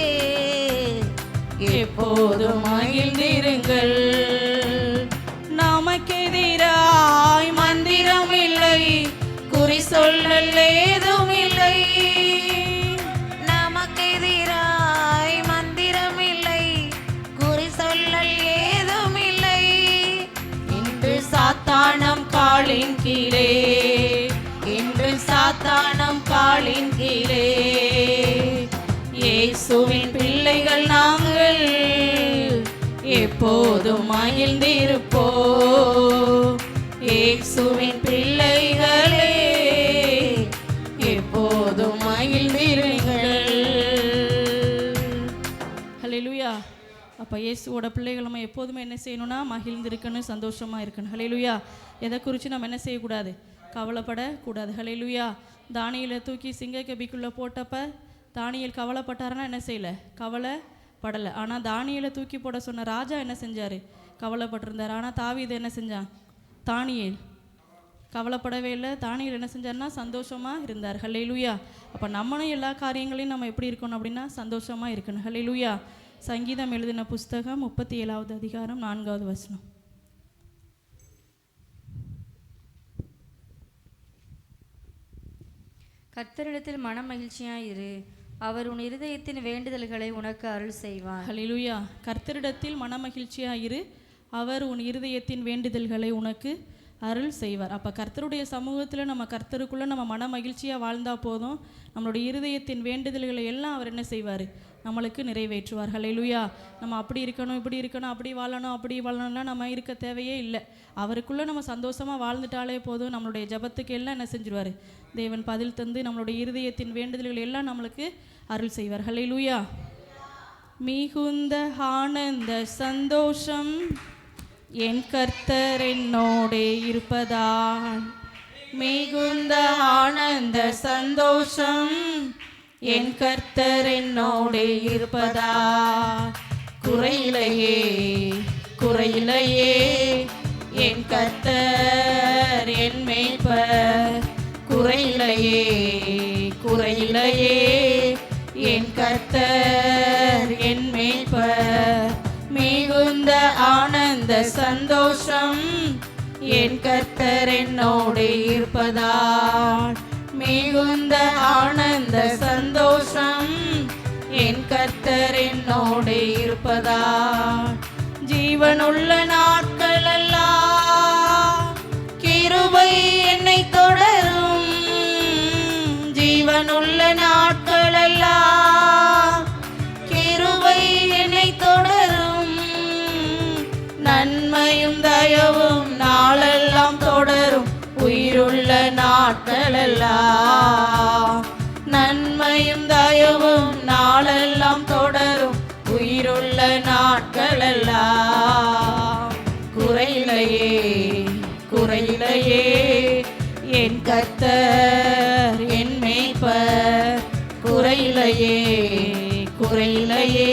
எப்போதும் மகிழ்ந்திருங்கள். நமக்கெதிராய் மந்திரம் இல்லை, குறி சொல்லல் ஏதும் இல்லை. நமக்கெதிராய் மந்திரம் இல்லை, குறி சொல்லல் ஏதும் இல்லை. இன்று சாத்தானம் காலின் கீழே, இன்று சாத்தானம் காலின் கீழே. இயேசுவின் பிள்ளைகள் நாங்கள் எப்போதும் மகிழ்ந்திருப்போம். இயேசுவின் பிள்ளைகளே எப்போதும் மகிழ்ந்திருங்கள். ஹல்லேலூயா. அப்போ இயேசுவோட பிள்ளைகள் நம்ம எப்போதுமே என்ன செய்யணும்னா மகிழ்ந்திருக்கணும், சந்தோஷமாக இருக்கணும். ஹல்லேலூயா. எதை குறித்து நம்ம என்ன செய்யக்கூடாது, கவலைப்படக்கூடாது. ஹல்லேலூயா. தானியேலை தூக்கி சிங்கக்கபிக்குள்ளே போட்டப்ப தானியேல் கவலைப்பட்டாருன்னா என்ன செய்யலை, கவலைப்படலை. ஆனால் தானியேலை தூக்கி போட சொன்ன ராஜா என்ன செஞ்சார், கவலைப்பட்டிருந்தார். ஆனால் தாவீது என்ன செஞ்சான், தானியேல் கவலைப்படவே இல்லை. தானியேல் என்ன செஞ்சார்னா சந்தோஷமாக இருந்தார். ஹல்லேலூயா. அப்போ நம்மளும் எல்லா காரியங்களையும் நம்ம எப்படி இருக்கணும் அப்படின்னா சந்தோஷமாக இருக்கணும். ஹல்லேலூயா. சங்கீதம் எழுதின புஸ்தகம் 37வது அதிகாரம் 4வது வசனம். கர்த்தரிடத்தில் மன மகிழ்ச்சியாயிரு, அவர் உன் இருதயத்தின் வேண்டுதல்களை உனக்கு அருள் செய்வார். ஹல்லேலூயா. கர்த்தரிடத்தில் மன மகிழ்ச்சியாயிரு, அவர் உன் இருதயத்தின் வேண்டுதல்களை உனக்கு அருள் செய்வார். அப்போ கர்த்தருடைய சமூகத்தில் நம்ம கர்த்தருக்குள்ளே நம்ம மன மகிழ்ச்சியாக வாழ்ந்தால் போதும். நம்மளுடைய இருதயத்தின் வேண்டுதல்களை எல்லாம் அவர் என்ன செய்வார்? நம்மளுக்கு நிறைவேற்றுவார். ஹல்லேலூயா. நம்ம அப்படி இருக்கணும், இப்படி இருக்கணும், அப்படி வாழணும்னா நம்ம இருக்க தேவையே இல்லை. அவருக்குள்ளே நம்ம சந்தோஷமாக வாழ்ந்துட்டாலே போதும். நம்மளுடைய ஜபத்துக்கு எல்லாம் என்ன செஞ்சிருவார்? தேவன் பதில் தந்து நம்மளுடைய இருதயத்தின் வேண்டுதல்கள் எல்லாம் நம்மளுக்கு அருள் செய்வார். ஹல்லேலூயா. மிகுந்த ஆனந்த சந்தோஷம் என் கர்த்தர் என்னோடே இருப்பதால், மிகுந்த ஆனந்த சந்தோஷம் என் கர்த்தர் என்னோடே இருப்பதால், குறையிலையே குறையிலையே என் கர்த்தர் என் மேய்ப்பர், குறையிலையே குறையிலையே என் கர்த்தர் என் மேய்ப்பர், மிகுந்த ஆனந்த சந்தோஷம் என் கர்த்தர் என்னோடு இருப்பதால், மிகுந்த ஆனந்த சந்தோஷம் என் கர்த்தர் என்னோடு இருப்பதால், ஜீவனுள்ள நாட்களெல்லாம் கிருபை என்னை தொடரும், ஜீவனுள்ள நாட்களெல்லாம் கிருபை என்னை தொடரும், நன்மையும் தயவும் நாளெல்லாம் தொடரும், உயிருள்ள நாட்களெல்லாம் நன்மையும் தயவும் நாளெல்லாம் தொடரும், உயிருள்ள நாட்களெல்லாம், குறையிலையே குறையிலையே என் கர்த்தர் என் மேய்ப்பர், குறையிலையே குறையிலையே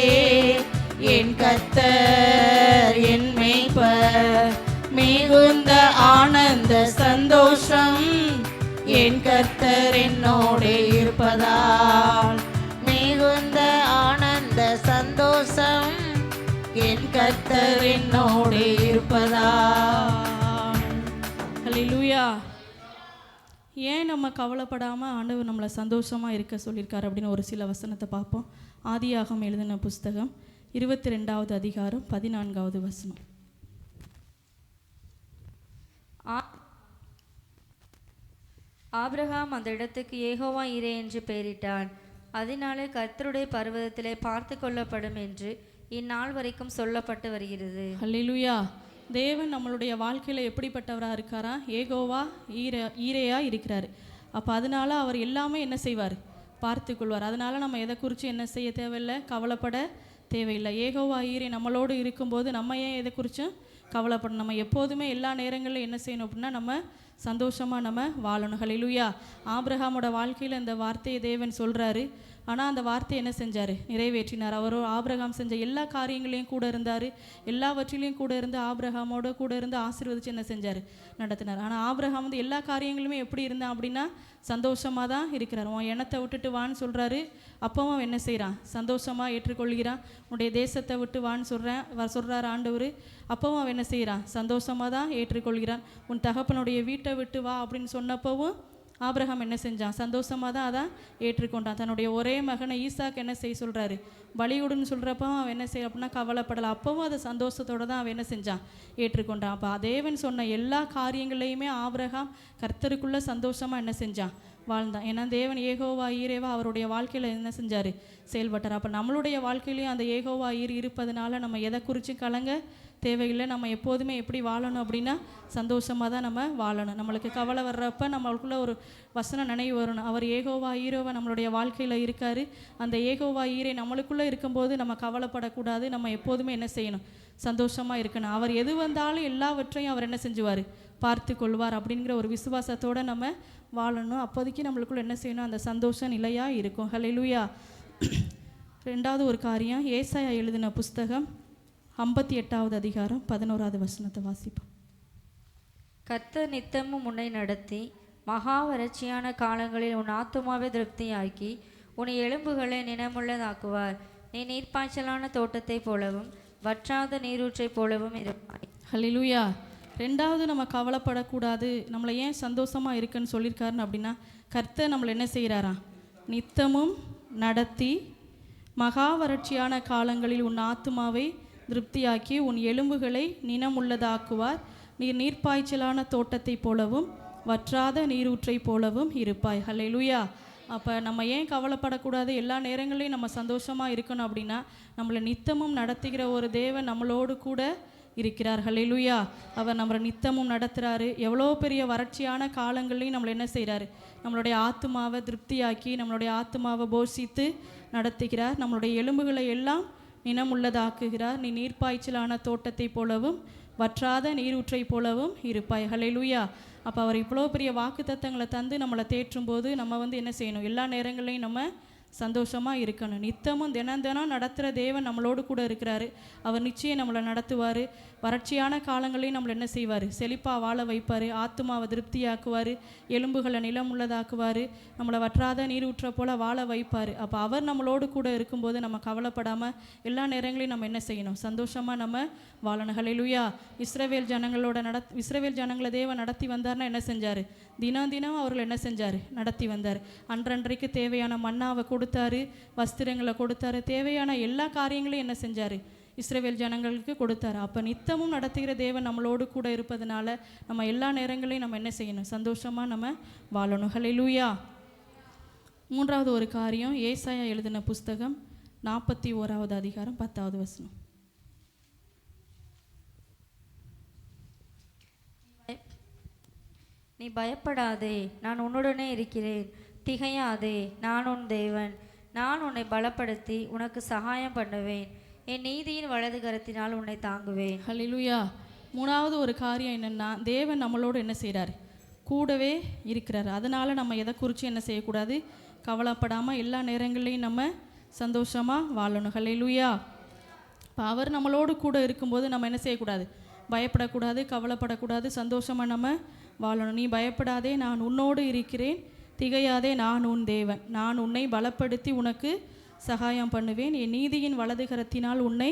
என் கர்த்தர் என் மேய்ப்பர், மிகுந்த ஆனந்த சந்தோஷம் என் கர்த்தர் என்னோடு இருப்பதால், மிகுந்த ஆனந்த சந்தோஷம் என் கர்த்தர் என்னோடு இருப்பதால். ஹல்லேலூயா. ஏன் நம்ம கவலைப்படாமல் ஆண்டவர் நம்மளை சந்தோஷமாக இருக்க சொல்லியிருக்காரு அப்படின்னு ஒரு சில வசனத்தை பார்ப்போம். ஆதியாகமம் எழுதின புஸ்தகம் 22வது அதிகாரம் 14வது வசனம். ஆபிரகாம் அந்த இடத்துக்கு யெகோவா ஈரே என்று பெயரிட்டான். அதனாலே கர்த்தருடைய பர்வதத்திலே பார்த்து கொள்ளப்படும் என்று இந்நாள் வரைக்கும் சொல்லப்பட்டு வருகிறது. ஹல்லேலூயா. தேவன் நம்மளுடைய வாழ்க்கையில் எப்படிப்பட்டவராக இருக்காரா? யெகோவா ஈரேயா இருக்கிறார். அப்போ அதனால அவர் எல்லாமே என்ன செய்வார்? பார்த்து கொள்வார். அதனால நம்ம எதை குறித்து என்ன செய்ய தேவையில்லை, கவலைப்பட தேவையில்லை. யெகோவா ஈரே நம்மளோடு இருக்கும்போது நம்ம ஏன் எதை குறித்தும் கவலைப்படணும்? நம்ம எப்போதுமே எல்லா நேரங்களிலும் என்ன செய்யணும் அப்படின்னா நம்ம சந்தோஷமாக நம்ம வாழணும். ஹல்லேலூயா. ஆபிரகாமோட வாழ்க்கையில் இந்த வார்த்தையை தேவன் சொல்கிறாரு. ஆனால் அந்த வார்த்தையை என்ன செஞ்சார்? நிறைவேற்றினார். ஆபிரகாம் செஞ்ச எல்லா காரியங்களையும் கூட இருந்தார். எல்லாவற்றிலையும் கூட இருந்து ஆபிரகாமோட கூட இருந்து ஆசீர்வதித்து என்ன செஞ்சார்? நடத்தினார். ஆனால் ஆபிரகாம் வந்து எல்லா காரியங்களுமே எப்படி இருந்தான் அப்படின்னா சந்தோஷமாக தான் இருக்கிறார். உன் எண்ணத்தை விட்டுட்டு வான்னு சொல்கிறாரு. அப்பவும் என்ன செய்கிறான்? சந்தோஷமாக ஏற்றுக்கொள்கிறான். உன்னுடைய தேசத்தை விட்டு வான்னு சொல்கிறார் ஆண்டவர். அப்பவும் அவன் என்ன செய்கிறான்? சந்தோஷமாக தான் ஏற்றுக்கொள்கிறான். உன் தகப்பனுடைய வீட்டை விட்டு வா அப்படின்னு சொன்னப்பவும் ஆபிரகாம் என்ன செஞ்சான்? சந்தோஷமாக தான் அதான் ஏற்றுக்கொண்டான். தன்னுடைய ஒரே மகனை ஈசாக்கு என்ன செய்ய சொல்கிறாரு? பலியுடுன்னு சொல்கிறப்போ அவன் என்ன செய்ய அப்படின்னா கவலைப்படலை. அப்பவும் அதை சந்தோஷத்தோடு தான் அவன் என்ன செஞ்சான்? ஏற்றுக்கொண்டான். அப்போ தேவன் சொன்ன எல்லா காரியங்களையுமே ஆபிரகாம் கர்த்தருக்குள்ளே சந்தோஷமாக என்ன செஞ்சான்? வாழ்ந்தான். ஏன்னா தேவன் யெகோவா ஈரேவா அவருடைய வாழ்க்கையில் என்ன செஞ்சார்? செயல்பட்டார். அப்போ நம்மளுடைய வாழ்க்கையிலையும் அந்த யெகோவா ஈர் இருப்பதனால நம்ம எதை குறித்தும் கலங்க தேவையில்லை. நம்ம எப்போதுமே எப்படி வாழணும் அப்படின்னா சந்தோஷமாக தான் நம்ம வாழணும். நம்மளுக்கு கவலை வர்றப்ப நம்மளுக்குள்ள ஒரு வசனம் நினைவு வரணும். அவர் யெகோவா ஈரோவா நம்மளுடைய வாழ்க்கையில் இருக்கார். அந்த யெகோவா ஈரே நம்மளுக்குள்ளே இருக்கும்போது நம்ம கவலைப்படக்கூடாது. நம்ம எப்போதுமே என்ன செய்யணும்? சந்தோஷமாக இருக்கணும். அவர் எது வந்தாலும் எல்லாவற்றையும் அவர் என்ன செஞ்சுவார்? பார்த்து கொள்வார் அப்படிங்கிற ஒரு விசுவாசத்தோடு நம்ம வாழணும். அப்போதைக்கு நம்மளுக்குள்ள என்ன செய்யணும்? அந்த சந்தோஷம் நிலையாக இருக்கும். ஹல்லேலூயா. ரெண்டாவது ஒரு காரியம், ஏசாயா எழுதின புஸ்தகம் 58வது அதிகாரம் 11வது வசனத்தை வாசிப்போம். கர்த்தர் நித்தமும் உன்னை நடத்தி மகா வறட்சியான காலங்களில் உன் ஆத்துமாவை திருப்தியாக்கி உன் எலும்புகளை நினமுள்ளதாக்குவார். நீ நீர்ப்பாய்ச்சலான தோட்டத்தை போலவும் வற்றாத நீரூற்றை போலவும் இருப்பாய். ஹல்லேலூயா. ரெண்டாவது நம்ம கவலைப்படக்கூடாது. நம்மளை ஏன் சந்தோஷமாக இருக்குன்னு சொல்லியிருக்காருன்னு அப்படின்னா கர்த்தர் நம்மளை என்ன செய்கிறாரா? நித்தமும் நடத்தி மகா வறட்சியான காலங்களில் உன் ஆத்துமாவை திருப்தியாக்கி உன் எலும்புகளை நினமுள்ளதாக்குவார். நீர் நீர்ப்பாய்ச்சலான தோட்டத்தை போலவும் வற்றாத நீரூற்றை போலவும் இருப்பாய். ஹல்லேலூயா. அப்போ நம்ம ஏன் கவலைப்படக்கூடாது? எல்லா நேரங்களையும் நம்ம சந்தோஷமாக இருக்கணும் அப்படின்னா நம்மளை நித்தமும் நடத்துகிற ஒரு தேவன் நம்மளோடு கூட இருக்கிறார். ஹல்லேலூயா. அவர் நம்மளை நித்தமும் நடத்துகிறாரு. எவ்வளோ பெரிய வறட்சியான காலங்களையும் நம்மளை என்ன செய்கிறாரு? நம்மளுடைய ஆத்துமாவை திருப்தியாக்கி நம்மளுடைய ஆத்துமாவை போஷித்து நடத்துகிறார். நம்மளுடைய எலும்புகளை எல்லாம் நினமுள்ளதாக்குகிறார். நீ நீர்ப்பாய்ச்சலான தோட்டத்தை போலவும் வற்றாத நீரூற்றை போலவும் இருப்பாய். ஹல்லேலூயா. அப்போ அவர் இவ்வளோ பெரிய வாக்குத்தத்தங்களை தந்து நம்மளை தேற்றும் போது நம்ம என்ன செய்யணும்? எல்லா நேரங்களையும் நம்ம சந்தோஷமாக இருக்கணும். நித்தமும் தினம் நடத்துகிற தேவன் நம்மளோடு கூட இருக்கிறாரு. அவர் நிச்சயம் நம்மளை நடத்துவார். வறட்சியான காலங்களையும் நம்மளை என்ன செய்வார்? செழிப்பாக வாழ வைப்பார். ஆத்துமாவை திருப்தியாக்குவார். எலும்புகளை நிலம் உள்ளதாக்குவார். நம்மளை வற்றாத நீரூற்ற போல் வாழ வைப்பார். அப்போ அவர் நம்மளோடு கூட இருக்கும்போது நம்ம கவலைப்படாமல் எல்லா நேரங்களையும் நம்ம என்ன செய்யணும்? சந்தோஷமாக நம்ம வாழணும். ஹல்லேலூயா. இஸ்ரவேல் ஜனங்களை தேவன் நடத்தி வந்தார்னா என்ன செஞ்சார்? தினம் அவர்கள் என்ன செஞ்சார்? நடத்தி வந்தார். அன்றன்றைக்கு தேவையான மன்னாவை கொடுத்தாரு, வஸ்திரங்களை கொடுத்தாரு, தேவையான எல்லா காரியங்களையும் என்ன செஞ்சார்? இஸ்ரவேல் ஜனங்களுக்கு கொடுத்தாரு. அப்போ நித்தமும் நடத்துகிற தேவன் நம்மளோடு கூட இருப்பதனால நம்ம எல்லா நேரங்களையும் நம்ம என்ன செய்யணும்? சந்தோஷமாக நம்ம வாழணும். ஹல்லேலூயா. மூன்றாவது ஒரு காரியம், ஏசாயா எழுதின புஸ்தகம் 41வது அதிகாரம் 10வது வசனம். நீ பயப்படாதே, நான் உன்னுடனே இருக்கிறேன். திகையாதே, நான் உன் தேவன். நான் உன்னை பலப்படுத்தி உனக்கு சகாயம் பண்ணுவேன். என் நீதியின் வலது கரத்தினால் உன்னை தாங்குவேன். ஹல்லேலூயா. மூணாவது ஒரு காரியம் என்னென்னா, தேவன் நம்மளோடு என்ன செய்கிறார்? கூடவே இருக்கிறார். அதனால் நம்ம எதை குறித்து என்ன செய்யக்கூடாது? கவலைப்படாமல் எல்லா நேரங்களையும் நம்ம சந்தோஷமாக வாழணும். ஹல்லேலூயா. இப்போ அவர் நம்மளோடு கூட இருக்கும்போது நம்ம என்ன செய்யக்கூடாது? பயப்படக்கூடாது, கவலைப்படக்கூடாது, சந்தோஷமாக நம்ம வாழணும். நீ பயப்படாதே, நான் உன்னோடு இருக்கிறேன். திகையாதே, நான் உன் தேவன். நான் உன்னை பலப்படுத்தி உனக்கு சகாயம் பண்ணுவேன். என் நீதியின் வலது கரத்தினால் உன்னை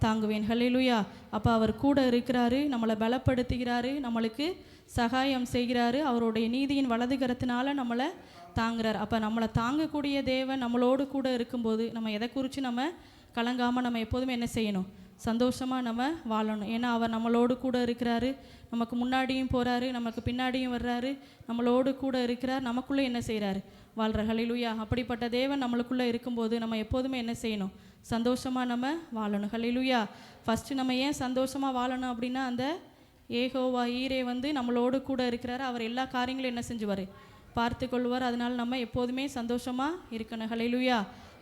தாங்குவேன். ஹல்லேலூயா. அப்போ அவர் கூட இருக்கிறாரு, நம்மளை பலப்படுத்துகிறாரு, நம்மளுக்கு சகாயம் செய்கிறாரு. அவருடைய நீதியின் வலது கரத்தினால நம்மளை தாங்குறார். அப்போ நம்மளை தாங்கக்கூடிய தேவன் நம்மளோடு கூட இருக்கும்போது நம்ம எதை குறித்து நம்ம கலங்காமல் நம்ம எப்போதுமே என்ன செய்யணும்? சந்தோஷமாக நம்ம வாழணும். ஏன்னா அவர் நம்மளோடு கூட இருக்கிறாரு. நமக்கு முன்னாடியும் போகிறாரு, நமக்கு பின்னாடியும் வர்றாரு, நம்மளோடு கூட இருக்கிறார், நமக்குள்ளே என்ன செய்கிறாரு? வாழ்கிற. ஹல்லேலூயா. அப்படிப்பட்ட தேவன் நம்மளுக்குள்ளே இருக்கும்போது நம்ம எப்போதுமே என்ன செய்யணும்? சந்தோஷமாக நம்ம வாழணும். ஹல்லேலூயா. ஃபஸ்ட்டு நம்ம ஏன் சந்தோஷமாக வாழணும் அப்படின்னா, அந்த ஏகோவா ஈரே நம்மளோடு கூட இருக்கிறாரு. அவர் எல்லா காரியங்களும் என்ன செஞ்சுவார்? பார்த்து கொள்வார். அதனால் நம்ம எப்போதுமே சந்தோஷமாக இருக்கணும். ஹல்லேலூயா.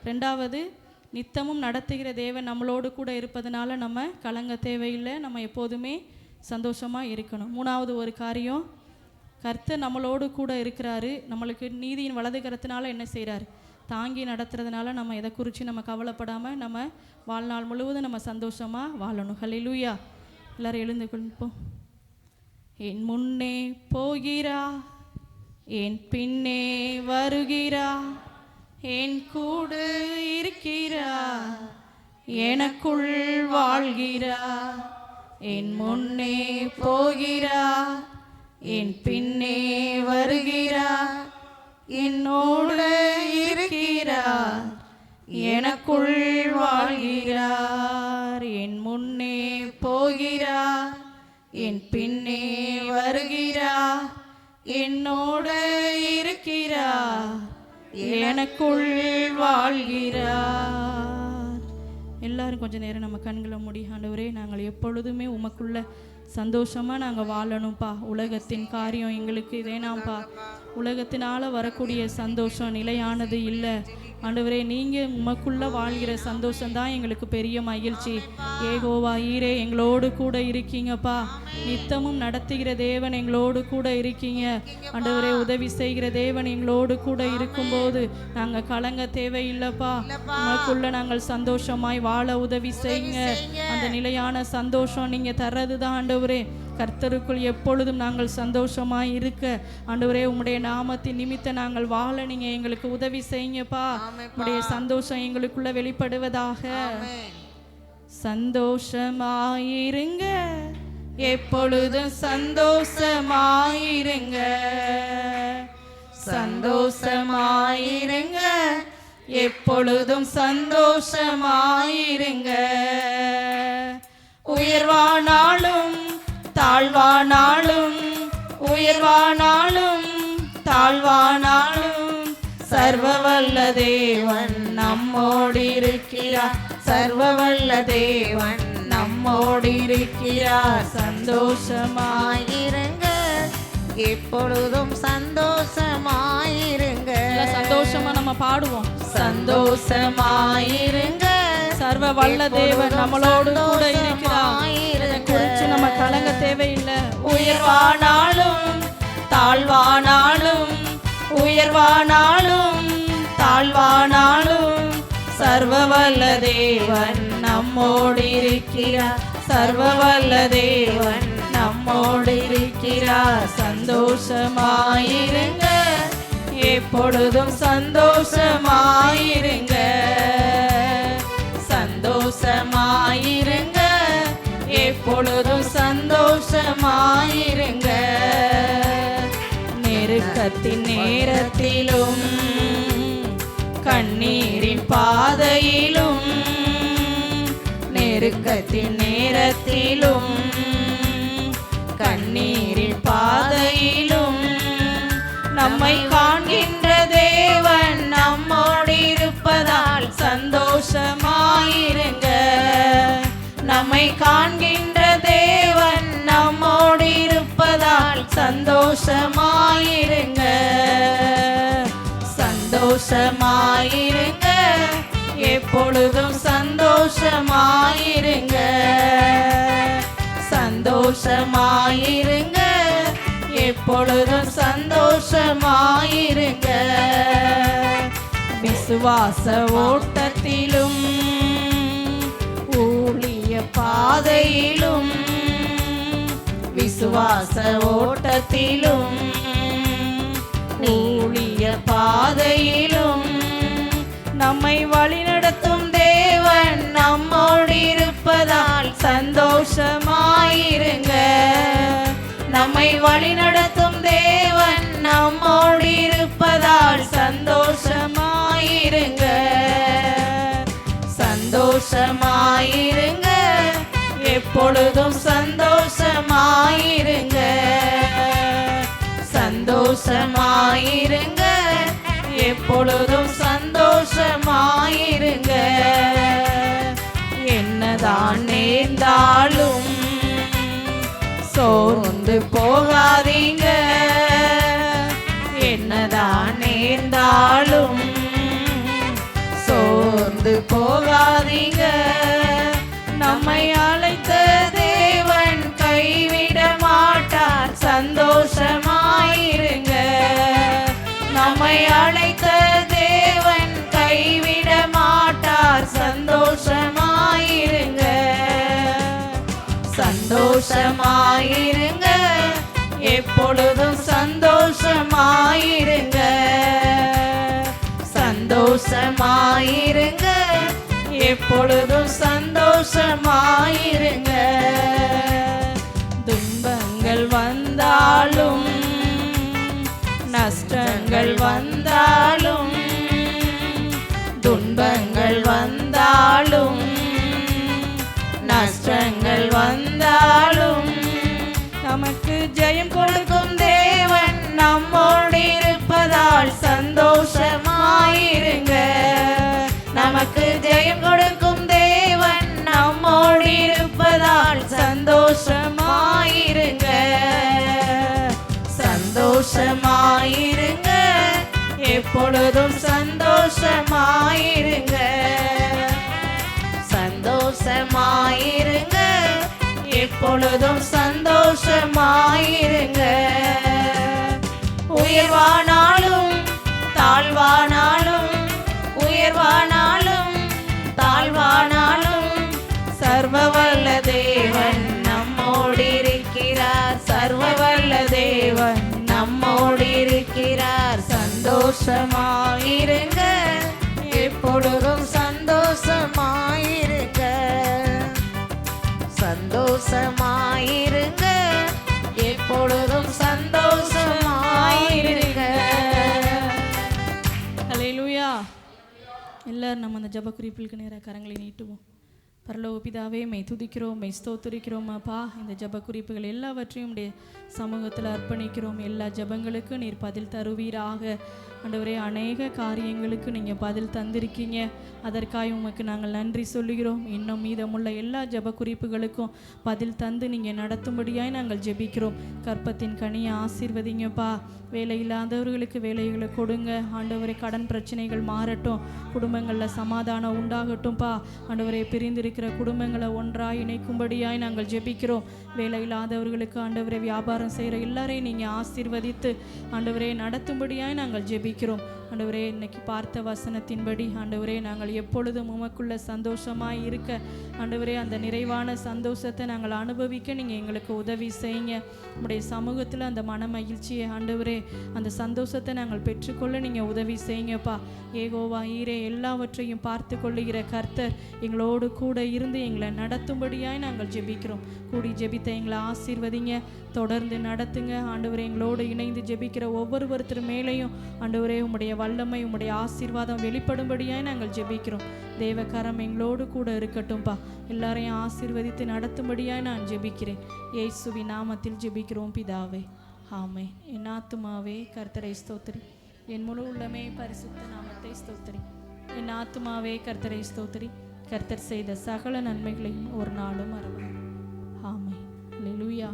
ரெண்டாவது, நித்தமும் நடத்துகிற தேவன் நம்மளோடு கூட இருப்பதனால நம்ம கலங்க தேவையில்லை. நம்ம எப்போதுமே சந்தோஷமாக இருக்கணும். மூணாவது ஒரு காரியம், கர்த்தர் நம்மளோடு கூட இருக்கிறாரு. நம்மளுக்கு நீதியின் வலது கரத்தினால என்ன செய்கிறார்? தாங்கி நடத்துறதுனால நம்ம எதை குறித்து நம்ம கவலைப்படாமல் நம்ம வாழ்நாள் முழுவதும் நம்ம சந்தோஷமாக வாழணும். ஹல்லேலூயா. எல்லாரும் எழுந்து கொள்ப்போம். என் முன்னே போகிறா, என் பின்னே வருகிறா, என் கூட இருக்கிறா, எனக்குள் வாழ்கிறா. என் முன்னே போகிறா, என் பின்னே வருகிறா, என்னோடு இருக்கிறா, எனக்குள் வாழ்கிறார். என் முன்னே போகிறா, என் பின்னே வருகிறா, என்னோடு இருக்கிறா, எனக்குள் வாழ்கிறார். எல்லாரும் கொஞ்சம் நேரம் நம்ம கண்களை மூடி, ஆண்டவரே நாங்கள் எப்பொழுதுமே உமக்குள்ள சந்தோஷமாக நாங்கள் வாழணும்ப்பா. உலகத்தின் காரியம் எங்களுக்கு வேணாம்ப்பா. உலகத்தினால் வரக்கூடிய சந்தோஷம் நிலையானது இல்லை ஆண்டவரே. நீங்கள் உமக்குள்ளே வாழ்கிற சந்தோஷம்தான் எங்களுக்கு பெரிய மகிழ்ச்சி. ஏகோவா ஈரே எங்களோடு கூட இருக்கீங்கப்பா. நித்தமும் நடத்துகிற தேவன் எங்களோடு கூட இருக்கீங்க ஆண்டவரே. உதவி செய்கிற தேவன் எங்களோடு கூட இருக்கும்போது நாங்கள் கலங்க தேவையில்லைப்பா. உமக்குள்ள நாங்கள் சந்தோஷமாய் வாழ உதவி செய்யுங்க. அந்த நிலையான சந்தோஷம் நீங்கள் தர்றது தான் ஆண்டவரே. கர்த்தருக்குள் எப்பொழுதும் நாங்கள் சந்தோஷமாய் இருக்க ஆண்டவரே, உம்முடைய நாமத்தின் நிமித்த நாங்கள் வாழ நீங்கள் எங்களுக்கு உதவி செய்யுங்கப்பா. உம்முடைய சந்தோஷம் எங்களுக்குள்ள வெளிப்படுவதாக. சந்தோஷமாயிருங்க, எப்பொழுதும் சந்தோஷமாயிருங்க. சந்தோஷமாயிருங்க, எப்பொழுதும் சந்தோஷமாயிருங்க. உயர்வானாலும் தாழ்வானாலும் உயர்வானாலும் தாழ்வானாலும் சர்வவல்ல தேவன் நம்மோடு இருக்கிறார். சர்வவல்ல தேவன் நம்மோடு இருக்கிறார். சந்தோஷமாயிருங்க, எப்பொழுதும் சந்தோஷமாயிருங்க. சந்தோஷமா நம்ம பாடுவோம். சந்தோஷமாயிருங்க, சர்வ வல்ல தேவன் நம்மளோடு கூட இருக்கிறார். இதை குறித்து நம்ம கலங்க தேவையில்லை. உயர்வானாலும் தாழ்வானாலும் உயர்வானாலும் தாழ்வானாலும் சர்வ வல்ல தேவன் நம்மோடு இருக்கிறார். சர்வ வல்ல தேவன் நம்மோடு இருக்கிறார். சந்தோஷமாயிருங்க, எப்பொழுதும் சந்தோஷமாயிருங்க. சந்தோஷமாயிருங்க, எப்பொழுதும் சந்தோஷமாயிருங்க. நெருக்கத்தின் நேரத்திலும் கண்ணீரின் பாதையிலும் நெருக்கத்தின் நேரத்திலும் கண்ணீரின் பாதையிலும் நம்மை காண்கின்ற தேவன் நம்மோடு இருப்பதால் சந்தோஷமாயிருங்க. நம்மை காண்கின்ற தேவன் நம்மோடு இருப்பதால் சந்தோஷமாயிருங்க. சந்தோஷமாயிருங்க, எப்பொழுதும் சந்தோஷமாயிருங்க. சந்தோஷமாயிருங்க, எப்பொழுதும் சந்தோஷமாயிருங்க. விசுவாச ஓட்டத்திலும் ஊழிய பாதையிலும் விசுவாச ஓட்டத்திலும் ஊழிய பாதையிலும் நம்மை வழிநடத்தும் தேவன் நம்மோடு இருப்பதால் சந்தோஷமாயிருங்க. நம்மை வழிநடத்தும் தேவன் நம்மோடு இருப்பதால் சந்தோஷமாயிருங்க. சந்தோஷமாயிருங்க, எப்பொழுதும் சந்தோஷமாயிருங்க. சந்தோஷமாயிருங்க, எப்பொழுதும் சந்தோஷமாயிருங்க. என்னதான் நேர்ந்தாலும் சோர்ந்து போகாதீங்க. என்னதான் நேர்ந்தாலும் சோர்ந்து போகாதீங்க. நம்மை அழைத்த தேவன் கைவிட மாட்டார். சந்தோஷமாயிருங்க. நம்மை அழைத்த தேவன் கைவிட மாட்டார். சந்தோஷமாயிருங்க. சந்தோஷமாயிருங்க, எப்பொழுதும் சந்தோஷமாயிருங்க. சந்தோஷமாயிருங்க, எப்பொழுதும் சந்தோஷமாயிருங்க. துன்பங்கள் வந்தாலும் நஷ்டங்கள் வந்தாலும் துன்பங்கள் வந்தாலும் நஷ்டங்கள் வந்தாலும் நமக்கு ஜெயம் கொடுக்கும் தேவன் நம்மோடு இருப்பதால் சந்தோஷமாயிருங்க. நமக்கு ஜெயம் கொடுக்கும் தேவன் நம்மோடு இருப்பதால் சந்தோஷமாயிருங்க. சந்தோஷமாயிருங்க, எப்பொழுதும் சந்தோஷமாயிருங்க. சந்தோஷமாயிருங்க, எப்பொழுதும் சந்தோஷமாயிருங்க. உயர்வானாலும் தாழ்வானாலும் உயர்வானாலும் தாழ்வானாலும் சர்வவல்ல தேவன் நம்மோடு இருக்கிறார். சர்வவல்ல தேவன் நம்மோடு இருக்கிறார். சந்தோஷமாயிருங்க, எப்பொழுதும் சந்தோஷமாயிருங்க. சந்தோஷமாயிருங்க, எப்பொழுதும் சந்தோஷமாயிருங்க. ஹல்லேலூயா. எல்லாரும் நம்ம அந்த ஜெப குறிப்புகளுக்கு நேராக கரங்களை நீட்டுவோம். பரலோக பிதாவே மெய் துதிக்கிறோம், மெய் ஸ்தோத்திரிக்கிறோம் அப்பா. இந்த ஜப குறிப்புகள் எல்லாவற்றையும் உடைய சமூகத்தில் அர்ப்பணிக்கிறோம். எல்லா ஜபங்களுக்கு நீர் பதில் தருவீராக. ஆண்டவரே, அநேக காரியங்களுக்கு நீங்கள் பதில் தந்திருக்கீங்க. அதற்காக உமக்கு நாங்கள் நன்றி சொல்லுகிறோம். இன்னும் மீதமுள்ள எல்லா ஜப குறிப்புகளுக்கும் பதில் தந்து நீங்கள் நடத்தும்படியாய் நாங்கள் ஜெபிக்கிறோம். கற்பத்தின் கனியை ஆசீர்வதிங்கப்பா. வேலை இல்லாதவர்களுக்கு வேலைகளை கொடுங்க ஆண்டவரே. கடன் பிரச்சனைகள் மாறட்டும், குடும்பங்களில் சமாதானம் உண்டாகட்டும்ப்பா. ஆண்டவரே, பிரிந்திருக்கிற குடும்பங்களை ஒன்றாய் இணைக்கும்படியாய் நாங்கள் ஜெபிக்கிறோம். வேலை இல்லாதவர்களுக்கு ஆண்டவரே, வியாபாரம் செய்கிற எல்லாரையும் நீங்கள் ஆசீர்வதித்து ஆண்டவரே நடத்தும்படியாய் நாங்கள் ஜெபிக்கிறோம். ஆண்டவரே, இன்னைக்கு பார்த்த வசனத்தின்படி ஆண்டவரே, நாங்கள் எப்பொழுதும் உமக்குள்ள சந்தோஷமாய் இருக்க ஆண்டவரே, அந்த நிறைவான சந்தோஷத்தை நாங்கள் அனுபவிக்க நீங்கள் எங்களுக்கு உதவி செய்யுங்க. உங்களுடைய சமூகத்தில் அந்த மன மகிழ்ச்சியை ஆண்டவரே, அந்த சந்தோஷத்தை நாங்கள் பெற்றுக்கொள்ள நீங்கள் உதவி செய்யுங்கப்பா. ஏகோவா ஈரே, எல்லாவற்றையும் பார்த்து கொள்ளுகிற கர்த்தர் எங்களோடு கூட இருந்து எங்களை நடத்தும்படியாய் நாங்கள் ஜெபிக்கிறோம். கூடி ஜெபித்த எங்களை ஆசீர்வதிங்க, தொடர்ந்து நடத்துங்க ஆண்டவரே. எங்களோடு இணைந்து ஜெபிக்கிற ஒவ்வொருத்தர் மேலேயும் ஆண்டவரே, உம்முடைய வல்லமை உம்முடைய ஆசீர்வாதம் வெளிப்படும்படியாய் நாங்கள் ஜெபிக்கிறோம். தேவகரம் எங்களோடு கூட இருக்கட்டும்பா. எல்லாரையும் ஆசீர்வதித்து நடத்தும்படியாய் நான் ஜெபிக்கிறேன். இயேசுவின் நாமத்தில் ஜெபிக்கிறோம் பிதாவே, ஆமென். என் ஆத்துமாவே கர்த்தரை ஸ்தோத்திரி, என் முழு உள்ளமே பரிசுத்த நாமத்தை ஸ்தோத்திரி. என் ஆத்துமாவே கர்த்தரை ஸ்தோத்திரி, கர்த்தர் செய்த சகல நன்மைகளையும் ஒரு நாளும் மறவாதே. ஆமென். அல்லேலூயா.